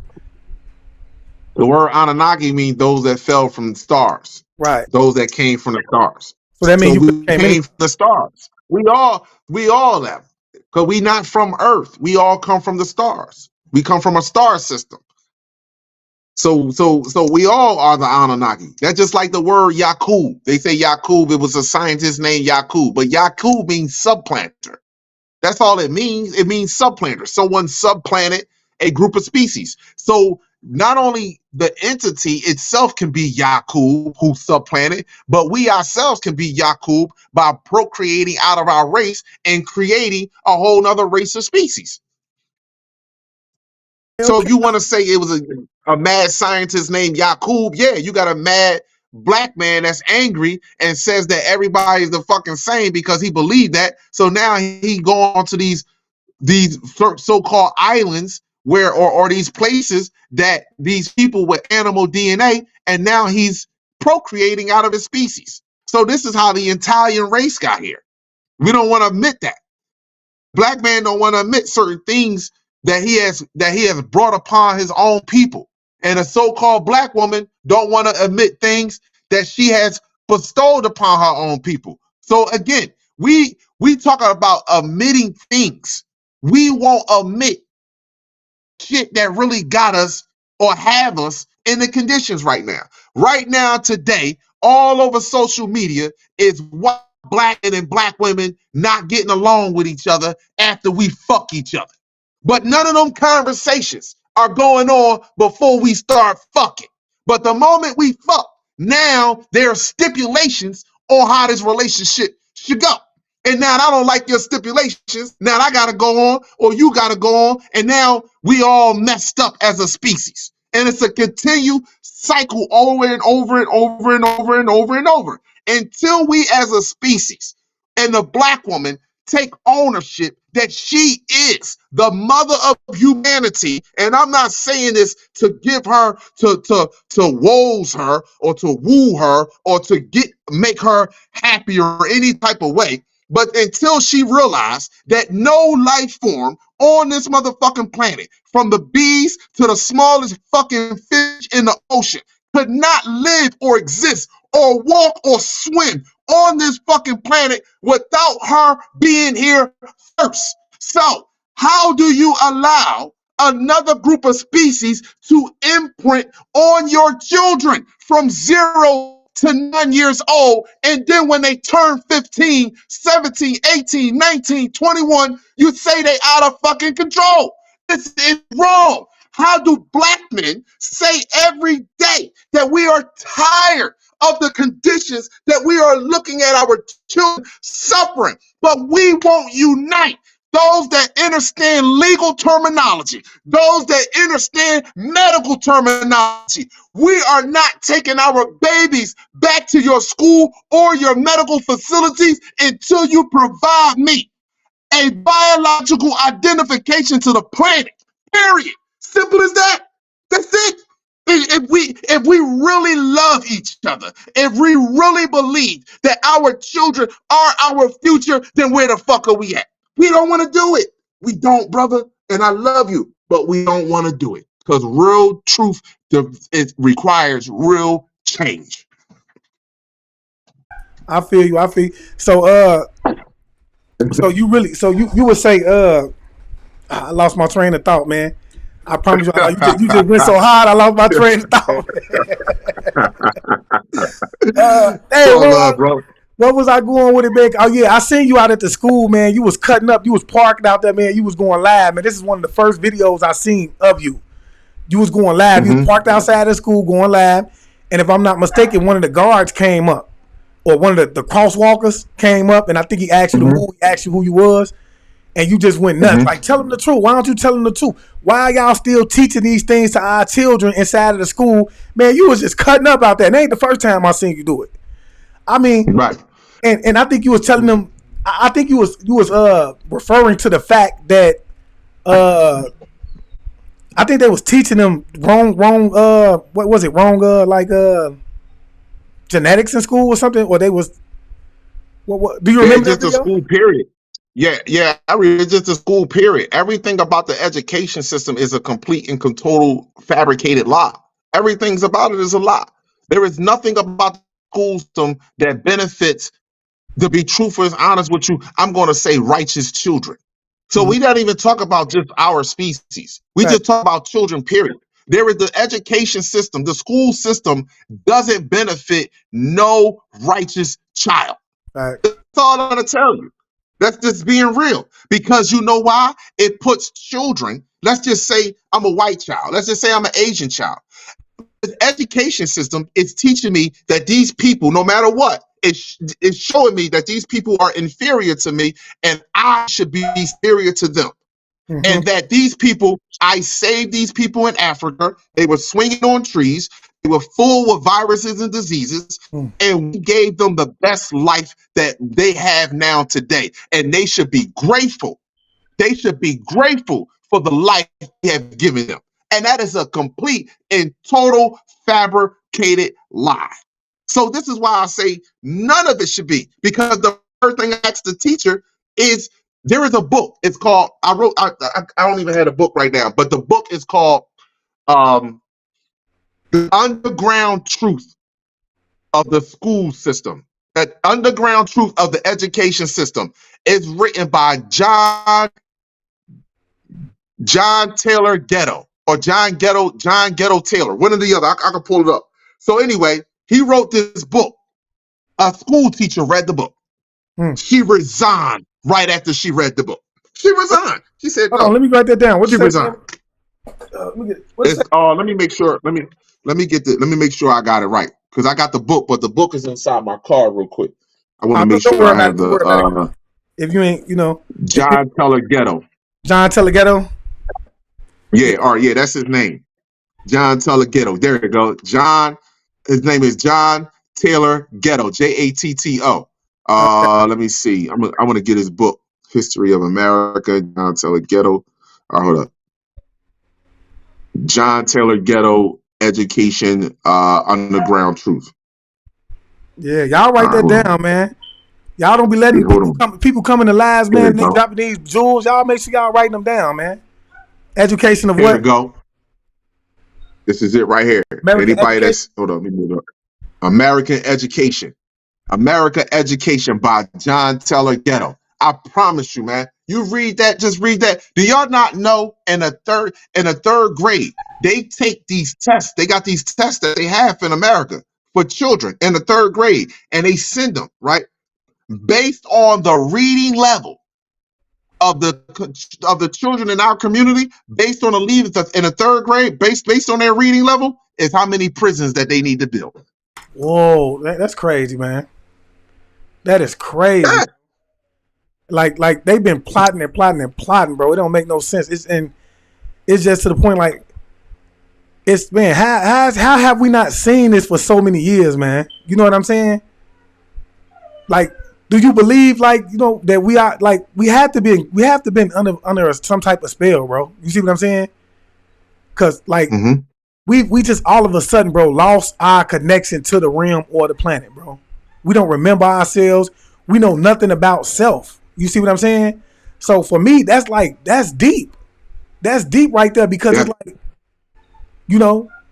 the word Anunnaki means those that fell from the stars. Right. Those that came from the stars. So that means we came from the stars. We all have. Because we not from Earth. We all come from the stars. We come from a star system. So we all are the Anunnaki. That's just like the word Yakub. They say Yakub, it was a scientist named Yakub. But Yakub means subplanter. That's all it means. It means subplanter. Someone subplanted a group of species. So not only the entity itself can be Yakub, who subplanted, but we ourselves can be Yakub by procreating out of our race and creating a whole nother race of species. Okay. So if you want to say it was a mad scientist named Yakub. Yeah, you got a mad black man that's angry and says that everybody's the fucking same because he believed that. So now he going on to these so-called islands where or these places that these people with animal DNA, and now he's procreating out of his species. So this is how the Italian race got here. We don't want to admit that. Black man don't want to admit certain things that he has brought upon his own people. And a so-called black woman don't want to admit things that she has bestowed upon her own people. So again, we talk about admitting things. We won't admit shit that really got us or have us in the conditions right now. Right now, today, all over social media is white, black, and black women not getting along with each other after we fuck each other. But none of them conversations are going on before we start fucking. But the moment we fuck, now there are stipulations on how this relationship should go. And now I don't like your stipulations. Now I gotta go on, or you gotta go on, and now we all messed up as a species. And it's a continued cycle over and over and over and over and over and over until we as a species and the black woman take ownership that she is the mother of humanity. And I'm not saying this to give her to woes her or to woo her or to make her happy or any type of way. But until she realized that no life form on this motherfucking planet, from the bees to the smallest fucking fish in the ocean, could not live or exist or walk or swim on this fucking planet without her being here first. So how do you allow another group of species to imprint on your children from 0 to 9 years old, and then when they turn 15, 17, 18, 19, 21, you say they out of fucking control? This is wrong. How do black men say every day that we are tired of the conditions that we are looking at our children suffering, but we won't unite? Those that understand legal terminology, those that understand medical terminology. We are not taking our babies back to your school or your medical facilities until you provide me a biological identification to the planet. Period. Simple as that. That's it. If we really love each other, if we really believe that our children are our future, then where the fuck are we at? We don't want to do it. We don't, brother. And I love you, but we don't want to do it because real truth, it requires real change. I feel you. I feel you. So you would say I lost my train of thought, man. I promise you, you just went so hard, I lost my train of thought. Hey, bro. What was I going with it, man? Oh yeah, I seen you out at the school, man. You was cutting up. You was parking out there, man. You was going live, man. This is one of the first videos I seen of you. You was going live. You was parked outside the school going live. And if I'm not mistaken, one of the guards came up, or one of the crosswalkers came up, and I think he asked you who you was, and you just went nuts. Like, tell them the truth. Why don't you tell them the truth? Why are y'all still teaching these things to our children inside of the school? Man, you was just cutting up out there. And it ain't the first time I seen you do it. I mean, right. And I think you was telling them. I think you was referring to the fact that I think they was teaching them wrong. What was it? Wrong. Genetics in school or something. Or they was. What do you remember? Just the school period. Yeah. I read it's just the school period. Everything about the education system is a complete and total fabricated lie. Everything's about it is a lie. There is nothing about the school system that benefits. To be truthful and honest with you, I'm going to say righteous children. So we don't even talk about just our species. We just talk about children, period. There is the education system. The school system doesn't benefit no righteous child. Right. That's all I'm going to tell you. That's just being real. Because you know why? It puts children, let's just say I'm a white child. Let's just say I'm an Asian child. The education system is teaching me that these people, no matter what, it's showing me that these people are inferior to me and I should be inferior to them. And that these people, I saved these people in Africa. They were swinging on trees. They were full with viruses and diseases. And we gave them the best life that they have now today. And they should be grateful. They should be grateful for the life we have given them. And that is a complete and total fabricated lie. So this is why I say none of it should be, because the first thing I asked the teacher is, there is a book. It's called, I don't even have a book right now, but the book is called The Underground Truth of the School System. That Underground Truth of the Education System is written by John Taylor Ghetto, or John Ghetto Taylor, one or the other. I can pull it up. So anyway, he wrote this book. A school teacher read the book. She resigned right after she read the book. She resigned. She said, "No." Hold on, let me write that down. What she resigned. Let me make sure. Let me make sure I got it right, because I got the book, but the book is inside my car real quick. I want to make sure I have the. If you ain't, John Taylor Ghetto. John Taylor Ghetto. Yeah, all right, yeah, that's his name. John Taylor Ghetto. There you go. His name is John Taylor Ghetto. J-A-T-T-O. Let me see. I want to get his book, History of America. John Taylor Ghetto. Hold up. John Taylor Ghetto Education Underground Truth. Yeah, y'all write that down, man. Y'all don't be letting people come in the lives, man. They dropping these jewels. Y'all make sure y'all writing them down, man. Education of what? Here we go. This is it right here. Anybody that's hold on, let me move up. American Education. America Education by John Taylor Ghetto. I promise you, man. You read that, just read that. Do y'all not know in a third grade, they take these tests. They got these tests that they have in America for children in the third grade, and they send them, right? Based on the reading level of the children in our community, based on the leaders in the third grade, based on their reading level, is how many prisons that they need to build. Whoa, that's crazy, man. That is crazy. Yeah. Like they've been plotting, bro. It don't make no sense. It's just to the point, like, it's, man, how have we not seen this for so many years, man? You know what I'm saying? Like, do you believe, like, that we are, like, we have to be under some type of spell, bro? You see what I'm saying? Because, like, we just all of a sudden, bro, lost our connection to the realm or the planet, bro. We don't remember ourselves. We know nothing about self. You see what I'm saying? So for me, that's deep. That's deep right there, because it's like,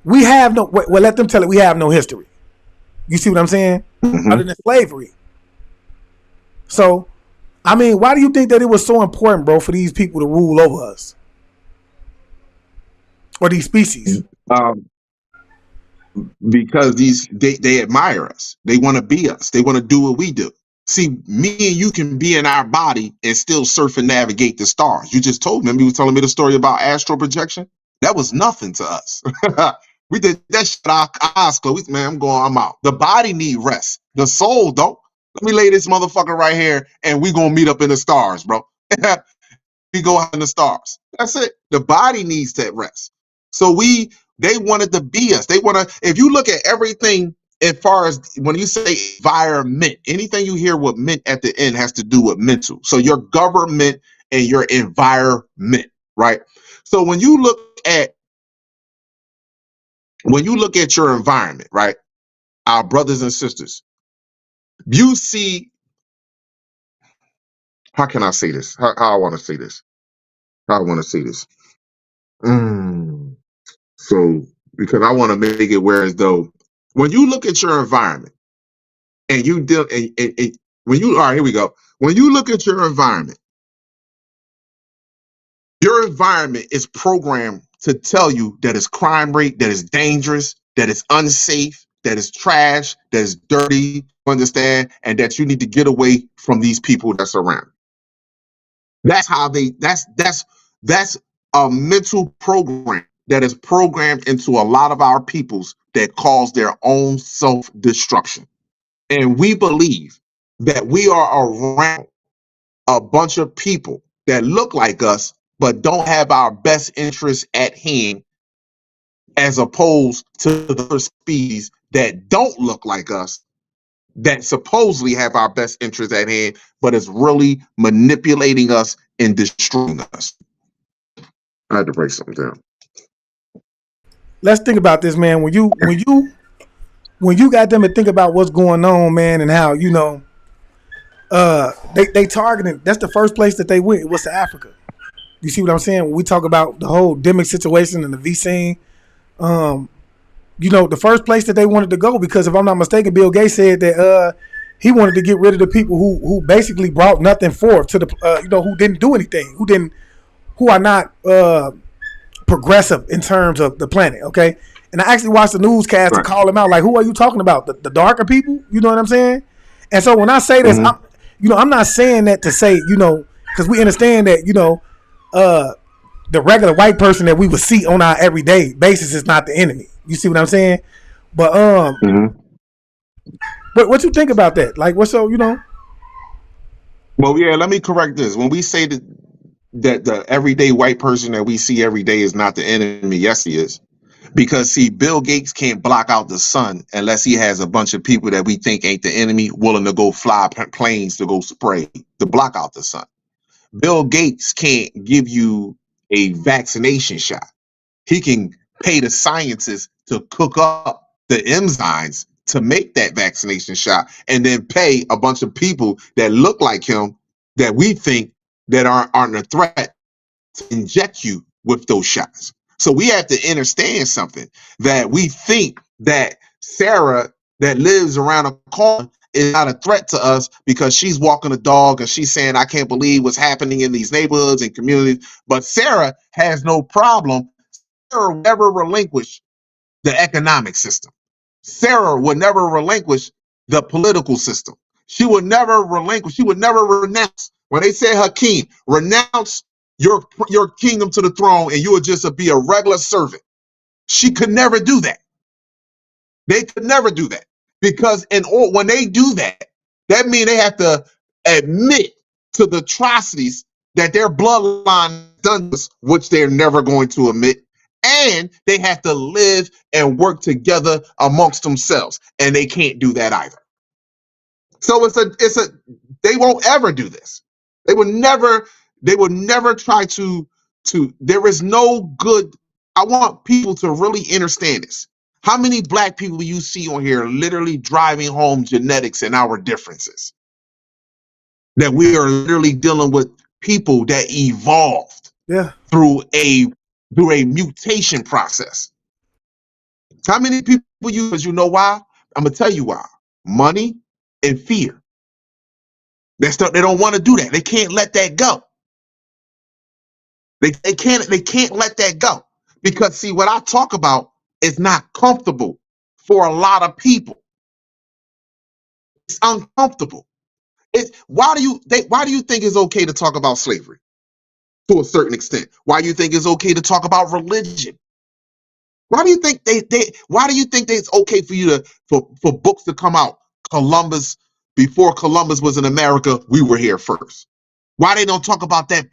we have no, well, let them tell it, we have no history. You see what I'm saying? Other than slavery. So, I mean, why do you think that it was so important, bro, for these people to rule over us? Or these species? Because they admire us. They want to be us. They want to do what we do. See, me and you can be in our body and still surf and navigate the stars. You just told me. You was telling me the story about astral projection. That was nothing to us. We did that shit. Our eyes closed. Man, I'm out. The body need rest. The soul don't. Let me lay this motherfucker right here, and we gonna meet up in the stars, bro. We go out in the stars. That's it. The body needs that rest. So they wanted to be us. They want to. If you look at everything, as far as when you say environment, anything you hear with "ment" at the end has to do with mental. So your government and your environment, right? So when you look at your environment, right, our brothers and sisters, you see. How can I say this? How I want to say this? How I want to say this? So, because I want to make it where as though when you look at your environment and you deal and when you all right, here we go. When you look at your environment is programmed to tell you that it's crime rate, that it's dangerous, that it's unsafe, that it's trash, that it's dirty, understand, and that you need to get away from these people that's around. That's how that's a mental program that is programmed into a lot of our peoples that cause their own self-destruction. And we believe that we are around a bunch of people that look like us but don't have our best interests at hand, as opposed to the other species that don't look like us, that supposedly have our best interests at hand, but is really manipulating us and destroying us. I had to break something down. Let's think about this, man. When you got them to think about what's going on, man, and how, they targeted. That's the first place that they went. It was to Africa. You see what I'm saying? When we talk about the whole demic situation and the V scene, the first place that they wanted to go, because if I'm not mistaken, Bill Gates said that he wanted to get rid of the people who basically brought nothing forth to the who didn't do anything, who are not progressive in terms of the planet. Okay, and I actually watched the newscast to call them out. Like, who are you talking about? The darker people? You know what I'm saying? And so when I say this, I'm not saying that to say, because we understand that, the regular white person that we would see on our everyday basis is not the enemy. You see what I'm saying? But what you think about that? Like, what's so, Well, yeah, let me correct this. When we say that the everyday white person that we see every day is not the enemy, yes, he is. Because, see, Bill Gates can't block out the sun unless he has a bunch of people that we think ain't the enemy willing to go fly planes to go spray to block out the sun. Bill Gates can't give you a vaccination shot. He can pay the scientists to cook up the enzymes to make that vaccination shot, and then pay a bunch of people that look like him that we think that aren't a threat to inject you with those shots. So we have to understand something, that we think that Sarah that lives around the corner is not a threat to us because she's walking a dog and she's saying, I can't believe what's happening in these neighborhoods and communities. But Sarah has no problem. Sarah will never relinquish the economic system. Sarah would never relinquish the political system. She would never relinquish. She would never renounce. When they say Hakeem, renounce your kingdom to the throne and you would just be a regular servant. She could never do that. They could never do that, because when they do that, that means they have to admit to the atrocities that their bloodline done, which they're never going to admit, and they have to live and work together amongst themselves, and they can't do that either. So they won't ever do this. They would never try to there is no good. I want people to really understand this. How many black people you see on here literally driving home genetics and our differences? That we are literally dealing with people that evolved through a mutation process. How many people you know why? I'm gonna tell you why. Money and fear. They don't want to do that. They can't let that go. They can't let that go. Because, see, what I talk about is not comfortable for a lot of people. It's uncomfortable. Why do you think it's okay to talk about slavery to a certain extent? Why do you think it's okay to talk about religion? Why do you think why do you think it's okay for you for books to come out? Columbus, before Columbus was in America, we were here first. Why they don't talk about that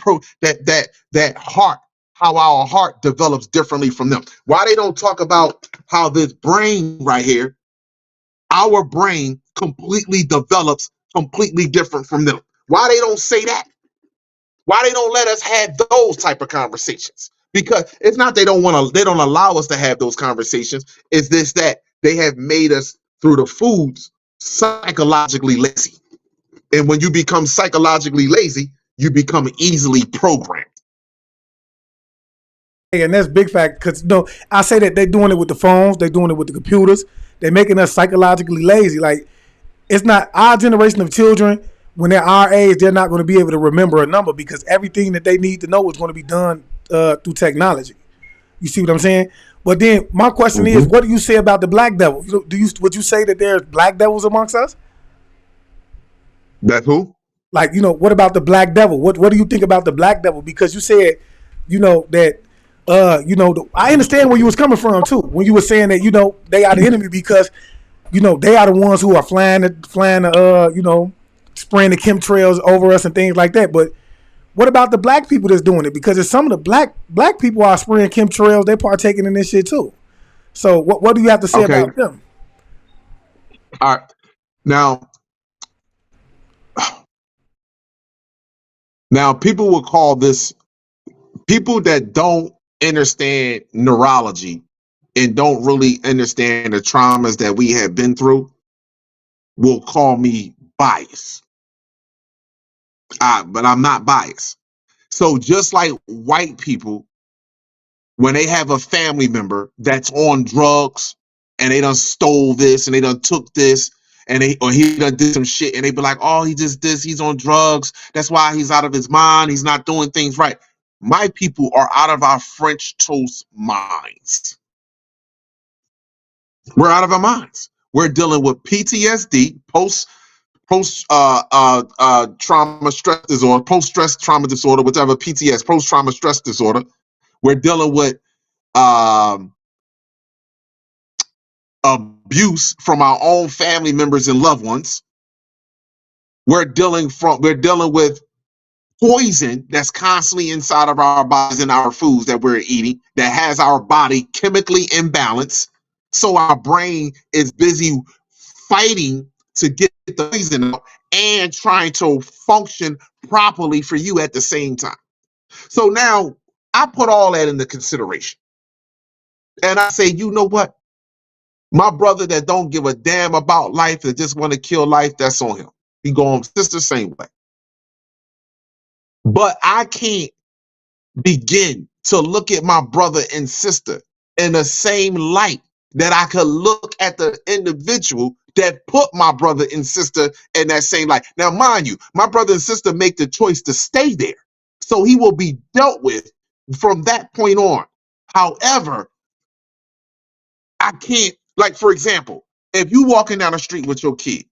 heart, how our heart develops differently from them? Why they don't talk about how this brain right here, our brain completely develops completely different from them? Why they don't say that? Why they don't let us have those type of conversations? Because it's not they don't allow us to have those conversations. It's this that they have made us, through the foods, psychologically lazy. And when you become psychologically lazy, you become easily programmed. And that's big fact, because I say that they're doing it with the phones, they're doing it with the computers, they're making us psychologically lazy. Like, it's not our generation of children. When they're our age, they're not going to be able to remember a number, because everything that they need to know is going to be done through technology. You see what I'm saying? But then my question is, what do you say about the black devil? Would you say that there's black devils amongst us? That who? Like, what about the black devil? What do you think about the black devil? Because you said, that, I understand where you was coming from too, when you were saying that, they are the enemy because, they are the ones who are flying spraying the chemtrails over us and things like that. But What about the black people that's doing it? Because it's some of the black people are spraying chemtrails. They're partaking in this shit too. So what do you have to say about them? All right. Now people will call this, people that don't understand neurology and don't really understand the traumas that we have been through will call me biased. But I'm not biased. So just like white people, when they have a family member that's on drugs and they done stole this and they done took this and he done did some shit and they be like, oh, he just this, he's on drugs. That's why he's out of his mind. He's not doing things right. My people are out of our French toast minds. We're out of our minds. We're dealing with PTSD, post trauma stress disorder, post stress trauma disorder, whatever, PTS, post trauma stress disorder. We're dealing with abuse from our own family members and loved ones. We're dealing with poison that's constantly inside of our bodies and our foods that we're eating that has our body chemically imbalanced. So our brain is busy fighting to get the poison out and trying to function properly for you at the same time. So now I put all that into consideration. And I say, you know what? My brother that don't give a damn about life, that just want to kill life, that's on him. He going sister same way. But I can't begin to look at my brother and sister in the same light that I could look at the individual that put my brother and sister in that same light. Now, mind you, my brother and sister make the choice to stay there. So he will be dealt with from that point on. However, I can't, like, for example, if you walking down the street with your kid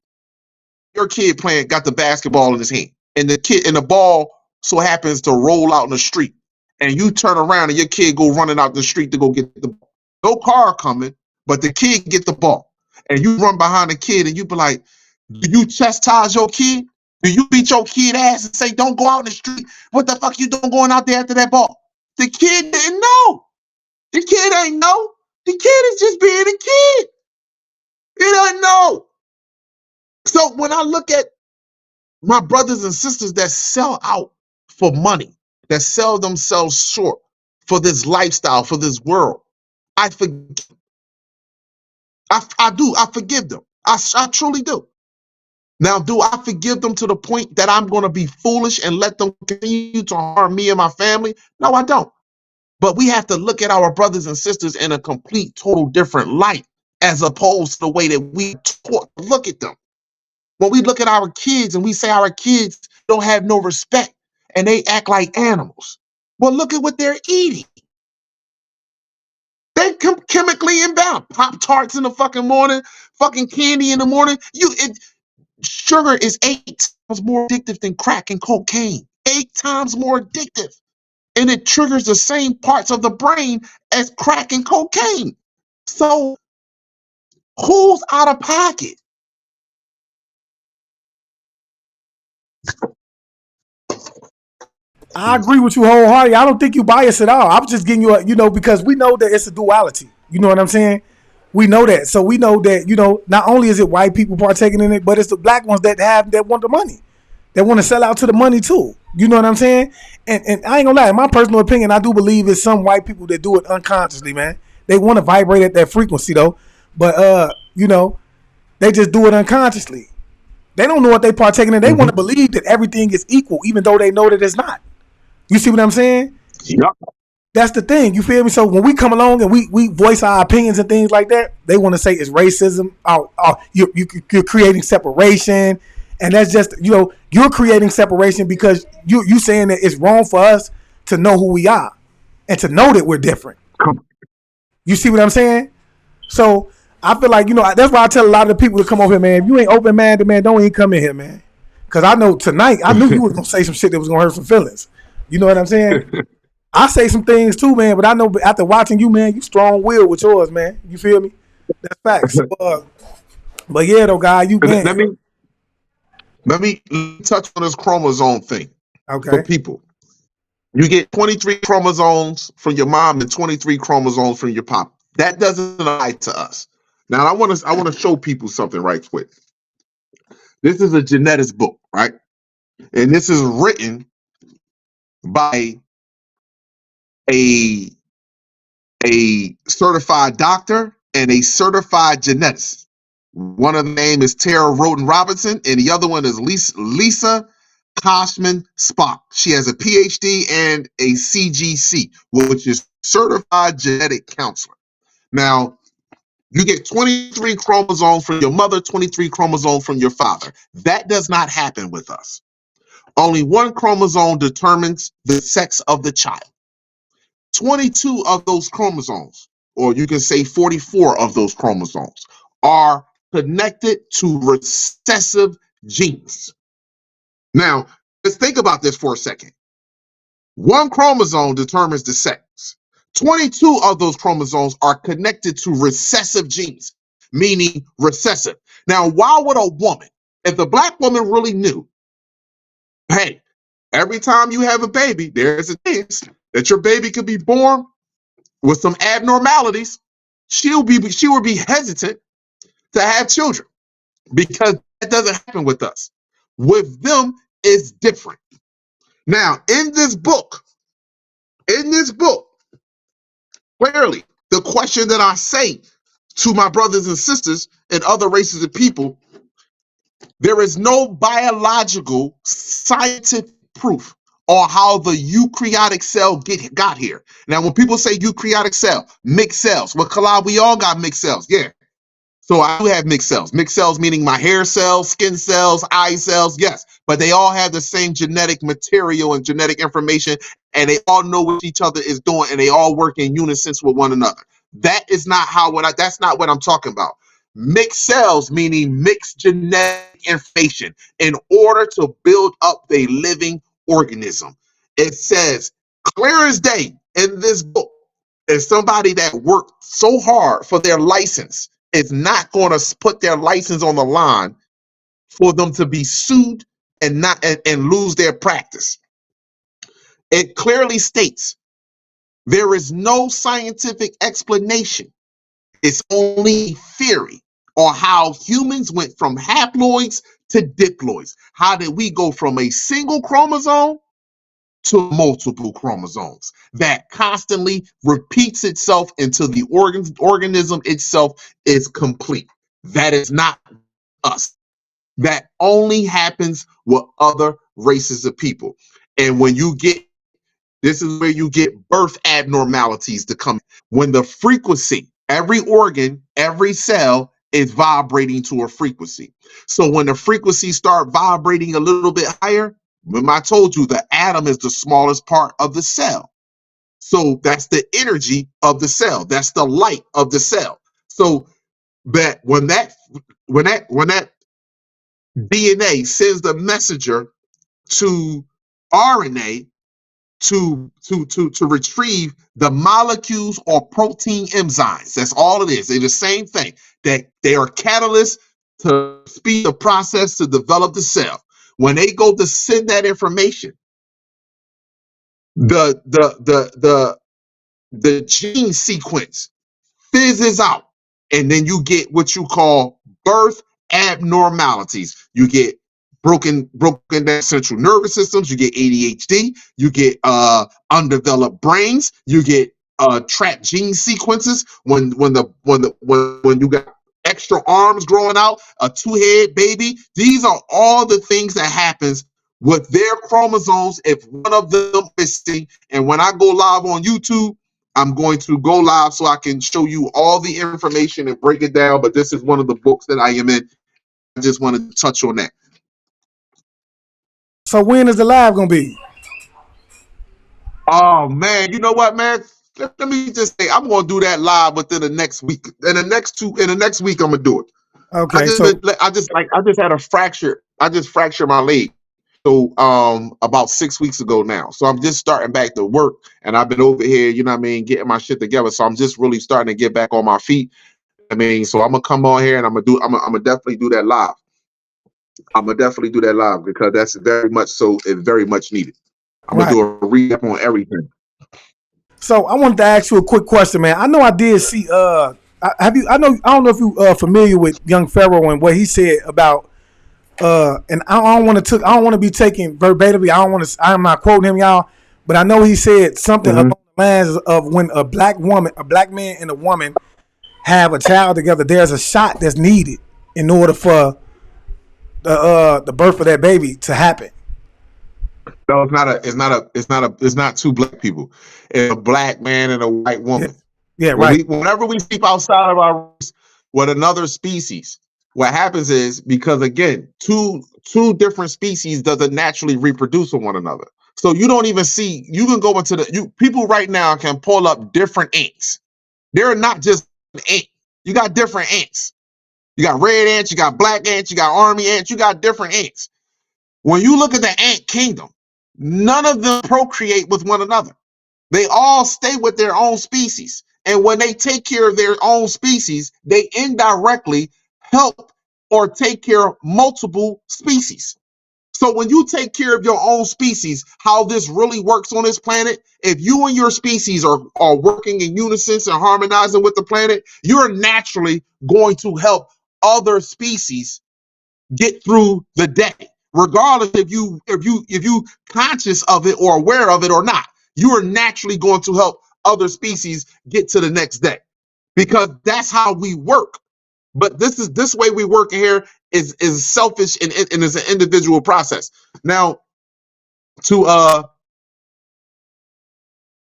playing, got the basketball in his hand, and the ball so happens to roll out in the street, and you turn around and your kid go running out the street to go get the ball. No car coming, but the kid get the ball. And you run behind the kid and you be like, do you chastise your kid? Do you beat your kid ass and say, don't go out in the street? What the fuck you doing going out there after that ball? The kid didn't know. The kid ain't know. The kid is just being a kid. He doesn't know. So when I look at my brothers and sisters that sell out for money, that sell themselves short for this lifestyle, for this world, I forgive them. I truly do. Now, do I forgive them to the point that I'm going to be foolish and let them continue to harm me and my family? No, I don't. But we have to look at our brothers and sisters in a complete, total different light, as opposed to the way that we look at them. When we look at our kids and we say our kids don't have no respect and they act like animals. Well, look at what they're eating. They chemically imbalanced. Pop-Tarts in the fucking morning, fucking candy in the morning. Sugar is 8 times more addictive than crack and cocaine. 8 times more addictive. And it triggers the same parts of the brain as crack and cocaine. So who's out of pocket? I agree with you wholeheartedly. I don't think you bias at all. I'm just giving you because we know that it's a duality. You know what I'm saying? We know that. So we know that, not only is it white people partaking in it, but it's the black ones that want the money. That want to sell out to the money too. You know what I'm saying? And I ain't gonna lie, in my personal opinion, I do believe it's some white people that do it unconsciously, man. They want to vibrate at that frequency though. But they just do it unconsciously. They don't know what they partaking in. They want to believe that everything is equal, even though they know that it's not. You see what I'm saying? Yep. That's the thing. You feel me? So when we come along and we voice our opinions and things like that, they want to say it's racism. You're creating separation. And that's just, you're creating separation because you saying that it's wrong for us to know who we are and to know that we're different. You see what I'm saying? So I feel like, that's why I tell a lot of the people to come over here, man. If you ain't open-minded, man, don't even come in here, man. Because I know tonight, I knew you was going to say some shit that was going to hurt some feelings. You know what I'm saying? I say some things too, man, but I know after watching you, man, you strong-willed with yours, man. You feel me? That's facts. But yeah, though, guy, you can. Let me touch on this chromosome thing. Okay. For people. You get 23 chromosomes from your mom and 23 chromosomes from your pop. That doesn't apply to us. Now I want to show people something right quick. This is a genetics book, right? And this is written by a certified doctor and a certified geneticist. One of the name is Tara Roden Robinson, and the other one is Lisa Koshman Spock. She has a PhD and a CGC, which is Certified Genetic Counselor. Now, you get 23 chromosomes from your mother, 23 chromosomes from your father. That does not happen with us. Only one chromosome determines the sex of the child. 22 of those chromosomes, or you can say 44 of those chromosomes, are connected to recessive genes. Now, let's think about this for a second. One chromosome determines the sex. 22 of those chromosomes are connected to recessive genes, meaning recessive. Now, why would a woman, if the black woman really knew, hey, every time you have a baby, there's a chance that your baby could be born with some abnormalities, she would be hesitant to have children because that doesn't happen with us. With them, it's different. Now, in this book, clearly, the question that I say to my brothers and sisters and other races of people, there is no biological scientific proof on how the eukaryotic cell got here. Now, when people say eukaryotic cell, mixed cells, well, Kalab, we all got mixed cells. Yeah. So I do have mixed cells. Mixed cells meaning my hair cells, skin cells, eye cells, yes. But they all have the same genetic material and genetic information, and they all know what each other is doing, and they all work in unison with one another. That is not that's not what I'm talking about. Mixed cells meaning mixed genetic information in order to build up a living organism. It says clear as day in this book, is somebody that worked so hard for their license is not going to put their license on the line for them to be sued and lose their practice. It clearly states there is no scientific explanation. It's only theory on how humans went from haploids to diploids. How did we go from a single chromosome to multiple chromosomes that constantly repeats itself until the organism itself is complete? That is not us. That only happens with other races of people. And when you get, this is where you get birth abnormalities to come. When the frequency, every organ, every cell is vibrating to a frequency. So when the frequencies start vibrating a little bit higher, remember I told you the atom is the smallest part of the cell. So that's the energy of the cell. That's the light of the cell. So that when that DNA sends the messenger to RNA to retrieve the molecules or protein enzymes. That's all it is. They're the same thing. That they are catalysts to speed the process to develop the cell. When they go to send that information, the gene sequence fizzes out, and then you get what you call birth abnormalities. You get broken down central nervous systems. You get ADHD. You get undeveloped brains. You get trapped gene sequences. When you got extra arms growing out, a two-head baby. These are all the things that happens with their chromosomes if one of them is missing. And when I go live on YouTube, I'm going to go live so I can show you all the information and break it down. But this is one of the books that I am in. I just wanted to touch on that. So when is the live gonna be? Oh man, you know what, man? Let me just say, I'm gonna do that live within the next week. In the next week, I'm gonna do it. Okay, I just had a fracture. I just fractured my leg. So about 6 weeks ago now. So I'm just starting back to work, and I've been over here, you know what I mean, getting my shit together. So I'm just really starting to get back on my feet. I mean, so I'm gonna come on here and I'm gonna definitely do that live. I'm gonna definitely do that live because that's very much so. It's very much needed. I'm gonna do a recap on everything. So I wanted to ask you a quick question, man. I know I did see. Have you? I don't know if you familiar with Young Pharaoh and what he said about. And I don't want to be taken verbatimly. I'm not quoting him, y'all. But I know he said something along the lines of when a black man, and a woman have a child together, there's a shot that's needed in order for the birth of that baby to happen. No, it's not two black people. It's a black man and a white woman. Yeah, right. Whenever we sleep outside of our race with another species, what happens is, because again, two different species doesn't naturally reproduce with one another. So you don't even see, you can go into people right now can pull up different ants. They're not just an ant. You got different ants. You got red ants, you got black ants, you got army ants, you got different ants. When you look at the ant kingdom, none of them procreate with one another. They all stay with their own species. And when they take care of their own species, they indirectly help or take care of multiple species. So when you take care of your own species, how this really works on this planet, if you and your species are working in unison and harmonizing with the planet, you're naturally going to help other species get through the day, regardless if you conscious of it or aware of it or not. You are naturally going to help other species get to the next day, because that's how we work. But this way we work here is selfish and is an individual process. Now, to hold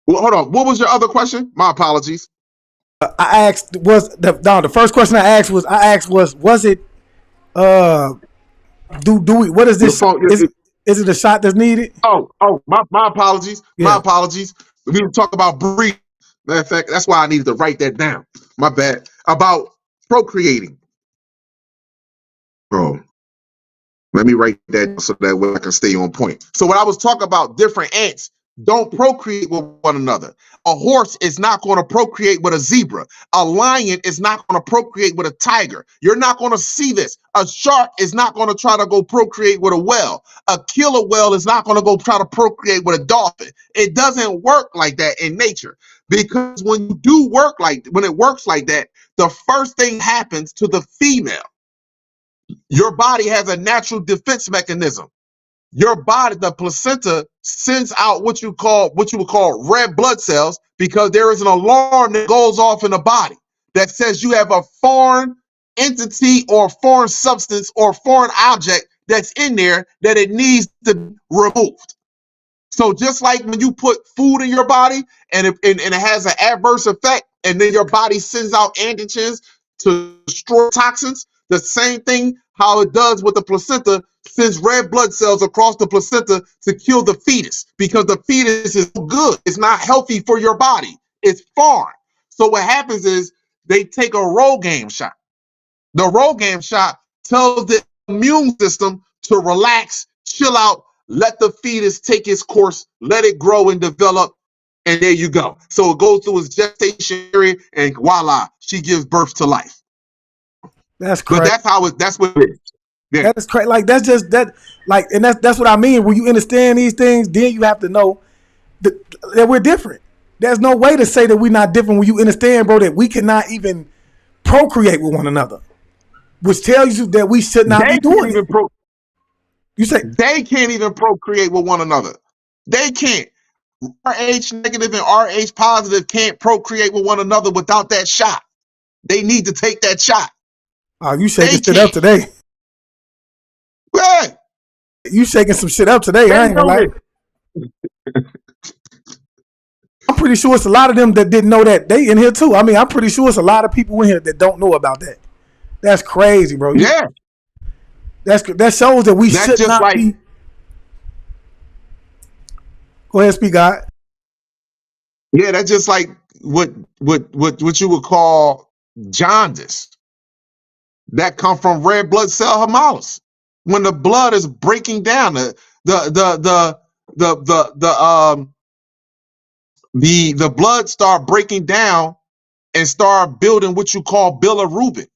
on, what was your other question? My apologies. I asked the first question I asked was it do we, what is this? Is it a shot that's needed? My apologies. Yeah. My apologies. We were talking about breeding. Matter of fact, that's why I needed to write that down. My bad. About procreating. Oh, let me write that so that way I can stay on point. So when I was talking about different ants, don't procreate with one another. A horse is not going to procreate with a zebra. A lion is not going to procreate with a tiger. You're not going to see this. A shark is not going to try to go procreate with a whale. A killer whale is not going to go try to procreate with a dolphin. It doesn't work like that in nature, because when it works like that, the first thing happens to the female. Your body has a natural defense mechanism. Your body, the placenta, sends out what you would call red blood cells, because there is an alarm that goes off in the body that says you have a foreign entity or foreign substance or foreign object that's in there that it needs to be removed. So just like when you put food in your body and it has an adverse effect, and then your body sends out antigens to destroy toxins, the same thing how it does with the placenta, sends red blood cells across the placenta to kill the fetus, because the fetus is good. It's not healthy for your body. It's foreign. So what happens is they take a Rogaine shot. The Rogaine shot tells the immune system to relax, chill out, let the fetus take its course, let it grow and develop, and there you go. So it goes through its gestation period, and voila, she gives birth to life. That's crazy. But that's what it is. Yeah. That is crazy. Like, that's just that. Like, and that's what I mean. When you understand these things, then you have to know that we're different. There's no way to say that we're not different when you understand, bro, that we cannot even procreate with one another, which tells you that we should not be doing it. You say they can't even procreate with one another. They can't. RH negative and RH positive can't procreate with one another without that shot. They need to take that shot. Oh, you shaking shit up today. Right. You shaking some shit up today. I ain't gonna lie. I'm pretty sure it's a lot of them that didn't know that. They in here too. I mean, I'm pretty sure it's a lot of people in here that don't know about that. That's crazy, bro. Yeah. That shows that we should not be. Go ahead, speak, God. Yeah, that's just like what you would call jaundice. That come from red blood cell hemolysis. When the blood is breaking down, the blood start breaking down and start building what you call bilirubin.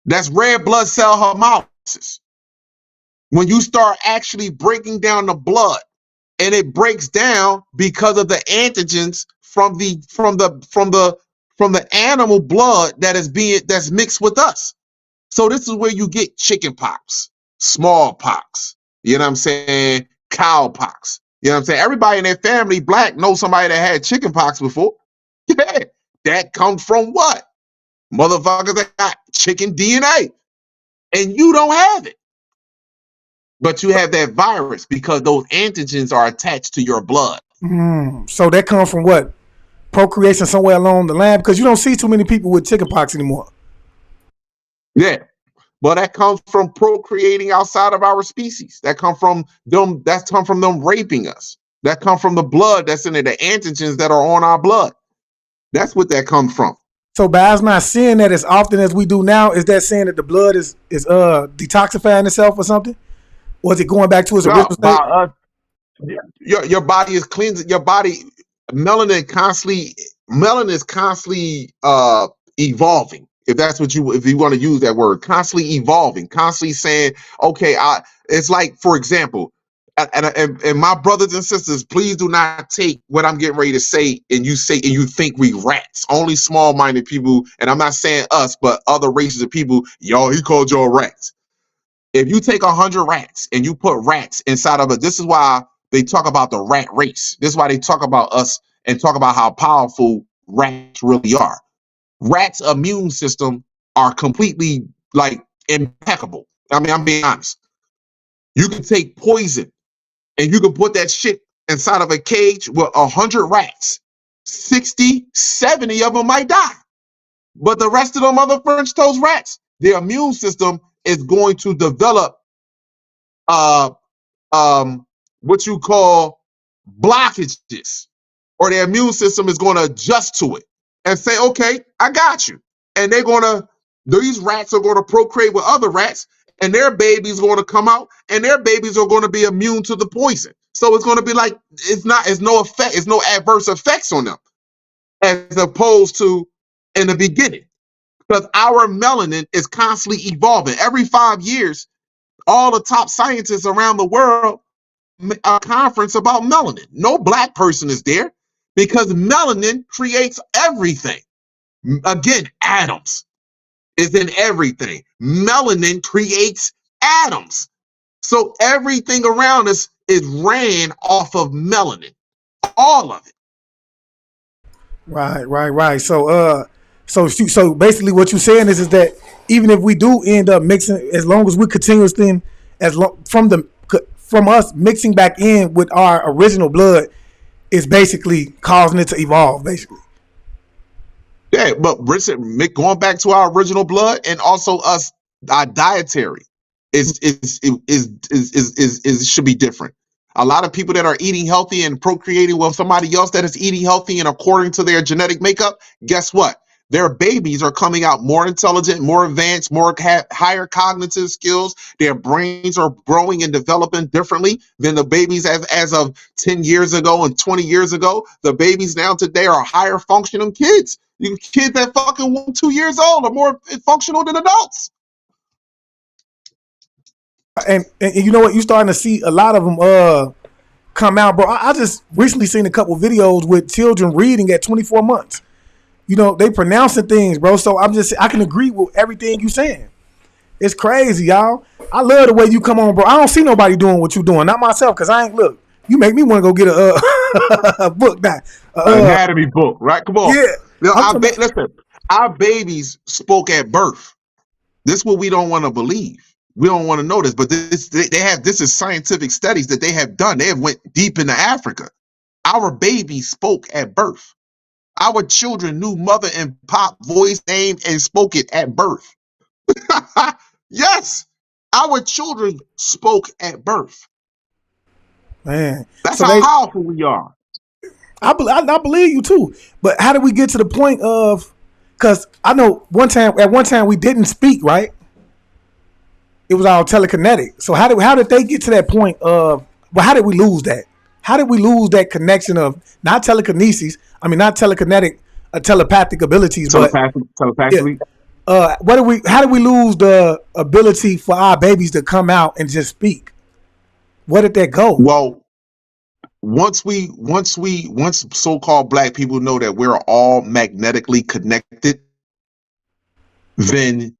That's red blood cell hemolysis. When you start actually breaking down the blood and it breaks down because of the antigens from the animal blood that's mixed with us. So this is where you get chicken pox, smallpox, you know what I'm saying, cow pox. You know what I'm saying? Everybody in their family, black, knows somebody that had chicken pox before. Yeah, that comes from what? Motherfuckers that got chicken DNA. And you don't have it. But you have that virus because those antigens are attached to your blood. So that comes from what? Procreation somewhere along the line? Because you don't see too many people with chickenpox anymore. Yeah. But that comes from procreating outside of our species. That come from them. That's come from them raping us. That come from the blood that's in it, the antigens that are on our blood. That's what that comes from. So by us not seeing that as often as we do now, is that saying that the blood is detoxifying itself or something? Or is it going back to its original state? Your body is cleansing. Your body, melanin is constantly evolving. If you want to use that word, constantly evolving, constantly saying, okay, it's like, for example, and my brothers and sisters, please do not take what I'm getting ready to say and you think we rats. Only small-minded people, and I'm not saying us, but other races of people, y'all, he called y'all rats. If you take 100 rats and you put rats inside of it, this is why they talk about the rat race. This is why they talk about us and talk about how powerful rats really are. Rats' immune system are completely like impeccable. I mean, I'm being honest. You can take poison and you can put that shit inside of a cage with 100 rats. 60, 70 of them might die. But the rest of them other French toast rats, their immune system is going to develop what you call blockages, or their immune system is going to adjust to it and say, okay, I got you. And these rats are going to procreate with other rats, and their babies are going to come out, and their babies are going to be immune to the poison. So it's going to be like, it's no adverse effects on them, as opposed to in the beginning. Because our melanin is constantly evolving. Every 5 years, all the top scientists around the world a conference about melanin. No black person is there because melanin creates everything. Again, atoms is in everything. Melanin creates atoms. So everything around us is ran off of melanin. All of it. Right. So basically, what you're saying is that even if we do end up mixing, as long as we continuously, from us mixing back in with our original blood, is basically causing it to evolve. Basically. Yeah, but Richard, going back to our original blood and also our dietary is should be different. A lot of people that are eating healthy and procreating with somebody else that is eating healthy and according to their genetic makeup, guess what? Their babies are coming out more intelligent, more advanced, higher cognitive skills. Their brains are growing and developing differently than the babies as of 10 years ago and 20 years ago. The babies now today are higher functioning kids. You kids that fucking 1, 2 years old are more functional than adults. And you know what? You're starting to see a lot of them come out, bro. I just recently seen a couple videos with children reading at 24 months. You know, they pronouncing things, bro. So I can agree with everything you saying. It's crazy, y'all. I love the way you come on, bro. I don't see nobody doing what you doing. Not myself, because I ain't look. You make me want to go get a book back. Anatomy book, right? Come on. Yeah. Listen, our babies spoke at birth. This is what we don't want to believe. We don't want to know this, but this is scientific studies that they have done. They have went deep into Africa. Our babies spoke at birth. Our children knew mother and pop, voice, name, and spoke it at birth. Yes, our children spoke at birth. Man, that's how powerful we are. I believe you too. But how did we get to the point of? Because I know at one time we didn't speak, right? It was all telekinetic. So how did they get to that point of? Well, how did we lose that? How did we lose that connection of not telekinesis? I mean, not telekinetic, telepathic abilities, telepathically. Yeah. How did we lose the ability for our babies to come out and just speak? Where did that go? Well, once so-called black people know that we're all magnetically connected, then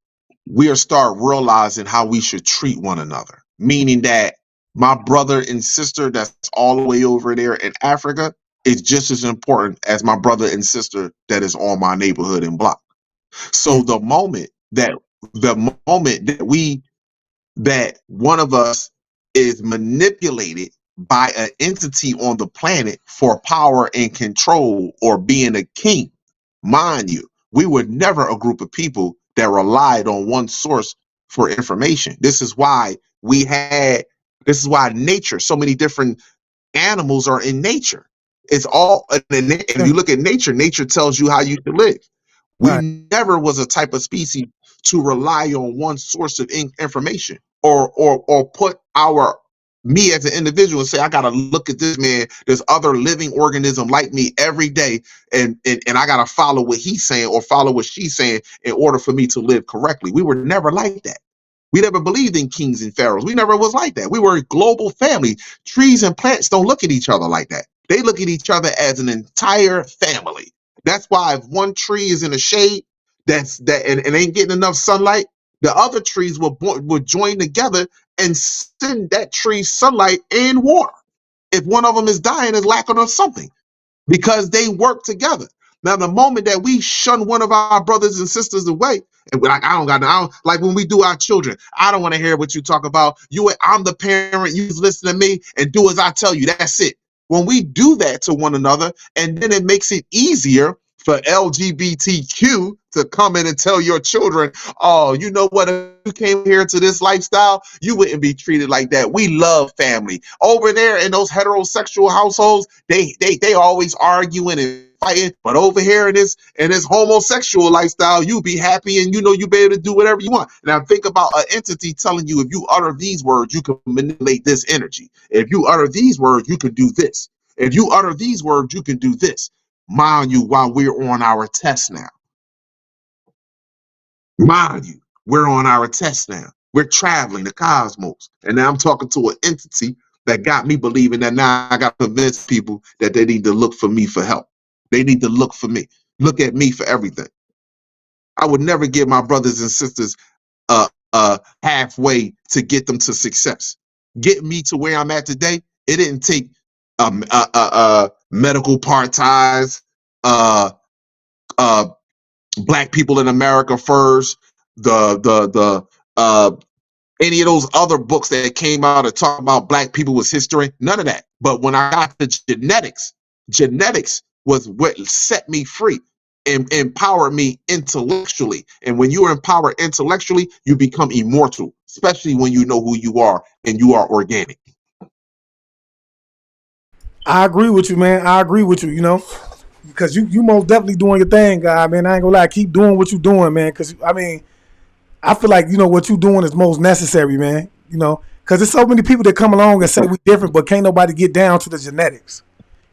we'll start realizing how we should treat one another. Meaning that my brother and sister that's all the way over there in Africa is just as important as my brother and sister that is on my neighborhood and block. So the moment that that one of us is manipulated by an entity on the planet for power and control or being a king, mind you, we were never a group of people that relied on one source for information. This is why nature, so many different animals are in nature. It's all, and if you look at nature, nature tells you how you should live. We Right. never was a type of species to rely on one source of information or put our me as an individual and say, I gotta look at this man, there's other living organism like me every day, and I gotta follow what he's saying or follow what she's saying in order for me to live correctly. We were never like that. We never believed in kings and pharaohs. We never was like that. We were a global family. Trees and plants don't look at each other like that. They look at each other as an entire family. That's why if one tree is in the shade and ain't getting enough sunlight, the other trees will join together and send that tree sunlight and water. If one of them is dying, is lacking of something because they work together. Now, the moment that we shun one of our brothers and sisters away, and we're like, I don't, like when we do our children, I don't want to hear what you talk about. I'm the parent, you listen to me and do as I tell you. That's it. When we do that to one another, and then it makes it easier for LGBTQ to come in and tell your children, oh, you know what? If you came here to this lifestyle, you wouldn't be treated like that. We love family. Over there in those heterosexual households, they always arguing and fighting. But over here in this homosexual lifestyle, you be happy and you be able to do whatever you want. Now think about an entity telling you if you utter these words, you can manipulate this energy. If you utter these words, you can do this. If you utter these words, you can do this. Mind you, while we're on our test now. Mind you, we're on our test now. We're traveling the cosmos. And now I'm talking to an entity that got me believing that now I got to convince people that they need to look for me for help. They need to look for me. Look at me for everything. I would never give my brothers and sisters halfway to get them to success. Get me to where I'm at today. It didn't take medical part-ties, Black people in America first, any of those other books that came out and talk about Black people was history, none of that. But when I got to genetics was what set me free and empowered me intellectually. And when you are empowered intellectually, you become immortal, especially when you know who you are and you are organic. I agree with you, man. I agree with you, because you most definitely doing your thing, guy, man. I ain't gonna lie. Keep doing what you doing, man, because, I feel like, what you doing is most necessary, man, because there's so many people that come along and say we different, but can't nobody get down to the genetics.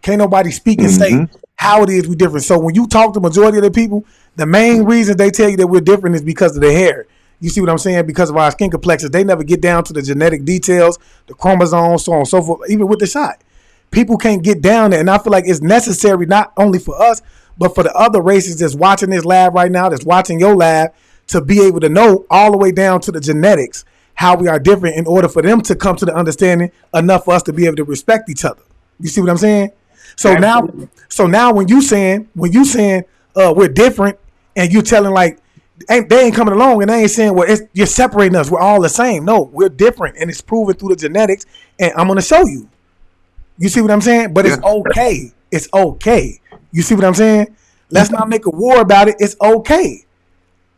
Can't nobody speak and say how it is we different. So when you talk to the majority of the people, the main reason they tell you that we're different is because of the hair. You see what I'm saying? Because of our skin complexes. They never get down to the genetic details, the chromosomes, so on and so forth, even with the shot. People can't get down there, and I feel like it's necessary not only for us, but for the other races that's watching this lab right now, that's watching your lab, to be able to know all the way down to the genetics how we are different in order for them to come to the understanding enough for us to be able to respect each other. You see what I'm saying? So now when you saying we're different, and you telling like they ain't coming along and they ain't saying, well, you're separating us, we're all the same. No, we're different, and it's proven through the genetics, and I'm gonna show you. You see what I'm saying? But it's okay. It's okay. You see what I'm saying? Let's not make a war about it. It's okay.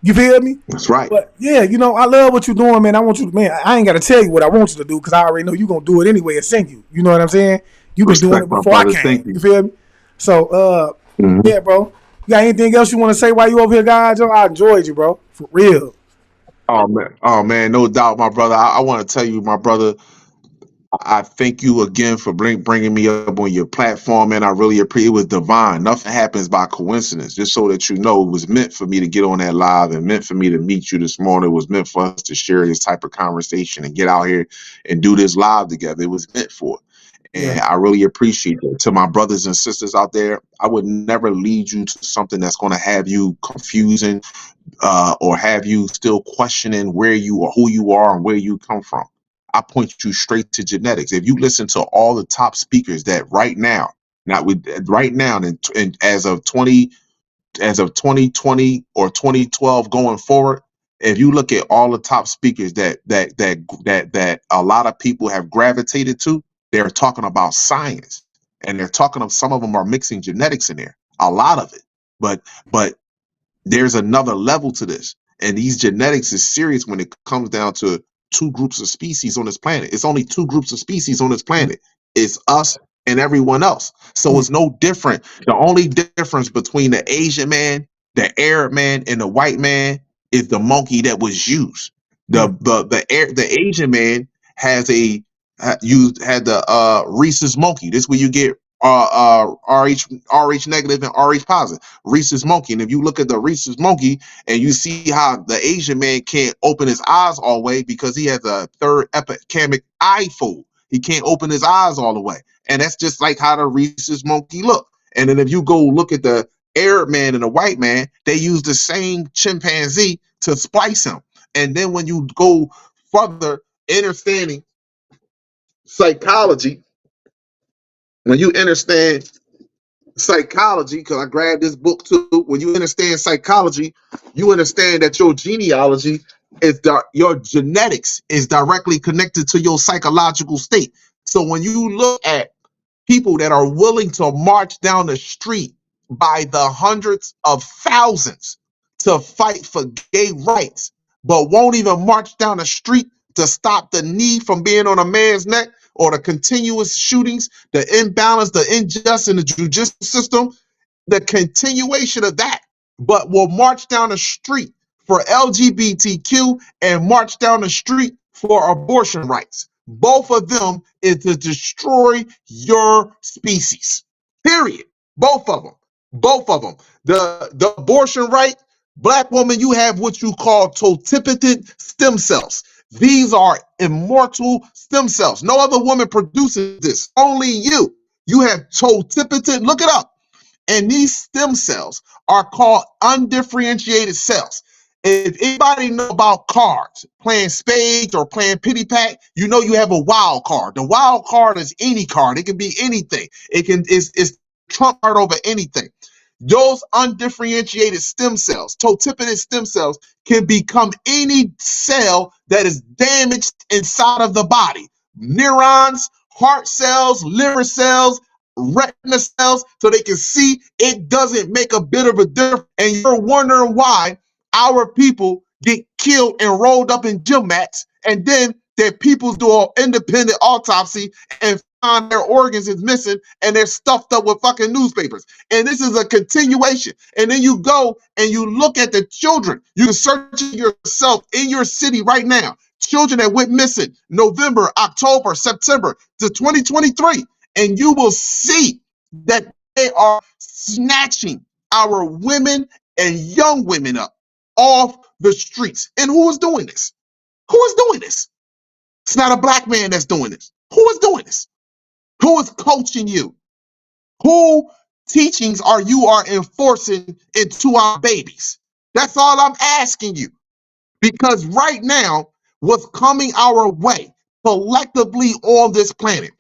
You feel me? That's right. But yeah, I love what you're doing, man. I want you to, man, I ain't got to tell you what I want you to do because I already know you're going to do it anyway and send you. You know what I'm saying? You've been doing it before I came. You feel me? So, yeah, bro. You got anything else you want to say while you over here, guys? I enjoyed you, bro. For real. Oh man, no doubt, my brother. I want to tell you, my brother, I thank you again for bringing me up on your platform, and I really appreciate it. It was divine. Nothing happens by coincidence. Just so that you know, it was meant for me to get on that live and meant for me to meet you this morning. It was meant for us to share this type of conversation and get out here and do this live together. It was meant for it. And I really appreciate it. To my brothers and sisters out there, I would never lead you to something that's going to have you confusing or have you still questioning where you or who you are and where you come from. I point you straight to genetics. If you listen to all the top speakers that right now, and as of 2020 or 2012 going forward, if you look at all the top speakers that a lot of people have gravitated to, they're talking about science, and some of them are mixing genetics in there, a lot of it. But there's another level to this, and these genetics is serious when it comes down to two groups of species on this planet. It's only two groups of species on this planet. It's us and everyone else. So it's no different. The only difference between the Asian man, the Arab man, and the white man is the monkey that was used. The Asian man has had the rhesus monkey. This is where you get RH negative and RH positive. Rhesus monkey. And if you look at the rhesus monkey and you see how the Asian man can't open his eyes all the way because he has a third epicamic eye fold. He can't open his eyes all the way. And that's just like how the rhesus monkey look. And then if you go look at the Arab man and the white man, they use the same chimpanzee to splice him. And then when you go further understanding psychology, when you understand psychology, because I grabbed this book too, when you understand psychology, you understand that your genealogy your genetics is directly connected to your psychological state. So when you look at people that are willing to march down the street by the hundreds of thousands to fight for gay rights, but won't even march down the street to stop the knee from being on a man's neck, or the continuous shootings, the imbalance, the injustice in the judicial system, the continuation of that, but will march down the street for LGBTQ and march down the street for abortion rights. Both of them is to destroy your species. Period. Both of them. Both of them. The abortion right, Black woman, you have what you call totipotent stem cells. These are immortal stem cells. No other woman produces this. Only you. You have totipotent. Look it up. And these stem cells are called undifferentiated cells. If anybody know about cards, playing spades or playing pity pack, you know you have a wild card. The wild card is any card. It can be anything. It's trump card over anything. Those undifferentiated stem cells, totipotent stem cells, can become any cell that is damaged inside of the body. Neurons, heart cells, liver cells, retina cells, so they can see it doesn't make a bit of a difference. And you're wondering why our people get killed and rolled up in gym mats, and then their people do an independent autopsy and find their organs is missing and they're stuffed up with fucking newspapers. And this is a continuation. And then you go and you look at the children. You can search yourself in your city right now. Children that went missing November, October, September to 2023. And you will see that they are snatching our women and young women up off the streets. And who is doing this? Who is doing this? It's not a Black man that's doing this. Who is doing this? Who is coaching you? Who teachings are you enforcing into our babies? That's all I'm asking you. Because right now, what's coming our way collectively on this planet,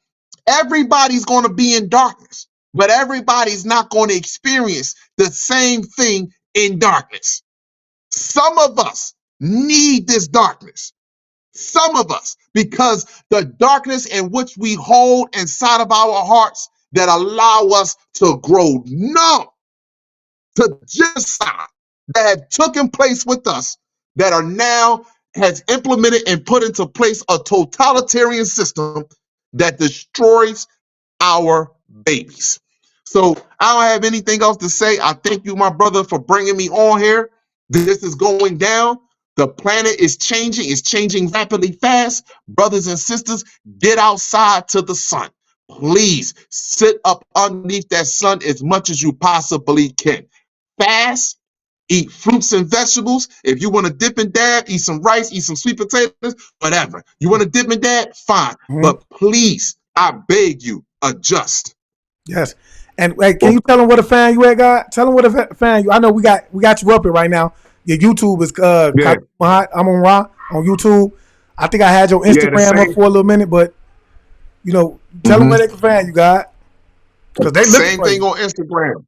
everybody's going to be in darkness, but everybody's not going to experience the same thing in darkness. Some of us need this darkness. Some of us, because the darkness in which we hold inside of our hearts that allow us to grow numb to genocide that had taken place with us, that are now has implemented and put into place a totalitarian system that destroys our babies. So I don't have anything else to say. I thank you, my brother, for bringing me on here. This is going down. The planet is changing. It's changing rapidly fast. Brothers and sisters, get outside to the sun. Please sit up underneath that sun as much as you possibly can. Fast. Eat fruits and vegetables. If you want to dip and dab, eat some rice, eat some sweet potatoes, whatever. You want to dip and dab? Fine. But please, I beg you, adjust. Yes. And hey, can you tell them what a fan you at, God? Tell them what a fan you. I know we got you up here right now. Your YouTube is I'm on Raw on YouTube. I think I had your Instagram up for a little minute, but tell them where they can find you, God. Because they looking same for thing you. on Instagram.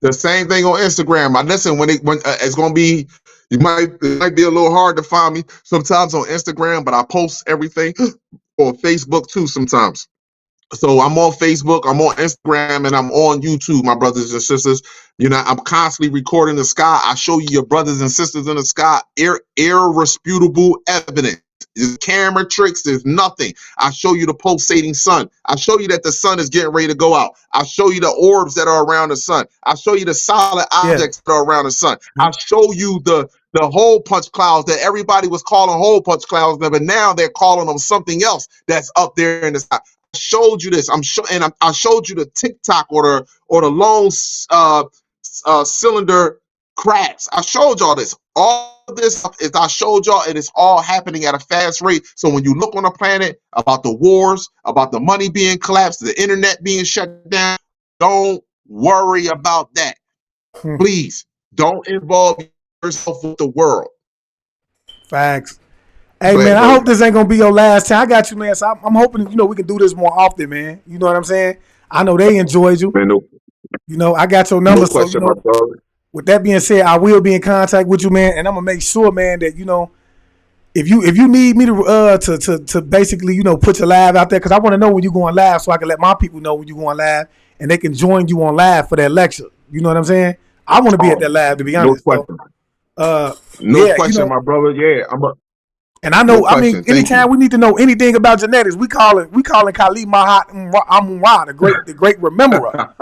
The same thing on Instagram. I listen when it's gonna be. It might be a little hard to find me sometimes on Instagram, but I post everything on Facebook too sometimes. So I'm on Facebook, I'm on Instagram, and I'm on YouTube, my brothers and sisters. I'm constantly recording the sky. I show you your brothers and sisters in the sky, irresputable evidence. There's camera tricks, there's nothing. I show you the pulsating sun. I show you that the sun is getting ready to go out. I show you the orbs that are around the sun. I show you the solid objects that are around the sun. I show you the hole punch clouds that everybody was calling hole punch clouds, but now they're calling them something else that's up there in the sky. I showed you this. I showed you the TikTok or the long cylinder crabs. I showed y'all this. All this is I showed y'all, and it's all happening at a fast rate. So when you look on the planet about the wars, about the money being collapsed, the internet being shut down, don't worry about that. Please don't involve yourself with the world. Facts. Hey, man, I hope this ain't going to be your last time. I got you, man. So I'm hoping, we can do this more often, man. You know what I'm saying? I know they enjoyed you. Man, I got your number. No question, so, with that being said, I will be in contact with you, man. And I'm going to make sure, man, that, if you need me to basically, put your live out there, because I want to know when you're going live so I can let my people know when you're going live and they can join you on live for that lecture. You know what I'm saying? I want to be at that live, to be honest. No question, my brother. Yeah, and I know, anytime we need to know anything about genetics, we calling Khalid Mahat Amun-Ra, the great rememberer.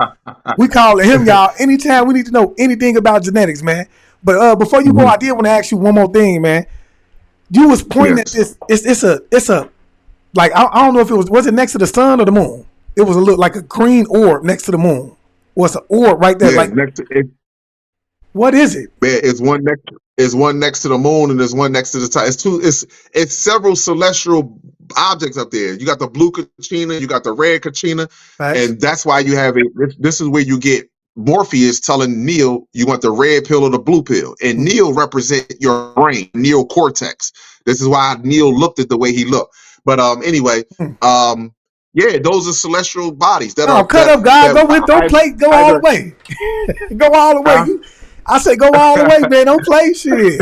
We calling him, y'all. Anytime we need to know anything about genetics, man. But before you go, I did want to ask you one more thing, man. You was pointing at this. It's a like I don't know if it was it next to the sun or the moon. It was a look like a green orb next to the moon. Or it's an orb right there. Yeah, like next to it. What is it? It's one next to the moon, and there's one next to the star. It's several celestial objects up there. You got the blue Kachina, you got the red Kachina, and that's why you have it. This is where you get Morpheus telling Neo you want the red pill or the blue pill, and Neo represent your brain, neocortex. This is why Neo looked at the way he looked. But anyway, yeah, those are celestial bodies that are. Cut up, guys. Don't play. Go all the way. Go all the way. I say go all the way, man. Don't play shit.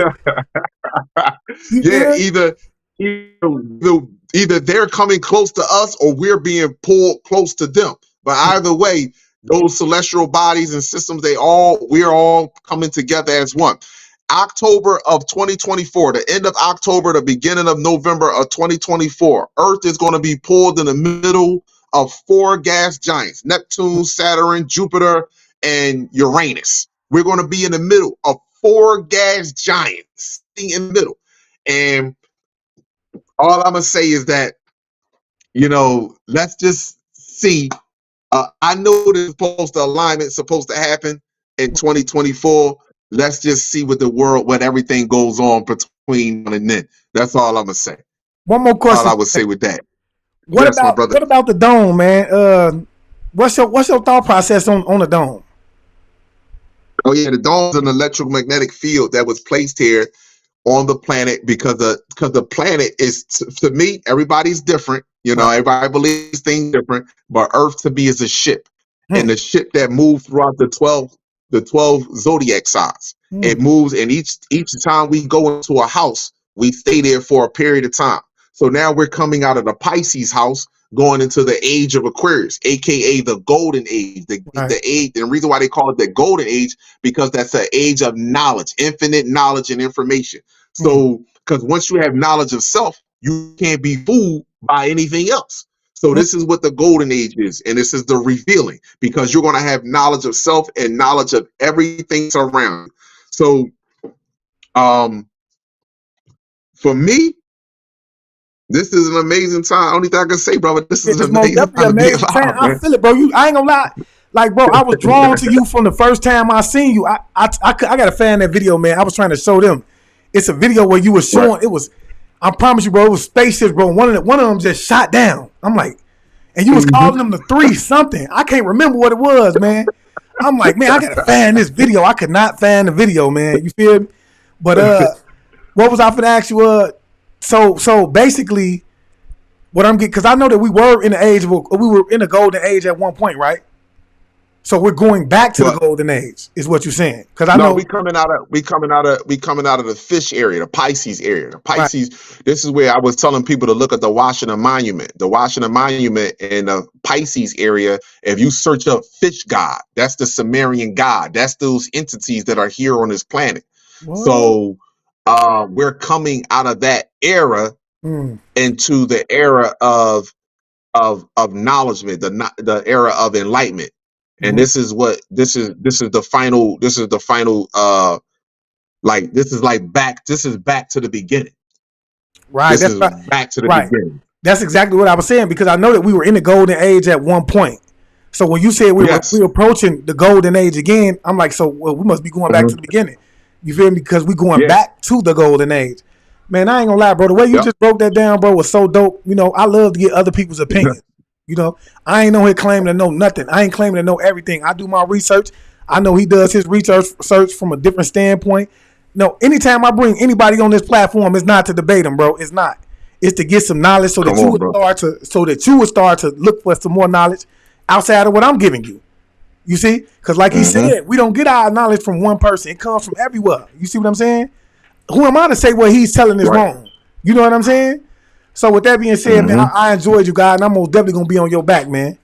Either they're coming close to us or we're being pulled close to them. But either way, those celestial bodies and systems, we're all coming together as one. October of 2024, the end of October, the beginning of November of 2024, Earth is going to be pulled in the middle of 4 gas giants: Neptune, Saturn, Jupiter, and Uranus. We're going to be in the middle of 4 gas giants sitting in the middle. And all I'm going to say is that, let's just see. I know this alignment's supposed to happen in 2024. Let's just see what everything goes on between now and then. That's all I'm going to say. One more question. All I would say with that. What about the dome, man? What's your thought process on the dome? Oh yeah, the dome is an electromagnetic field that was placed here on the planet because the planet is, to me, everybody's different. Everybody believes things different, but Earth to me is a ship, and the ship that moves throughout the 12 zodiac signs. It moves, and each time we go into a house, we stay there for a period of time. So now we're coming out of the Pisces house, going into the age of Aquarius, aka the golden age. The age, and the reason why they call it the golden age, because that's an age of knowledge, infinite knowledge and information. So, because once you have knowledge of self, you can't be fooled by anything else. So this is what the golden age is, and this is the revealing, because you're going to have knowledge of self and knowledge of everything around. So, for me, this is an amazing time. Only thing I can say, brother, this is an amazing time. I feel it, bro. I ain't gonna lie. Like, bro, I was drawn to you from the first time I seen you. I got a fan of that video, man. I was trying to show them. It's a video where you were showing. It was, I promise you, bro. It was spaceships, bro. One of them just shot down. I'm like, and you was calling them the 3 something. I can't remember what it was, man. I'm like, man, I gotta find this video. I could not find the video, man. You feel me? But what was I finna ask you? So basically, what I'm getting, because I know that we were in the age of, we were in the golden age at one point, right? So we're going back to the golden age, is what you're saying? Because I know we coming out of the fish area, the Pisces area. The Pisces. Right. This is where I was telling people to look at the Washington Monument. The Washington Monument in the Pisces area. If you search up fish god, that's the Sumerian god. That's those entities that are here on this planet. Whoa. So we're coming out of that era into the era of acknowledgement, the era of enlightenment. And this is the final back to the beginning. Right. This is back to the beginning. That's exactly what I was saying, because I know that we were in the golden age at one point. So when you said we were approaching the golden age again, I'm like, so we must be going back to the beginning. You feel me? Because we going back to the golden age. Man, I ain't gonna lie, bro. The way you just broke that down, bro, was so dope. You know, I love to get other people's opinions. You know, I ain't on here claiming to know nothing. I ain't claiming to know everything. I do my research. I know he does his research from a different standpoint. No, anytime I bring anybody on this platform, it's not to debate them, bro. It's not. It's to get some knowledge so that you would start to look for some more knowledge outside of what I'm giving you. You see? Because like he said, we don't get our knowledge from one person. It comes from everywhere. You see what I'm saying? Who am I to say what he's telling is wrong? You know what I'm saying? So with that being said, man, I enjoyed you guys, and I'm most definitely gonna be on your back, man.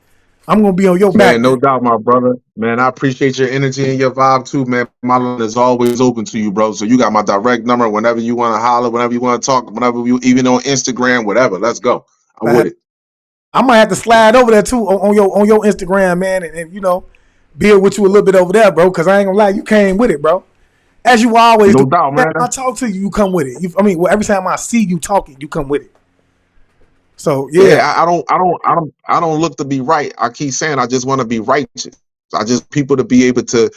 I'm gonna be on your back. Man, no doubt, my brother. Man, I appreciate your energy and your vibe too, man. My line is always open to you, bro. So you got my direct number whenever you want to holler, whenever you want to talk, whenever you, even on Instagram, whatever. Let's go. I'm with it. I might have to slide over there too on your Instagram, man, and you know, build with you a little bit over there, bro. Because I ain't gonna lie, you came with it, bro. As you always do. No doubt, man. I talk to you, you come with it. Every time I see you talking, you come with it. So I don't look to be right. I keep saying I just want to be righteous. I just people to be able to.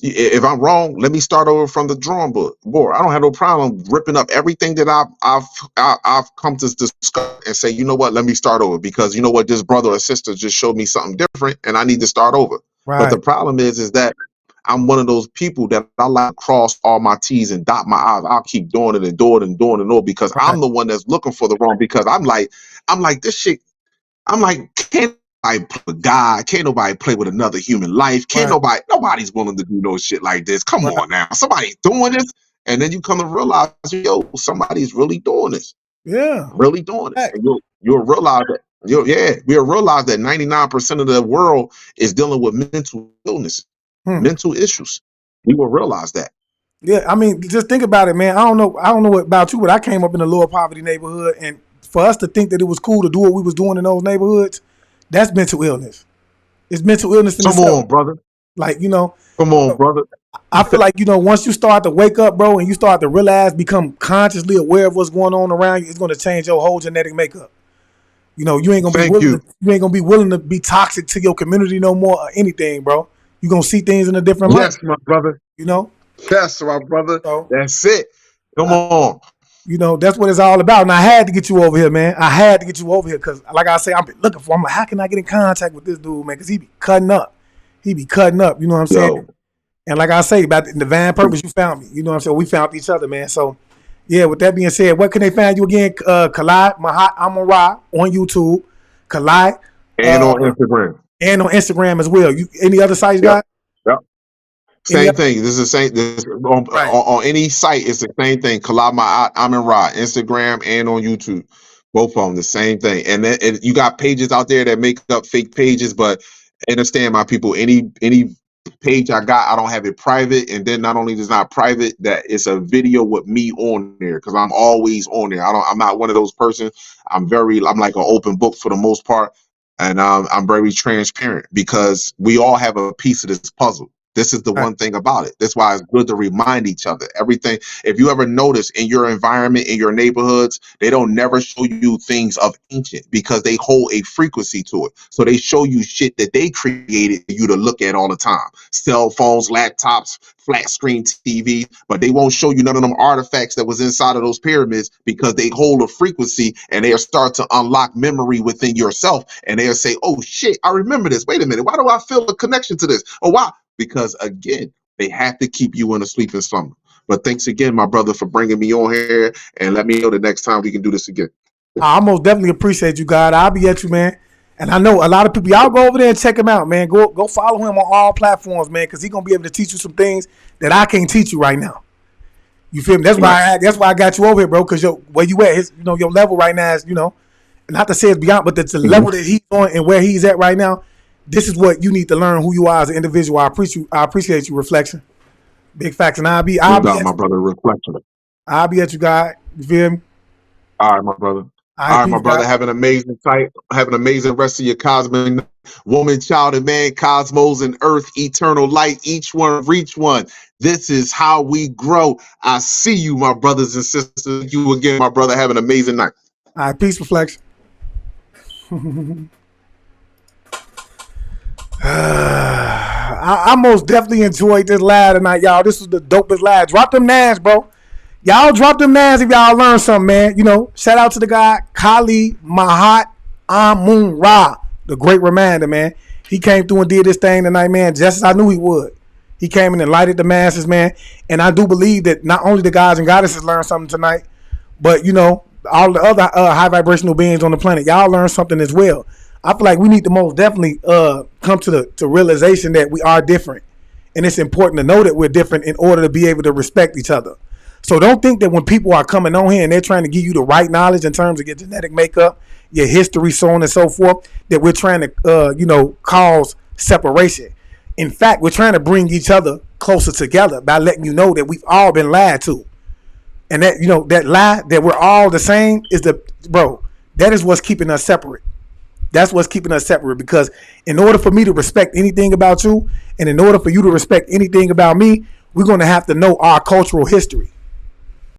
If I'm wrong, let me start over from the drawing board. Boy, I don't have no problem ripping up everything that I've come to discuss and say, you know what, let me start over, because you know what, this brother or sister just showed me something different, and I need to start over. Right. But the problem is that I'm one of those people that I like to cross all my T's and dot my I's. I'll keep doing it and doing it and doing it and all, because I'm the one that's looking for the wrong. Because I'm like this shit. I'm like, can't nobody play with God? Can't nobody play with another human life? Can't nobody's willing to do no shit like this. Come on now, somebody's doing this, and then you come to realize, yo, somebody's really doing this. Yeah, really doing this. And you'll realize that. We'll realize that 99% of the world is dealing with mental illness. Mental issues. We will realize that. Yeah, I mean, just think about it, man. I don't know what about you, but I came up in a lower poverty neighborhood, and for us to think that it was cool to do what we was doing in those neighborhoods, that's mental illness. It's mental illness in itself. Come on, brother. Like, you know. Come on, brother. I feel like, you know, once you start to wake up, bro, and you start to realize, become consciously aware of what's going on around you, it's going to change your whole genetic makeup. You know, you ain't gonna be willing to be toxic to your community no more or anything, bro. You're going to see things in a different light. Yes, my brother. You know? Yes, my brother. So, that's it. Come on. You know, that's what it's all about. And I had to get you over here, man. I had to get you over here because, like I say, I've been looking for. I'm like, how can I get in contact with this dude, man? Because he be cutting up. You know what I'm saying? And like I say, about the divine purpose, you found me. You know what I'm saying? We found each other, man. So, yeah, with that being said, what can they find you again? Kalai Mahat Amun-Ra on YouTube. Kalai. And on Instagram. And on Instagram as well. Any other sites, guys? Yep. Same thing. This is the same. On any site, it's the same thing. Kalai Mahat Amun-Ra, Instagram and on YouTube. Both of them, the same thing. And then you got pages out there that make up fake pages, but understand, my people, any page I got, I don't have it private. And then not only is it not private, that it's a video with me on there, because I'm always on there. I'm not one of those persons. I'm like an open book for the most part. And I'm very transparent, because we all have a piece of this puzzle. This is the one thing about it. That's why it's good to remind each other. Everything, if you ever notice in your environment, in your neighborhoods, they don't never show you things of ancient because they hold a frequency to it. So they show you shit that they created for you to look at all the time. Cell phones, laptops, flat screen TV, but they won't show you none of them artifacts that was inside of those pyramids because they hold a frequency and they'll start to unlock memory within yourself. And they'll say, oh shit, I remember this. Wait a minute. Why do I feel a connection to this? Oh, why? Because again, they have to keep you in a sleeping slumber. But thanks again, my brother, for bringing me on here, and let me know the next time we can do this again. I most definitely appreciate you, God. I'll be at you, man. And I know a lot of people, y'all go over there and check him out, man. Go follow him on all platforms, man, because he's gonna be able to teach you some things that I can't teach you right now. You feel me? That's why I got you over here, bro. Because where you at, your level right now is, not to say it's beyond, but the level that he's on and where he's at right now. This is what you need to learn who you are as an individual. I appreciate you, Reflection. Big facts. And I'll be my brother, Reflection. I'll be at you, God. You feel me? All right, my brother. All right, my brother. Have an amazing night. Have an amazing rest of your cosmic woman, child, and man, cosmos and earth, eternal light. Each one reach one. This is how we grow. I see you, my brothers and sisters. You again, my brother. Have an amazing night. All right, peace, Reflection. I most definitely enjoyed this live tonight, y'all. This was the dopest live. Drop them names, bro. Y'all drop them names if y'all learn something, man. Shout out to the guy, Kali Mahat Amun Ra, the great reminder, man. He came through and did this thing tonight, man, just as I knew he would. He came in and lighted the masses, man. And I do believe that not only the gods and goddesses learned something tonight, but, all the other high vibrational beings on the planet, y'all learned something as well. I feel like we need to most definitely come to the realization that we are different. And it's important to know that we're different in order to be able to respect each other. So don't think that when people are coming on here and they're trying to give you the right knowledge in terms of your genetic makeup, your history, so on and so forth, that we're trying to, cause separation. In fact, we're trying to bring each other closer together by letting you know that we've all been lied to. And that, that lie that we're all the same is that is what's keeping us separate. That's what's keeping us separate, because in order for me to respect anything about you and in order for you to respect anything about me, we're going to have to know our cultural history.